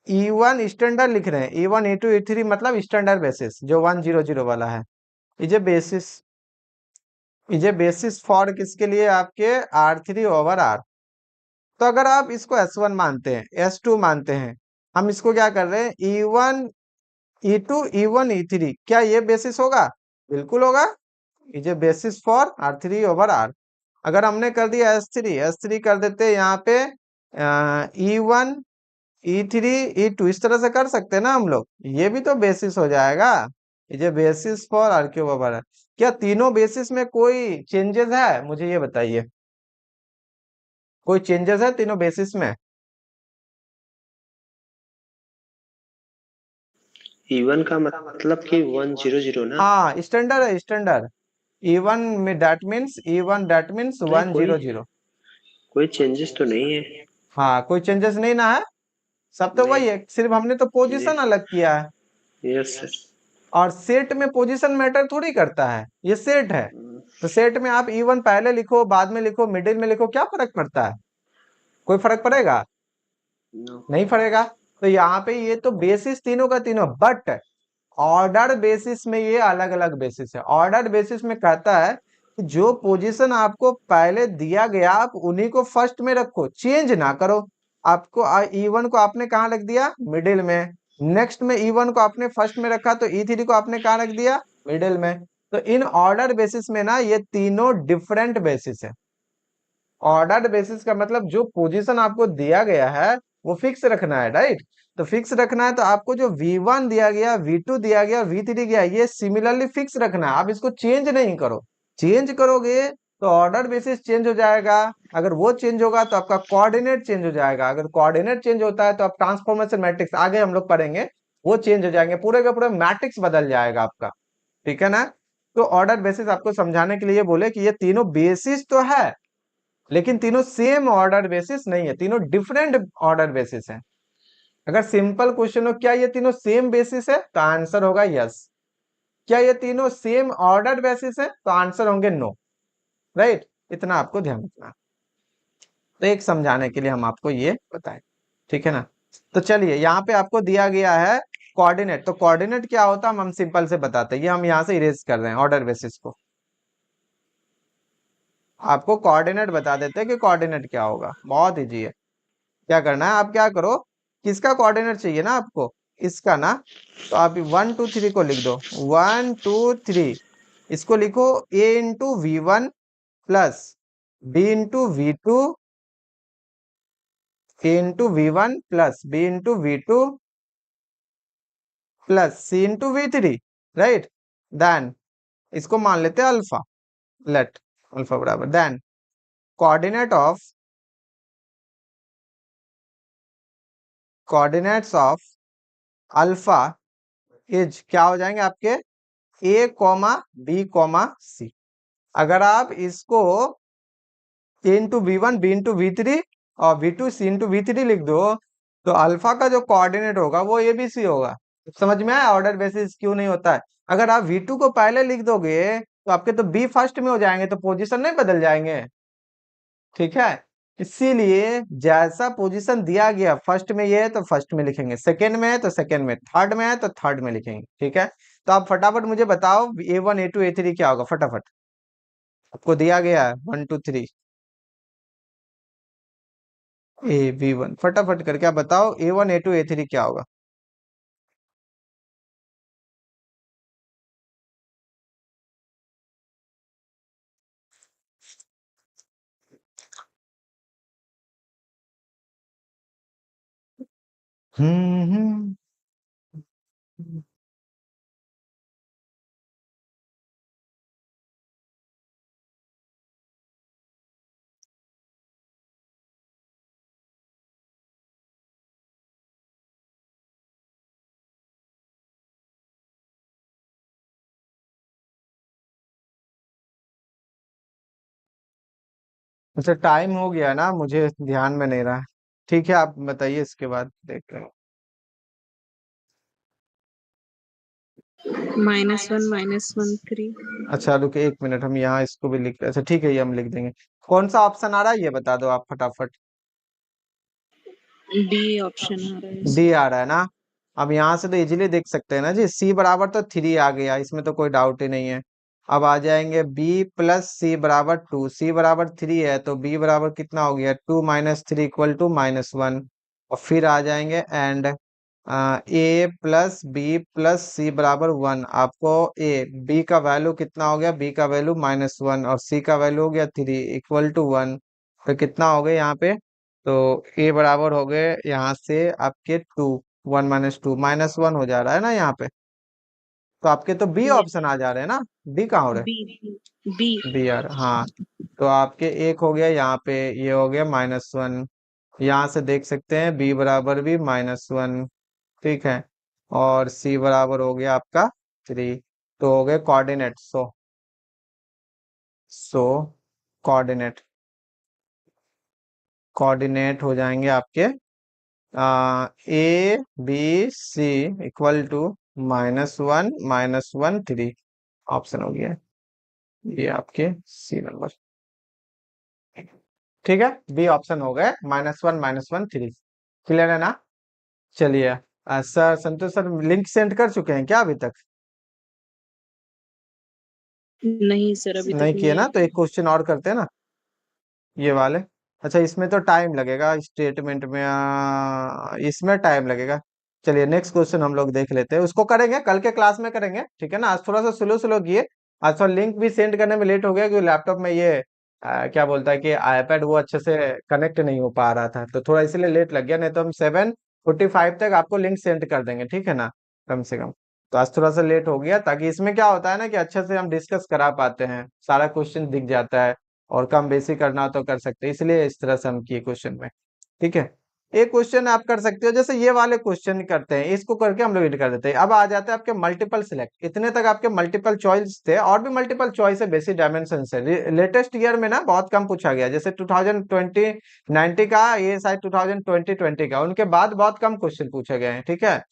E1 स्टैंडर्ड लिख रहे हैं, E1 E2 E3 मतलब स्टैंडर्ड बेसिस जो 100 वाला है। इजे बेसिस फॉर किसके लिए? आपके R3/R। तो अगर आप इसको S1 मानते हैं, S2 मानते हैं, हम इसको क्या कर रहे हैं, E1 E2 E1 E3, क्या ये बेसिस होगा? बिल्कुल होगा। इजे बेसिस फॉर R3/R। अगर हमने कर दिया S3 कर देते हैं यहाँ पे E1 E3 E2, इस तरह से कर सकते हैं ना हम लोग, ये भी तो बेसिस हो जाएगा। ये बेसिस फॉर R3/R। क्या तीनों बेसिस में कोई चेंजेस है? मुझे ये बताइए, कोई चेंजेस है तीनों बेसिस में? E1 का मतलब कि 100 ना। हाँ, स्टैंडर्ड है, स्टैंडर्ड। E1 में that means E1 that means 100। कोई चेंजेस तो नहीं है। हाँ, कोई चेंजेस नहीं ना है, सब तो वही है, सिर्फ हमने तो पोजीशन अलग किया है। Yes sir. और सेट में पोजीशन मैटर थोड़ी करता है, ये सेट है। तो सेट में आप E1 पहले लिखो, बाद में लिखो, मिडिल में लिखो, क्या फर्क पड़ता है? कोई फर्क पड़ेगा? नहीं पड़ेगा। तो यहाँ पे ये तो बेसिस तीनों का तीनों, बट ऑर्डर बेसिस में ये अलग अलग बेसिस है। ऑर्डर बेसिस में कहता है कि जो पोजीशन आपको पहले दिया गया आप उन्हीं को फर्स्ट में रखो, चेंज ना करो। आपको E1 को आपने कहाँ रख दिया, मिडिल में। नेक्स्ट में E1 को आपने फर्स्ट में रखा, तो E3 को आपने कहाँ रख दिया, मिडिल में। तो इन ऑर्डर बेसिस में ना ये तीनों डिफरेंट बेसिस है। ऑर्डर बेसिस का मतलब जो पोजीशन आपको दिया गया है वो फिक्स रखना है, राइट। तो फिक्स रखना है, तो आपको जो V1 दिया गया, V2 दिया गया, V3 दिया, ये सिमिलरली फिक्स रखना है। आप इसको चेंज नहीं करो। चेंज करोगे तो ऑर्डर बेसिस चेंज हो जाएगा। अगर वो चेंज होगा तो आपका कोऑर्डिनेट चेंज हो जाएगा। अगर कोऑर्डिनेट चेंज होता है तो आप ट्रांसफॉर्मेशन मैट्रिक्स आगे हम लोग पढ़ेंगे, वो चेंज हो जाएंगे, पूरे का पूरा मैट्रिक्स बदल जाएगा आपका, ठीक है ना। तो ऑर्डर बेसिस आपको समझाने के लिए बोले कि ये तीनों बेसिस तो है, लेकिन तीनों सेम ऑर्डर बेसिस नहीं है, तीनों डिफरेंट ऑर्डर बेसिस है। अगर सिंपल क्वेश्चन हो क्या ये तीनों सेम बेसिस है, तो आंसर होगा यस। क्या ये तीनों सेम ऑर्डर बेसिस है, तो आंसर होंगे नो, राइट। इतना आपको ध्यान रखना। तो एक समझाने के लिए हम आपको ये बताएं, ठीक है ना। तो चलिए यहाँ पे आपको दिया गया है कोऑर्डिनेट। तो कोऑर्डिनेट क्या होता है हम सिंपल से बताते हैं। ये हम यहाँ से इरेज कर रहे हैं ऑर्डर बेसिस को। आपको कोऑर्डिनेट बता देते हैं कि कोऑर्डिनेट क्या होगा, बहुत इजी है। क्या करना है, आप क्या करो, किसका कोऑर्डिनेट चाहिए ना आपको, इसका ना। तो आप 1 2 3 को लिख दो, 1 2 3। इसको लिखो a into V1 plus b into V2, a into V1 plus b into V2 plus c into V3, right. Then इसको मान लेते हैं अल्फा। लेट अल्फा बराबर then coordinates of alpha is क्या हो जाएंगे आपके, a comma b comma c। अगर आप इसको a into V1 b into V3 और V2 c इंटू V3 लिख दो, तो अल्फा का जो कोऑर्डिनेट होगा वो ABC होगा। समझ में आया ऑर्डर बेसिस क्यों नहीं होता है। अगर आप V2 को पहले लिख दोगे तो आपके तो B फर्स्ट में हो जाएंगे, तो पोजीशन नहीं बदल जाएंगे, ठीक है। इसीलिए जैसा पोजीशन दिया गया, फर्स्ट में ये है तो फर्स्ट में लिखेंगे, सेकंड में है तो सेकंड में, थर्ड में है तो थर्ड में लिखेंगे, ठीक है। तो आप फटाफट मुझे बताओ A1 A2 A3 क्या होगा, फटाफट। आपको दिया गया है 1 2 3 B1, फटाफट करके आप बताओ A1 A2 A3 क्या होगा। हम्म। अच्छा टाइम हो गया ना, मुझे ध्यान में नहीं रहा। ठीक है आप बताइए, इसके बाद देख रहे हैं। -1 -1 3। अच्छा रुके 1 मिनट, हम यहाँ इसको भी लिख, अच्छा ठीक है ये हम लिख देंगे। कौन सा ऑप्शन आ रहा है ये बता दो आप फटाफट। डी ऑप्शन आ रहा है डी इसमें। आ रहा है ना। अब यहाँ से तो इजीली देख सकते हैं ना जी, सी बराबर तो 3 आ गया, इसमें तो कोई डाउट ही नहीं है। अब आ जाएंगे बी प्लस सी बराबर 2, सी बराबर 3 है तो बी बराबर कितना हो गया, 2 - 3 इक्वल टू -1। और फिर आ जाएंगे and A plus B plus C बराबर 1। आपको बी का वैल्यू कितना हो गया, बी का वैल्यू -1 और सी का वैल्यू हो गया 3 इक्वल टू 1। तो कितना हो गया यहाँ पे, तो ए बराबर हो गए यहाँ से आपके 2, 1 - 2 -1 हो जा रहा है ना यहाँ पे। तो आपके तो बी ऑप्शन आ जा रहे हैं ना, बी कहाँ हो रहे, बी बी बी आर, हाँ। तो आपके एक हो गया यहाँ पे, ये हो गया -1। यहाँ से देख सकते हैं बी बराबर भी -1, ठीक है। और सी बराबर हो गया आपका 3। तो हो गए कोऑर्डिनेट। सो कोऑर्डिनेट कोऑर्डिनेट हो जाएंगे आपके ABC इक्वल टू -1 -1 3। ऑप्शन हो गया ये आपके सी नंबर, ठीक है। बी ऑप्शन हो गए -1 -1 3। क्लियर है ना। चलिए सर संतोष सर लिंक सेंड कर चुके हैं क्या अभी तक, नहीं सर, अभी नहीं तक किए नहीं ना। तो आया। एक क्वेश्चन और करते हैं ना, ये वाले। अच्छा इसमें तो टाइम लगेगा स्टेटमेंट में, इसमें टाइम लगेगा। चलिए नेक्स्ट क्वेश्चन हम लोग देख लेते हैं, उसको करेंगे कल के क्लास में करेंगे, ठीक है ना। आज थोड़ा सा स्लो स्लो किए, आज थोड़ा लिंक भी सेंड करने में लेट हो गया क्योंकि लैपटॉप में ये क्या बोलता है कि आईपैड वो अच्छे से कनेक्ट नहीं हो पा रहा था, तो थोड़ा इसीलिए लेट लग गया, नहीं तो हम 7:45 तक आपको लिंक सेंड कर देंगे, ठीक है ना, कम से कम। तो आज थोड़ा सा लेट हो गया, ताकि इसमें क्या होता है ना कि अच्छे से हम डिस्कस करा पाते हैं, सारा क्वेश्चन दिख जाता है, और कम बेसी करना हो तो कर सकते हैं, इसलिए इस तरह से हम किए क्वेश्चन में, ठीक है। एक क्वेश्चन आप कर सकते हो, जैसे ये वाले क्वेश्चन करते हैं, इसको करके हम लोग एड कर देते हैं। अब आ जाते हैं आपके मल्टीपल सिलेक्ट, इतने तक आपके मल्टीपल चॉइस थे, और भी मल्टीपल चॉइस है, बेसिक डायमेंशन से लेटेस्ट ईयर में ना बहुत कम पूछा गया, जैसे 2020 90 का, ये शायद 2020 का, उनके बाद बहुत कम क्वेश्चन पूछे गए हैं, ठीक है।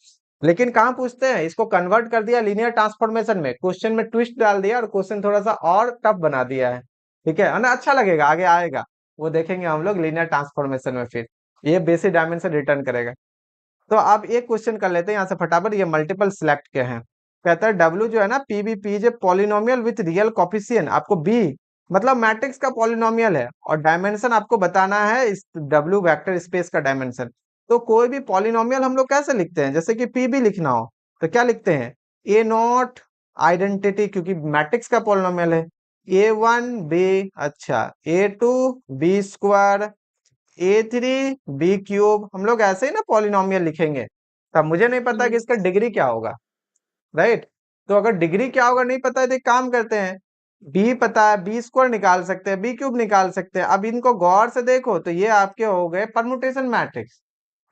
लेकिन कहाँ पूछते हैं, इसको कन्वर्ट कर दिया लीनियर ट्रांसफॉर्मेशन में, क्वेश्चन में ट्विस्ट डाल दिया और क्वेश्चन थोड़ा सा और टफ बना दिया है, ठीक है ना, अच्छा लगेगा, आगे आएगा, वो देखेंगे हम लोग लीनियर ट्रांसफॉर्मेशन में, फिर ये बेसिक डायमेंशन रिटर्न करेगा। तो आप एक क्वेश्चन कर लेते हैं यहाँ से फटाफट, ये मल्टीपल सिलेक्ट के हैं। कहता है डब्ल्यू जो है ना, P J polynomial with real coefficient, आपको बी मतलब मैट्रिक्स का पॉलिनोमियल है, और डायमेंशन आपको बताना है इस डब्ल्यू वेक्टर स्पेस का डायमेंशन। तो कोई भी पॉलिनोमियल हम लोग कैसे लिखते हैं, जैसे कि पी भी लिखना हो तो क्या लिखते हैं, ए नॉट आइडेंटिटी, क्योंकि मैट्रिक्स का पॉलिनोमियल है, A1 B, अच्छा A2 B², A3 B³ हम लोग ऐसे ही ना पॉलिनोमियल लिखेंगे। तब मुझे नहीं पता कि इसका डिग्री क्या होगा, राइट। तो अगर डिग्री क्या होगा नहीं पता है तो एक काम करते हैं, बी पता है, B² निकाल सकते हैं, B³ निकाल सकते हैं। अब इनको गौर से देखो तो ये आपके हो गए परमुटेशन मैट्रिक्स।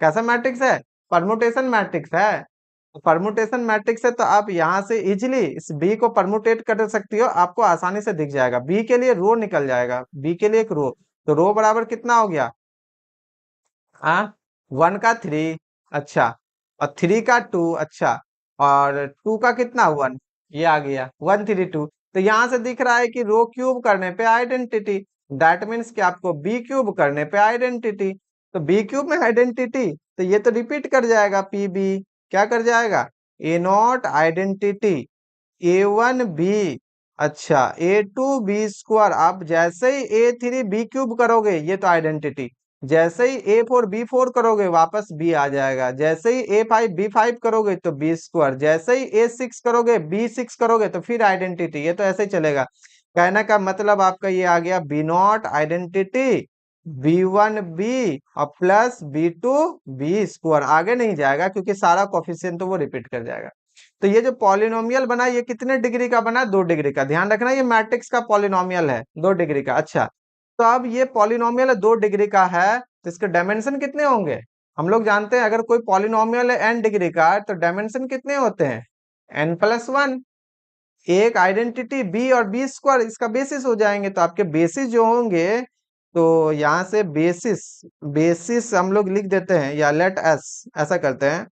कैसा मैट्रिक्स है, परमुटेशन मैट्रिक्स है। परमुटेशन मैट्रिक्स है तो आप यहाँ से इजिली इस बी को परमुटेट कर सकती हो, आपको आसानी से दिख जाएगा, बी के लिए रो निकल जाएगा, बी के लिए एक रो, तो रो बराबर कितना हो गया, 1 का 3, अच्छा, और 3 का 2, अच्छा, और 2 का कितना 1, ये आ गया 1 3 2। तो यहाँ से दिख रहा है कि रो क्यूब करने पे आइडेंटिटी, दैट मीन्स कि आपको बी क्यूब करने पे आइडेंटिटी, तो बी क्यूब में आइडेंटिटी, तो ये तो रिपीट कर जाएगा, पी बी क्या कर जाएगा, ए नॉट आइडेंटिटी, A1 B, अच्छा A2 B², आप जैसे ही A3 B³ करोगे ये तो आइडेंटिटी, जैसे ही A4 B4 करोगे वापस B आ जाएगा, जैसे ही A5 B5 करोगे तो B², जैसे ही A6 करोगे B6 करोगे तो फिर आइडेंटिटी, ये तो ऐसे ही चलेगा। कहने का मतलब आपका ये आ गया B not identity B1 B और प्लस B2 B², आगे नहीं जाएगा क्योंकि सारा कोफिशिएंट तो वो रिपीट कर जाएगा। तो ये जो पॉलिनोमियल बना ये कितने डिग्री का बना, 2 डिग्री का, ध्यान रखना ये मैट्रिक्स का पॉलिनोमियल है, 2 डिग्री का। अच्छा तो अब ये पॉलिनोमियल 2 डिग्री का है तो इसके डायमेंशन कितने होंगे, हम लोग जानते हैं अगर कोई पॉलिनोमियल है n डिग्री का तो डायमेंशन कितने होते हैं, n+1, एक आइडेंटिटी b और B², इसका बेसिस हो जाएंगे, तो आपके बेसिस जो होंगे, तो यहाँ से बेसिस बेसिस हम लोग लिख देते हैं, या लेट s ऐसा करते हैं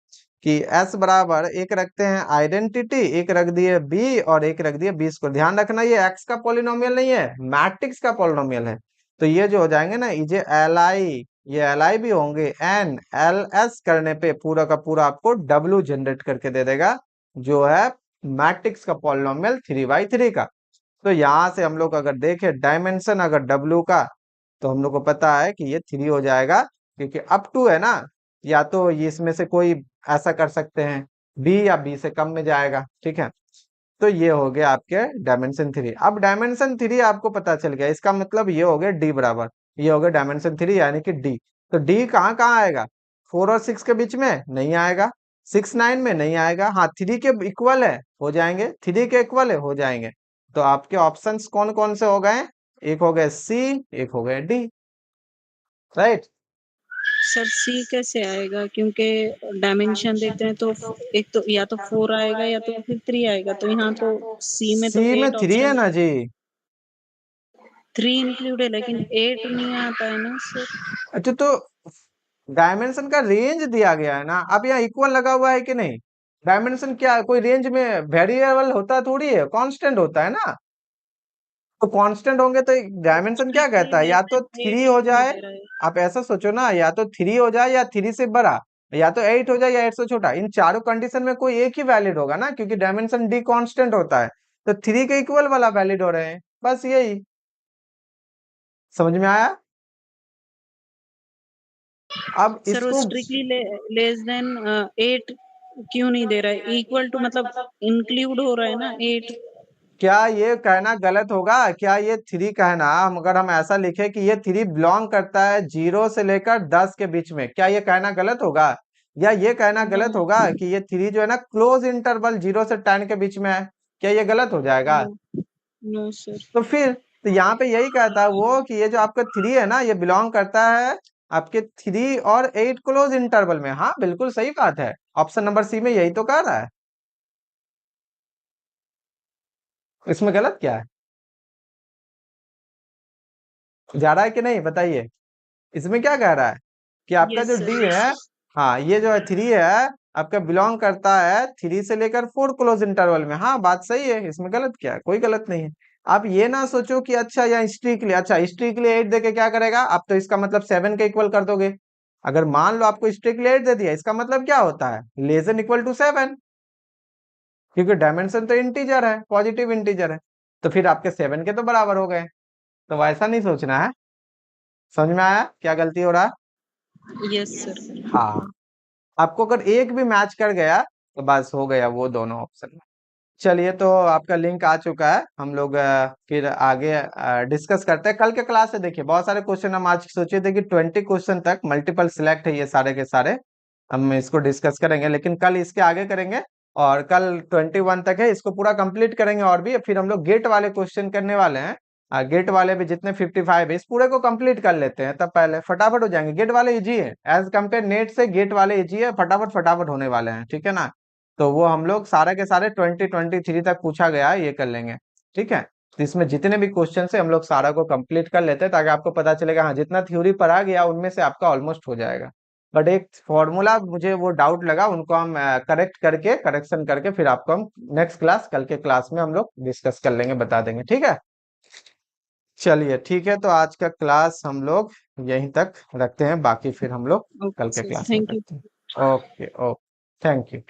कि s बराबर एक रखते हैं आइडेंटिटी, एक रख दिए b और एक रख दिए B²। ध्यान रखना ये x का पॉलिनोमियल नहीं है, मैट्रिक्स का पॉलिनोमियल है, तो ये जो हो जाएंगे ना ये li, ये li भी होंगे, n ls करने पे पूरा का पूरा आपको w जनरेट करके दे देगा, जो है मैट्रिक्स का पॉलिनोमियल 3/3 का। तो यहाँ से हम लोग अगर देखें डायमेंशन अगर w का, तो हम लोग को पता है कि ये 3 हो जाएगा, क्योंकि अप टू है ना, या तो ये इसमें से कोई ऐसा कर सकते हैं b या b से कम में जाएगा, ठीक है। तो ये हो गया आपके डायमेंशन 3। अब डायमेंशन 3 आपको पता चल गया, इसका मतलब ये हो गया d बराबर, ये हो गया डायमेंशन 3 यानी कि d। तो d कहाँ कहाँ आएगा, 4 और 6 के बीच में नहीं आएगा, 6 9 में नहीं आएगा, हाँ 3 के इक्वल है हो जाएंगे, 3 के इक्वल है हो जाएंगे। तो आपके ऑप्शंस कौन कौन से हो गए, एक हो गए C, एक हो गए D, राइट। सर सी कैसे आएगा, क्योंकि डायमेंशन देते हैं तो एक तो या तो 4 आएगा या तो फिर 3 आएगा, तो यहाँ तो सी में तो C में 8 3 है ऑप्शन ना जी, 3 इंक्लूड है लेकिन 8 नहीं आता है ना सर। अच्छा तो डायमेंशन का रेंज दिया गया है ना, अब यहाँ इक्वल लगा हुआ है कि नहीं, डायमेंशन क्या है, कोई रेंज में वेरिएबल होता है थोड़ी है, कांस्टेंट होता है ना, तो कांस्टेंट होंगे तो डायमेंशन क्या कहता है, या तो 3 हो जाए, आप ऐसा सोचो ना, या तो 3 हो जाए या 3 से बड़ा, या तो 8 हो जाए या 8 से छोटा, इन चारों कंडीशन में कोई एक ही वैलिड होगा ना, क्योंकि डायमेंशन D कांस्टेंट होता है, तो 3 के इक्वल वाला वैलिड हो रहे हैं, बस यही समझ में आया। अब सर वो इसको स्ट्रिक्टली लेस देन 8 क्यों नहीं दे रहा है? इक्वल टू मतलब इंक्लूड हो रहा है ना 8। क्या ये कहना गलत होगा? क्या ये 3 कहना, अगर हम ऐसा लिखे कि ये 3 बिलोंग करता है 0 से लेकर 10 के बीच में, क्या ये कहना गलत होगा? या ये कहना नो गलत होगा कि ये 3 जो है ना क्लोज इंटरवल 0 से 10 के बीच में है? क्या ये गलत हो जाएगा? No no sir. तो फिर तो यहाँ पे यही कहता है वो कि ये जो आपका 3 है ना, ये बिलोंग करता है आपके 3 और 8 क्लोज इंटरवल में। हाँ, बिल्कुल सही बात है, ऑप्शन नंबर सी में यही तो कह रहा है। इसमें गलत क्या है? जा रहा है कि नहीं बताइए? इसमें क्या कह रहा है कि आपका जो यस डी सर। है, हाँ ये जो है 3 है आपका बिलोंग करता है 3 से लेकर 4 क्लोज इंटरवल में। हाँ बात सही है, इसमें गलत क्या है? कोई गलत नहीं है। आप ये ना सोचो कि अच्छा यहाँ स्ट्रिक्टली, अच्छा स्ट्रिक्टली 8 देके क्या करेगा, आप तो इसका मतलब 7 के इक्वल कर दोगे। अगर मान लो आपको स्ट्रिक्टली 8 दे दिया, इसका मतलब क्या होता है, लेस देन इक्वल टू 7, क्योंकि डायमेंशन तो इंटीजर है, पॉजिटिव इंटीजर है, तो फिर आपके 7 के तो बराबर हो गए। तो वैसा नहीं सोचना है। समझ में आया क्या गलती हो रहा है? Yes sir. हाँ, आपको अगर एक भी मैच कर गया तो बस हो गया वो दोनों ऑप्शन। चलिए, तो आपका लिंक आ चुका है, हम लोग फिर आगे डिस्कस करते हैं कल के क्लास से। देखिए बहुत सारे क्वेश्चन हम आज सोचे थे कि 20 क्वेश्चन तक मल्टीपल सिलेक्ट है ये सारे के सारे, हम इसको डिस्कस करेंगे, लेकिन कल इसके आगे करेंगे। और कल 21 तक है, इसको पूरा कंप्लीट करेंगे। और भी फिर हम लोग गेट वाले क्वेश्चन करने वाले हैं। गेट वाले भी जितने 55 है, इस पूरे को कंप्लीट कर लेते हैं, तब पहले फटाफट हो जाएंगे। गेट वाले इजी है एज कम्पेयर नेट से, गेट वाले इजी है, फटाफट फटाफट होने वाले हैं, ठीक है ना? तो वो हम लोग सारे के सारे 2023 तक पूछा गया है ये कर लेंगे, ठीक है? तो इसमें जितने भी क्वेश्चन है हम लोग सारा को कंप्लीट कर लेते हैं, ताकि आपको पता चलेगा हाँ जितना थ्योरी पढ़ा गया उनमें से आपका ऑलमोस्ट हो जाएगा। बट एक फॉर्मूला मुझे वो डाउट लगा, उनको हम करेक्ट करके, करेक्शन करके फिर आपको हम नेक्स्ट क्लास, कल के क्लास में हम लोग डिस्कस कर लेंगे, बता देंगे, ठीक है? चलिए ठीक है, तो आज का क्लास हम लोग यहीं तक रखते हैं, बाकी फिर हम लोग कल ओके के सर, क्लास में थैंक यू। करते हैं। Okay okay, thank you.